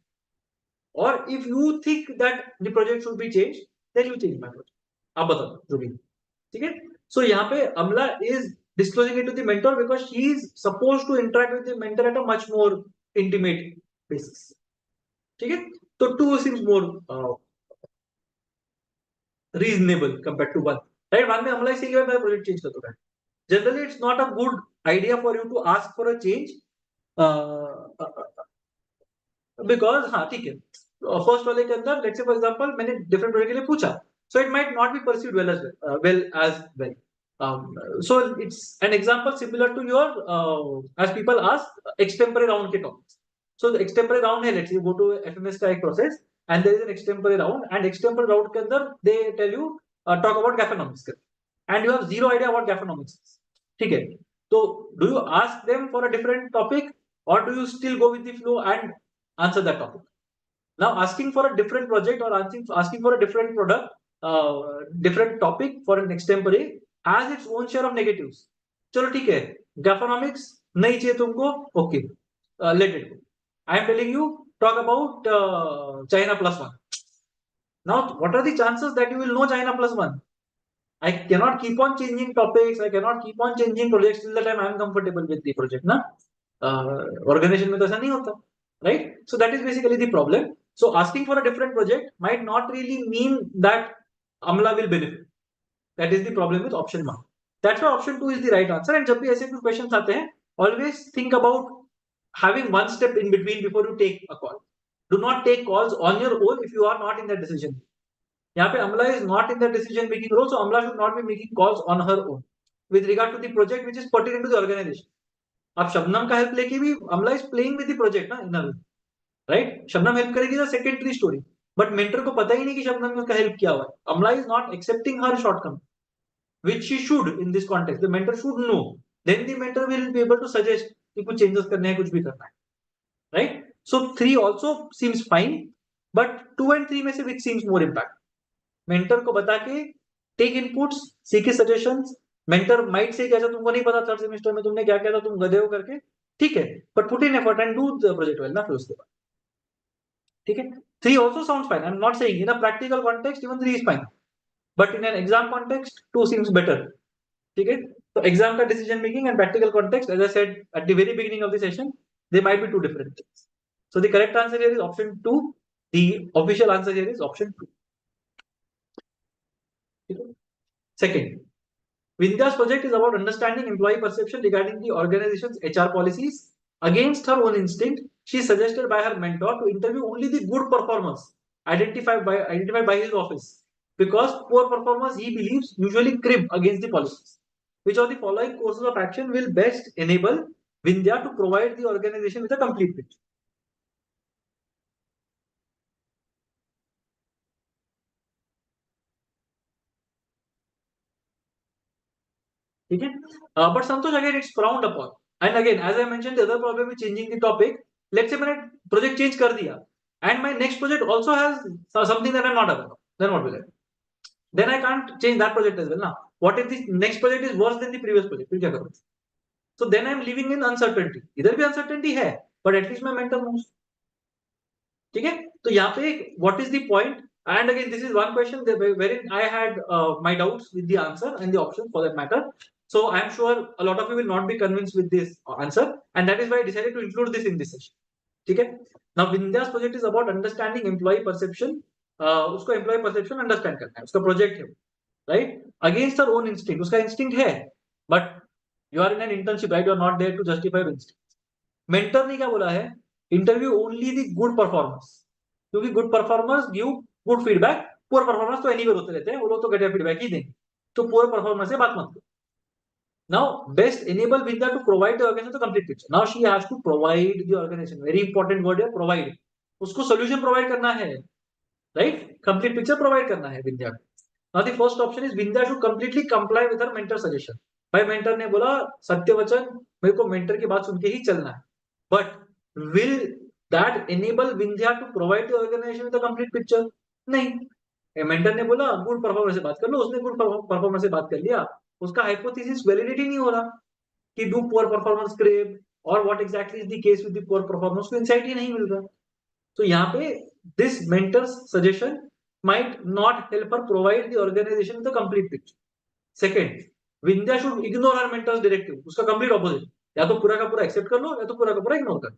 Or if you think that the project should be changed, then you change my project. आप बताओ जो भी. ठीक है, so यहाँ पे Amla is disclosing it to the mentor because she is supposed to interact with the mentor at a much more intimate basis. ठीक है, तो 2 seems more reasonable compared to 1, right? 1 में Amla is saying मैं project change कर दूंगा. Generally it's not a good idea for you to ask for a change because हाँ ठीक है, फर्स्ट वाले के अंदर लेट्स से फॉर एग्जांपल मैंने डिफरेंट प्रोजेक्ट के लिए पूछा, so it might not be perceived well as well. So it's an example similar to your as people ask extempore round के topics. So the extempore round है, let's say you go to FMS का एक process and there is an extempore round, and extempore round के अंदर they tell you talk about gaphonomics and you have zero idea what gaphonomics is. ठीक है, तो do you ask them for a different topic or do you still go with the flow and answer that topic? Now asking for a different project or asking for a different product, different topic for an extempore has its own share of negatives. चलो ठीक है, ग्राफोनॉमिक्स नहीं चाहिए तुमको, okay, let it go. I am telling you talk about China +1. Now what are the chances that you will know China +1? I cannot keep on changing topics, I cannot keep on changing projects till the time I am comfortable with the project ना. Organization में तो ऐसा नहीं होता, right? So that is basically the problem. So asking for a different project might not really mean that Amla will benefit. That is the problem with option 1. That's why option 2 is the right answer. And जब भी ऐसे कुछ questions आते हैं, always think about having one step in between before you take a call. Do not take calls on your own if you are not in that decision. यहाँ पे Amla is not in the decision making role, so Amla should not be making calls on her own with regard to the project which is pertinent to the organization. अब शबनम का help लेके भी Amla is playing with the project ना, in a way, right? Shabnam help करेगी तो secondary story, but mentor को पता ही नहीं कि शबनम ने उसका हेल्प किया हुआ है. Amla is not accepting her shortcoming, which she should in this context. The mentor should know. Then the mentor will be able to suggest कि कुछ changes करने हैं, कुछ भी करना है, right? So 3 also seems fine, but 2 and 3 में से which seems more impact? Mentor को बता के take inputs, seek suggestions, mentor might say कैसा तुमको नहीं पता थर्ड सेमेस्टर में तुमने क्या किया था, तुम गधे हो करके, ठीक है, but put in effort and do the project well ना फिर उसके बाद, ठीक है। 3 also sounds fine. I'm not saying in a practical context even 3 is fine, but in an exam context 2 seems better, ठीक है। तो एग्जाम का decision making and practical context, as I said at the very beginning of the session, they might be two different things. So the correct answer here is option 2. The official answer here is option 2. Second, Vindhya's project is about understanding employee perception regarding the organization's HR policies. Against her own instinct, she is suggested by her mentor to interview only the good performers identified by his office, because poor performers, he believes, usually crib against the policies. Which of the following courses of action will best enable Vindhya to provide the organization with a complete picture? ठीक है, but Santosh, again it's frowned upon. And again, as I mentioned, the other problem is changing the topic. Let's say मैंने project change कर दिया and my next project also has something that I'm not aware of, then what will I do? Then I can't change that project as well now. What if the next project is worse than the previous project, फिर क्या करूँ? So then I'm living in uncertainty. इधर भी uncertainty है, but at least my mentor knows. ठीक है, तो यहाँ पे what is the point? And again, this is one question wherein I had my doubts with the answer and the option for that matter. So I am sure a lot of you will not be convinced with this answer, and that is why I decided to include this in this session. ठीक है, now Vindhya's project is about understanding employee perception. उसको employee perception understand करना है, उसका project है, right? Against her own instinct, उसका instinct है, but you are in an internship, right? You are not there to justify your instinct. Mentor ने क्या बोला है, interview only the good performers, क्योंकि good performers give good feedback, poor performers तो anywhere होते रहते हैं, वो लोग तो घटिया फीडबैक ही देंगे, तो पुअर परफॉर्मर से बात मत करो. Now best enable Vidya to provide the organization the complete picture. Now she has to provide the organization, very important word here, provide. उसको solution provide करना है, right? Complete picture provide करना है विद्या को. Now the first option is Vidya should completely comply with her mentor suggestion. भाई mentor ने बोला सत्य वचन, मेरे को मेंटर की बात सुन के ही चलना है, but will that enable Vindhya to provide the organization with a complete picture? नहीं. मेंटर ने बोला गुड परफॉर्मर से बात कर लो, उसने गुड परफॉर्मर से बात कर लिया, उसका हाइपोथेसिस वैलिडिटी नहीं हो रहा कि डू पुअर परफॉर्मर्स क्रेव और what exactly is the case with the poor performers, को इंसाइट ही नहीं मिल रहा. तो यहाँ पे this mentors suggestion might not help her provide the organization with a complete picture. Second, Vindhya should ignore her mentor's directive. उसका complete opposite. या तो पूरा का पूरा accept कर लो या तो पूरा का पूरा ignore कर लो.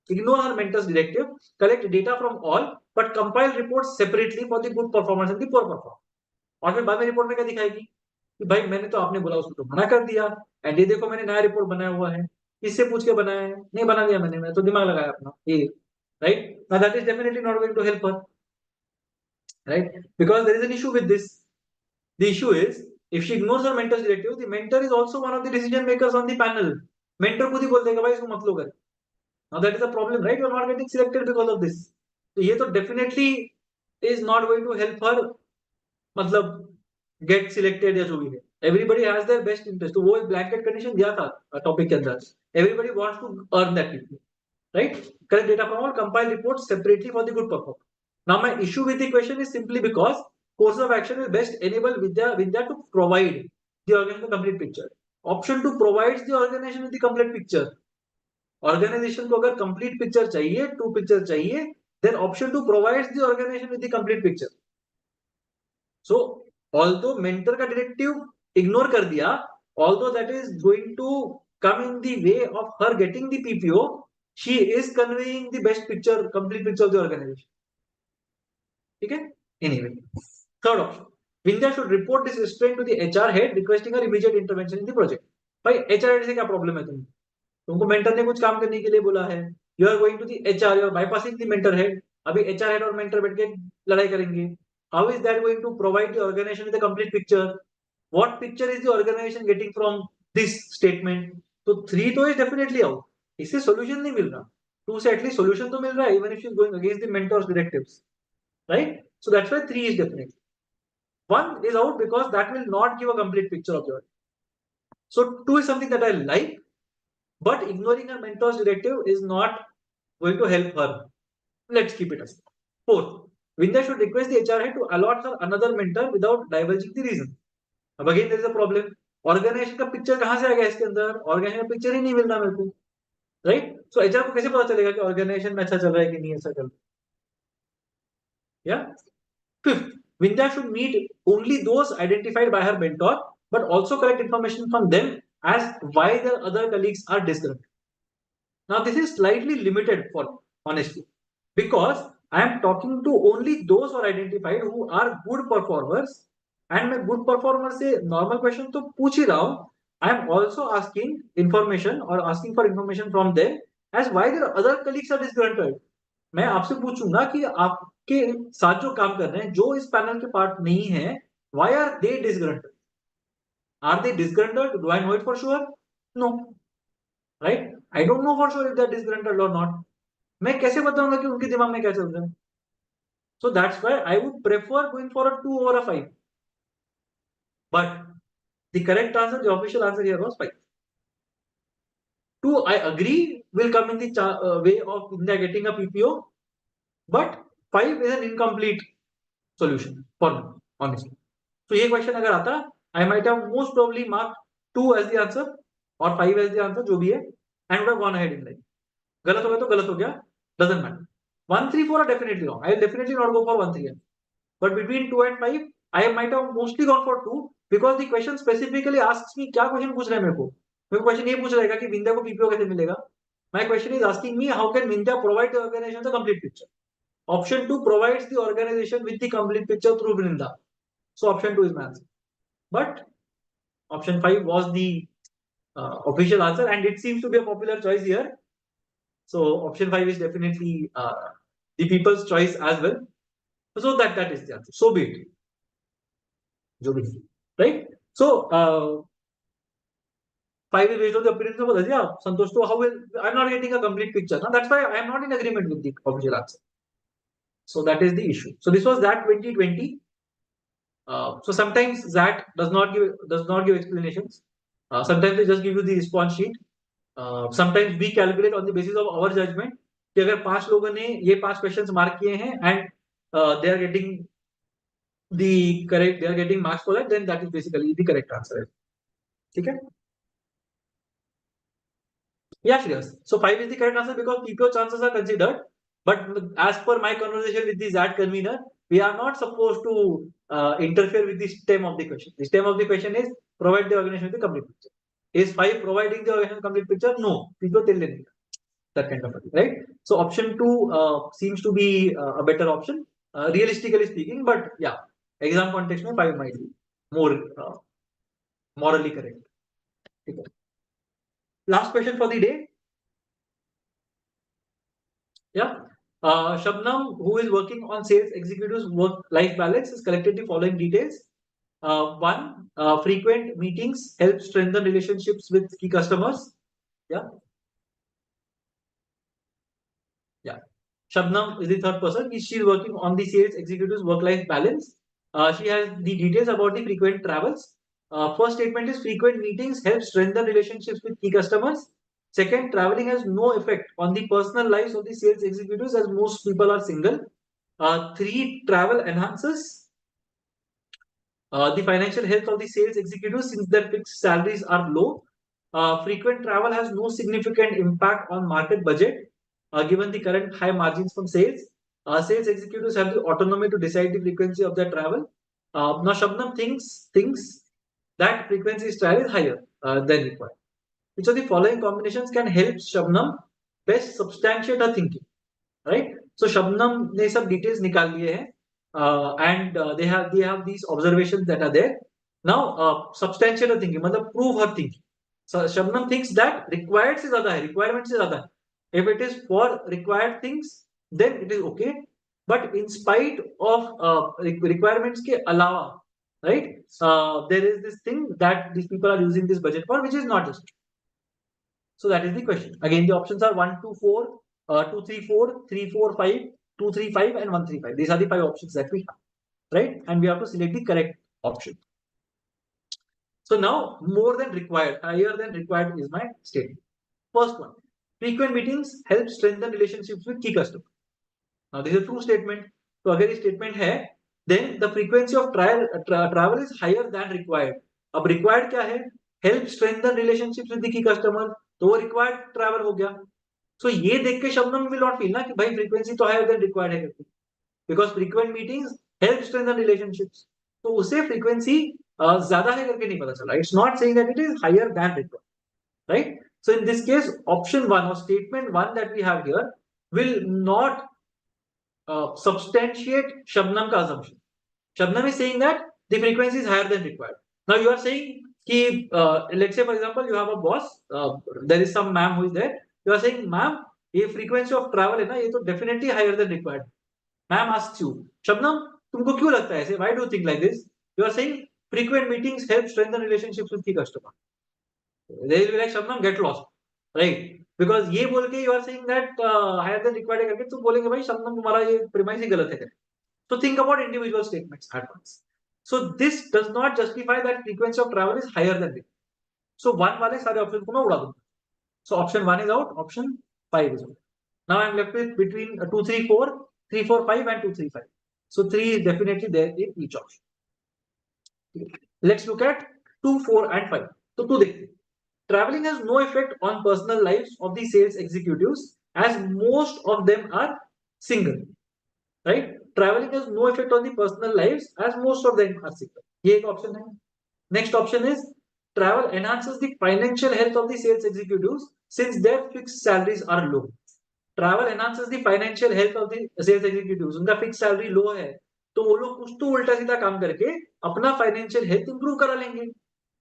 Ignore her mentor's directive, collect data from all, but compile reports separately for the good performance and the poor performance. और फिर बाद में रिपोर्ट में क्या दिखाएगी कि भाई मैंने तो आपने बोला उसको तो मना कर दिया, एंड ये देखो मैंने नया रिपोर्ट बनाया हुआ है, किससे पूछ के बनाया है, नहीं बना दिया मैंने तो दिमाग लगाया अपना ये, right? Now that is definitely not going to help her, right? Because there is an issue with this. The issue is if she ignores her mentor's directive, the mentor is also one of the decision makers on the panel. Mentor खुद ही बोल देगा भाई इसको मत लो कर. Now that is a problem, right? You are not getting selected because of this. तो ये तो definitely is not going to help her, मतलब get selected या जो भी है. Everybody has their best interest. तो वो एक blanket condition दिया था टॉपिक के अंदर. Everybody wants to earn that people, right? Collect data from all, compile reports separately for the good performance. Now my issue with the question is simply because course of action will best enable Vidya to provide the organization the complete picture. Option 2 provides the organization with the complete picture. Organization को अगर complete picture चाहिए, two picture चाहिए, then option 2 provides the organization with the complete picture. So although mentor का directive ignore कर दिया, although that is going to come in the way of her getting the PPO, she is conveying the best picture, complete picture of the organization. ठीक है? Anyway, third option, Vindhya should report this restraint to the HR head requesting her immediate intervention in the project. भाई HR head से क्या problem है तुमको mentor ने कुछ काम करने के लिए बोला है, you are going to the HR, you are bypassing the mentor head. अभी HR हेड और मेंटर बैठ के लड़ाई करेंगे. How is that going to provide the organisation with the complete picture? What picture is the organisation getting from this statement? तो 3 तो is definitely out, इससे solution नहीं मिल रहा. 2 से एटलीस्ट सॉल्यूशन तो मिल रहा है, even if she is going against the mentors directives, right? So that's why 3 is definitely. 1 is out because that will not give a complete picture of your. So 2 is something that I like, but ignoring her mentor's directive is not going to help her. Let's keep it as 4th, Vindhya should request the HR head to allot her another mentor without divulging the reason. Again, there is a problem. Organisation का picture कहां से आ गया इसके अंदर? Organisation का picture ही नहीं मिल रहा मेरे को, राइट? सो एचआर को कैसे पता चलेगा कि ऑर्गेनाइजेशन में अच्छा चल रहा है कि नहीं अच्छा चल रहा है? या fifth, Vindhya should meet only those identified by her mentor, but also collect information from them as why their other colleagues are disgruntled. Now, this is slightly limited for honestly, because I am talking to only those who are identified who are good performers, and मैं good performer से normal question तो पूछ ही रहा हूँ. I am also asking information or asking for information from them as why their other colleagues are disgruntled. मैं आपसे पूछूंगा कि आपके साथ जो काम कर रहे हैं, जो इस पैनल के पार्ट नहीं है, why are they disgruntled? Are they disgruntled? Do I know it for sure? No. Right? I don't know for sure if they're disgruntled or not. मैं कैसे बताऊंगा कि उनके दिमाग में क्या चल रहा है? So that's why I would prefer going for a 2 or a 5. But the correct answer, the official answer here was 5. 2, I agree, will come in the way of India getting a PPO, but 5 is an incomplete solution for me, honestly. So ये question अगर आता, I might have most probably marked 2 as the answer or 5 as the answer, जो भी है, and would have gone ahead in life. गलत हो गया तो गलत हो गया, doesn't matter. 1, 3, 4 are definitely wrong. I will definitely not go for 1, 3. But between 2 and 5, I might have mostly gone for 2 because the question specifically asks me क्या question पूछ रहा है मेरे को. मेरे को question ये पूछ रहेगा कि विंध्या को PPO कैसे मिलेगा. My question is asking me how can Vindhya provide the organization the complete picture. Option 2 provides the organization with the complete picture through Vrinda. So option 2 is my answer. But option 5 was the official answer, and it seems to be a popular choice here. So option 5 is definitely the people's choice as well. So that is the answer. So be it. Right? So 5 is based on the appearance of Aditya. Santosh, so how will I'm not getting a complete picture? Now that's why I am not in agreement with the official answer. So that is the issue. So this was that 2020. So sometimes XAT does not give explanations. Sometimes they just give you the response sheet. Sometimes we calculate on the basis of our judgment कि अगर 5 लोगों ने ये 5 questions mark किए हैं and they are getting marks for that, then that is basically the correct answer. ठीक है? Yeah, Shreyas. So 5 is the correct answer because PPO chances are considered. But as per my conversation with the XAT convener, we are not supposed to interfere with the stem of the question. The stem of the question is provide the organization with the complete picture. Is 5 providing the organization complete picture? No. PPO tell that kind of thing, right? So option 2 seems to be a better option, realistically speaking. But yeah, exam context में 5 might be more morally correct. Okay. Last question for the day. Yeah. Shabnam, who is working on sales executives work-life balance, has collected the following details. One, frequent meetings help strengthen relationships with key customers. Yeah. Yeah. Shabnam is the third person. She is working on the sales executives work-life balance. She has the details about the frequent travels. First statement is frequent meetings help strengthen relationships with key customers. Second, traveling has no effect on the personal lives of the sales executives as most people are single. 3, travel enhances the financial health of the sales executives since their fixed salaries are low. Frequent travel has no significant impact on market budget given the current high margins from sales. Sales executives have the autonomy to decide the frequency of their travel. Now Shabnam thinks that frequency travel is higher than required. Which of the following combinations can help Shabnam best substantiate her thinking? Right? So Shabnam ने सब details निकाल लिए हैं and they have these observations that are there. Now substantiate her thinking मतलब prove her thinking. So Shabnam thinks that required से ज़्यादा है, requirement से ज़्यादा है. If it is for required things, then it is okay. But in spite of requirements के अलावा, right? There is this thing that these people are using this budget for, which is not just. So that is the question. Again, the options are 1, 2, 4, 2, 3, 4, 3, 4, 5, 2, 3, 5, and 1, 3, 5. These are the 5 options that we have, right? And we have to select the correct option. So now, more than required, higher than required is my statement. First one, frequent meetings help strengthen relationships with key customers. Now, this is a true statement. So, अगर ये statement है, then the frequency of travel is higher than required. अब required क्या है, help strengthen relationship with the key customer, तो वो required travel हो गया. सो ये देख के शबनम विल नॉट फील ना कि भाई फ्रीक्वेंसी तो हायर देन रिक्वायर्ड है करके, because frequent meetings help strengthen relationships, तो उसे फ्रीक्वेंसी ज्यादा है करके नहीं पता चला. It's not saying that it is higher than required, right? So in this case, option 1 or statement 1 that we have here will not substantiate Shabnam ka assumption. Shabnam is saying that the frequency is higher than required. Now you are saying ki, let's say for example, you have a boss, there is some ma'am who is there. You are saying, ma'am, ये frequency of travel है ना, ये तो definitely higher than required. Ma'am asks you, Shabnam, तुमको क्यों लगता है ऐसे? Why do you think like this? You are saying frequent meetings help strengthen relationships with the customer. They will be like, Shabnam, get lost, right? Because ये बोल के you are saying that higher than required है करके, तो बोलेंगे भाई शबनम तुम्हारा ये premise ही गलत है. So think about individual statements at once. So this does not justify that frequency of travel is higher than this. So one वाले सारे options को मैं उड़ा दूंगा. So option 1 is out, option 5 is out. Now I am left with between 2, 3, 4, 3, 4, 5 and 2, 3, 5. So 3 is definitely there in each option. Let's look at 2, 4 and 5. So 2 देखते हैं. Traveling has no effect on personal lives of the sales executives as most of them are single, right? Traveling has no effect on the personal lives as most of them are single. ये एक option है. Next option is travel enhances the financial health of the sales executives since their fixed salaries are low. Travel enhances the financial health of the sales executives. उनका fixed salary low है, तो वो लोग कुछ तो उल्टा सीधा काम करके अपना financial health improve करा लेंगे.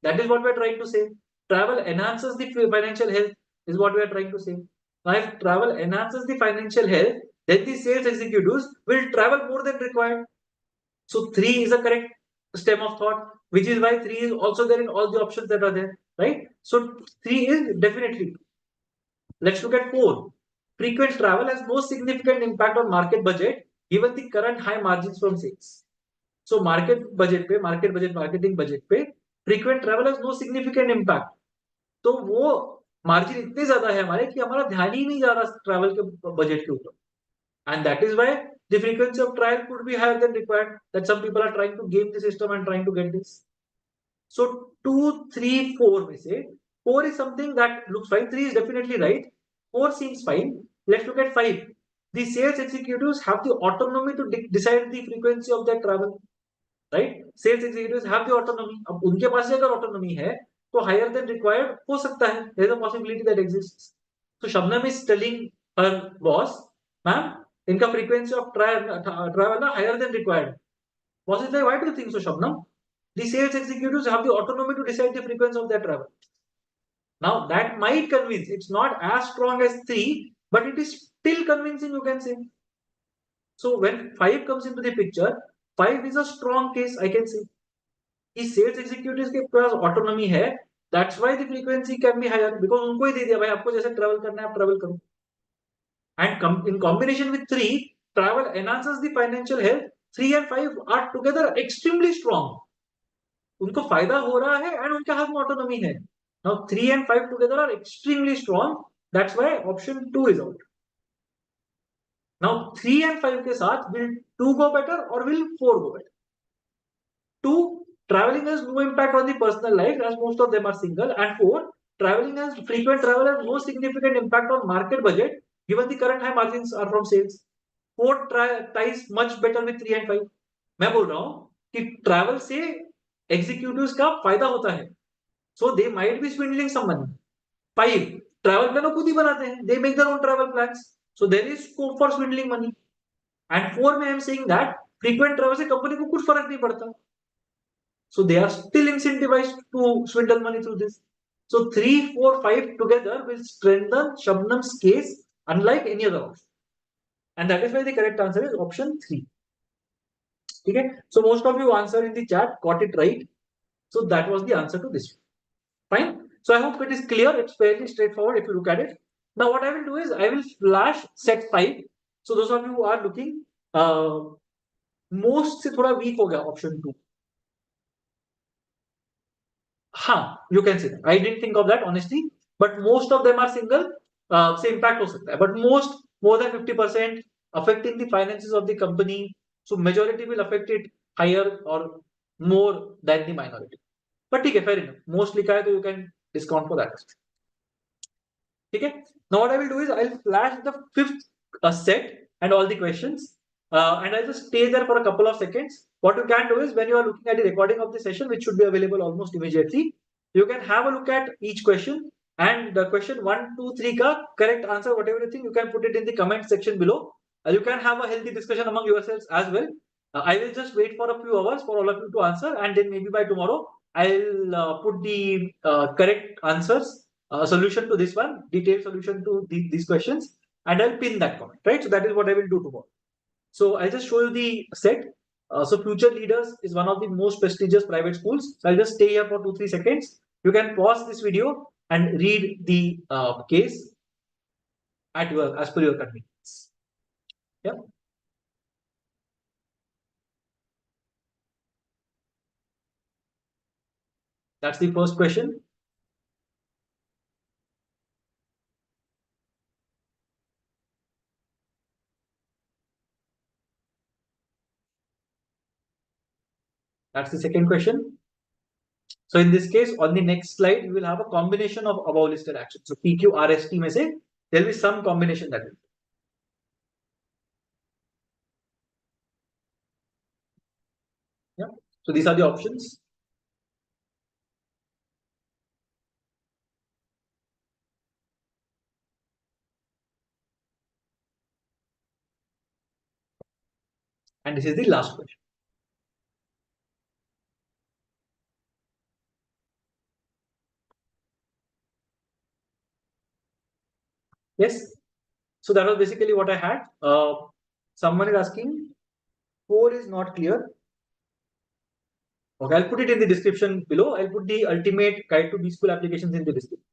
That is what we are trying to say. Travel enhances the financial health is what we are trying to say. Now, if travel enhances the financial health, then the sales executives will travel more than required. So 3 is a correct stem of thought, which is why 3 is also there in all the options that are there, right? So 3 is definitely. Let's look at 4. Frequent travel has no significant impact on market budget given the current high margins from sales. So market budget, marketing budget पे frequent travel has no significant impact. तो वो margin इतने ज्यादा है हमारे कि हमारा ध्यान ही नहीं जा रहा ट्रैवल के बजट के ऊपर. And that is why the frequency of trial could be higher than required, that some people are trying to game the system and trying to get this. So 2, 3, 4 में से 4 is something that looks fine. 3 is definitely right. 4 seems fine. Let's look at 5. The sales executives have the autonomy to decide the frequency of their travel, right? Sales executives have the autonomy. अब उनके पास अगर autonomy है तो higher than required हो सकता है. There is a possibility that exists. So Shabnam is telling her boss, ma'am, इनका frequency of travel ना higher than required. Boss is like, why do you think so, Shabnam? The sales executives have the autonomy to decide the frequency of their travel. Now that might convince. It's not as strong as 3, but it is still convincing, you can say. So when 5 comes into the picture, 5 is a strong case, I can say. कि sales executives के पास autonomy है, that's why the frequency can be higher, because उनको ही दे दिया भाई आपको जैसे ट्रैवल करना है आप ट्रैवल करो. And in combination with 3, travel enhances the financial health. 3 and 5 are together extremely strong. उनको फायदा हो रहा है एंड उनके हाथ में ऑटोनॉमी है. Now 3 and 5 together are extremely strong, that's why option 2 is out. Now 3 and 5 के साथ विल 2 गो बेटर और will 4 go better? 2, traveling has no impact on the personal life as most of them are single, and 4, frequent travel has no significant impact on market budget given the current high margins are from sales. 4 ties much better with 3 and 5. मैं बोल रहा हूं कि travel से executives का फायदा होता है, so they might be swindling some money. 5, travel plan खुद ही बनाते हैं, they make their own travel plans, so there is scope for swindling money. And 4 में I am saying that frequent travel से कंपनी को कुछ फर्क नहीं पड़ता. So they are still incentivized to swindle money through this. So 3, 4, 5 together will strengthen Shabnam's case unlike any other option. And that is why the correct answer is option 3. Okay? So most of you answered in the chat, got it right. So that was the answer to this. Fine. So I hope it is clear. It's fairly straightforward if you look at it. Now what I will do is I will flash set 5. So those of you who are looking, most से थोड़ा weak हो गया option 2. हाँ, you can say that. I didn't think of that honestly, but most of them are single. से impact हो सकता है, but most more than 50% affecting the finances of the company. So majority will affect it higher or more than the minority. but ठीक है, fair enough. Most लिखा है तो you can discount for that. ठीक है. Now what I will do is I'll flash the fifth set and all the questions, and I'll just stay there for a couple of seconds. What you can do is when you are looking at the recording of the session, which should be available almost immediately, you can have a look at each question, and the question 1, 2, 3 ka correct answer, whatever you think, you can put it in the comment section below. You can have a healthy discussion among yourselves as well. I will just wait for a few hours for all of you to answer, and then maybe by tomorrow I'll put the correct answers, solution to this one, detailed solution to these questions, and I'll pin that comment, right? So that is what I will do tomorrow. So I'll just show you the set. So Future Leaders is one of the most prestigious private schools. So I'll just stay here for 2-3 seconds. You can pause this video and read the case at your as per your convenience. Yeah. That's the first question. That's the second question. So in this case, on the next slide, we will have a combination of above listed actions. So PQ, RST may say there will be some combination that will. Yeah. So these are the options. And this is the last question. Yes. So that was basically what I had. Someone is asking, 4 is not clear. Okay, I'll put it in the description below. I'll put the ultimate guide to B-School applications in the description.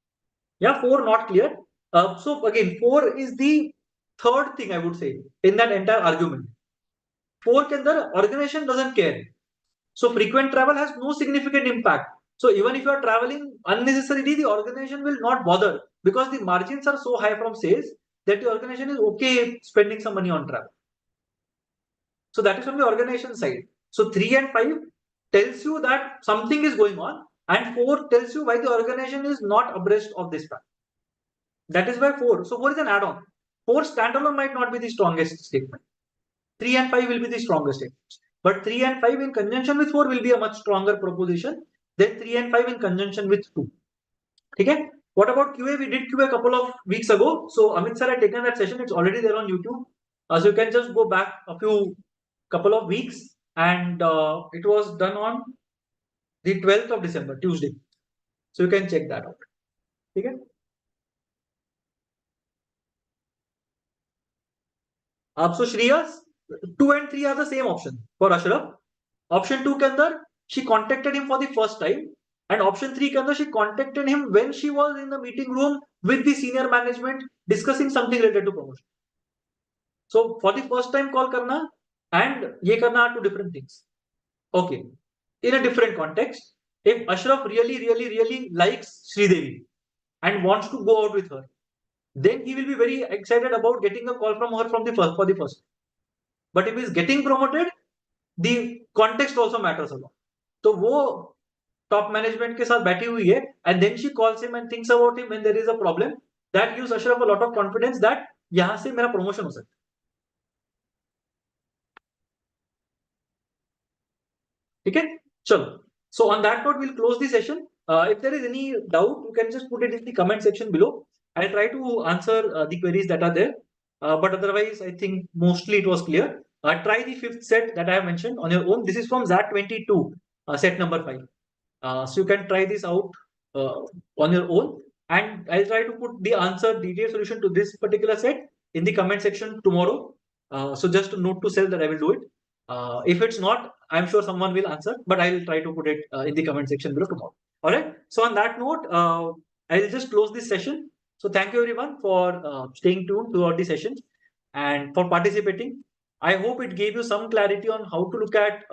Yeah, 4 not clear. So again, 4 is the third thing I would say in that entire argument. 4 के अंदर organization doesn't care. So frequent travel has no significant impact. So even if you are traveling unnecessarily, the organization will not bother because the margins are so high from sales that the organization is okay spending some money on travel. So that is from the organization side. So 3 and 5 tells you that something is going on, and 4 tells you why the organization is not abreast of this fact. That is why 4. So 4 is an add-on. 4 standalone might not be the strongest statement. 3 and 5 will be the strongest statements. But 3 and 5 in conjunction with 4 will be a much stronger proposition than 3 and 5 in conjunction with 2. Okay? What about QA? We did QA a couple of weeks ago. So Amit sir had taken that session. It's already there on YouTube. So you can just go back a couple of weeks, and it was done on the 12th of December, Tuesday. So you can check that out. Okay? So Shreya's 2 and 3 are the same option for Ashraf. Option 2 के अंदर she contacted him for the first time, and option 3 के अंदर she contacted him when she was in the meeting room with the senior management discussing something related to promotion. So for the first time call करना and ये करना are two different things. Okay. In a different context, if Ashraf really likes Sridevi and wants to go out with her, then he will be very excited about getting a call from her for the first. But if he is getting promoted, the context also matters a lot. तो वो top management के साथ बैठी हुई है, and then she calls him and thinks about him when there is a problem. That gives Ashraf a lot of confidence that यहाँ से मेरा promotion हो सकता है. ठीक है, चलो. So on that note, we'll close the session. If there is any doubt, you can just put it in the comment section below. I'll try to answer the queries that are there. But otherwise, I think mostly it was clear. Try the fifth set that I have mentioned on your own. This is from XAT 22, set number 5. So you can try this out on your own, and I'll try to put the answer detailed solution to this particular set in the comment section tomorrow. So just a note to self that I will do it. If it's not, I'm sure someone will answer, but I'll try to put it in the comment section below tomorrow. All right. So on that note, I'll just close this session. So thank you everyone for staying tuned throughout the session and for participating. I hope it gave you some clarity on how to look at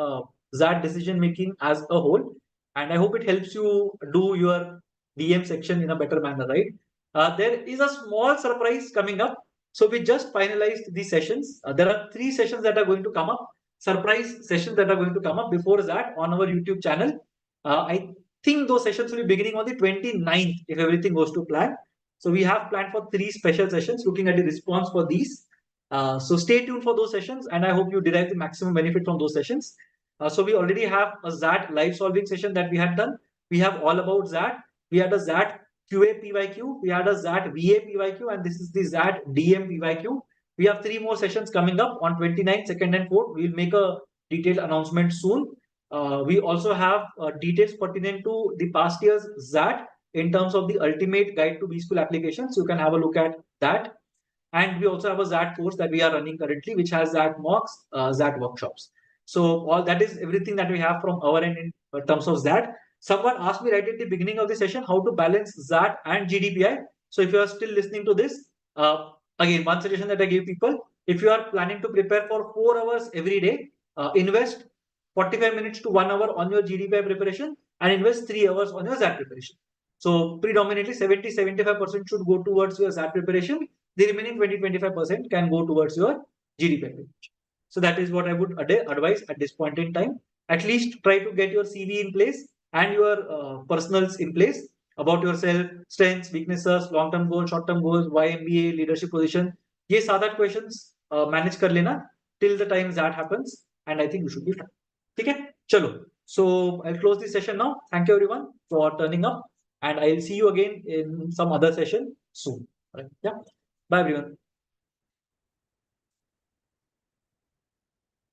XAT decision making as a whole, and I hope it helps you do your DM section in a better manner, right? There is a small surprise coming up. So we just finalized the sessions. There are 3 sessions that are going to come up, surprise sessions that are going to come up before that on our YouTube channel. I think those sessions will be beginning on the 29th if everything goes to plan. So we have planned for 3 special sessions looking at the response for these. So stay tuned for those sessions, and I hope you derive the maximum benefit from those sessions. So we already have a XAT live solving session that we had done. We have all about XAT. We had a XAT QA PYQ, we had a XAT VA PYQ, and this is the XAT DM PYQ. We have 3 more sessions coming up on 29th, 2nd, and 4th. We'll make a detailed announcement soon. We also have details pertinent to the past year's XAT in terms of the ultimate guide to B-School applications. You can have a look at that. And we also have a XAT course that we are running currently, which has XAT mocks, XAT workshops. So all that is everything that we have from our end in terms of XAT. Someone asked me right at the beginning of the session how to balance XAT and GDPI. So if you are still listening to this, again, one suggestion that I give people, if you are planning to prepare for 4 hours every day, invest 45 minutes to 1 hour on your GDPI preparation and invest 3 hours on your XAT preparation. So predominantly 70-75% should go towards your XAT preparation. The remaining 20-25% can go towards your GDPI preparation. So that is what I would advise at this point in time. At least try to get your CV in place and your personals in place about yourself, strengths, weaknesses, long-term goals, short-term goals, why MBA, leadership position. ये 7-8 questions manage कर लेना till the time that happens, and I think you should be fine. ठीक है, चलो. So I'll close this session now. Thank you everyone for turning up, and I'll see you again in some other session soon. Right? Yeah. Bye everyone.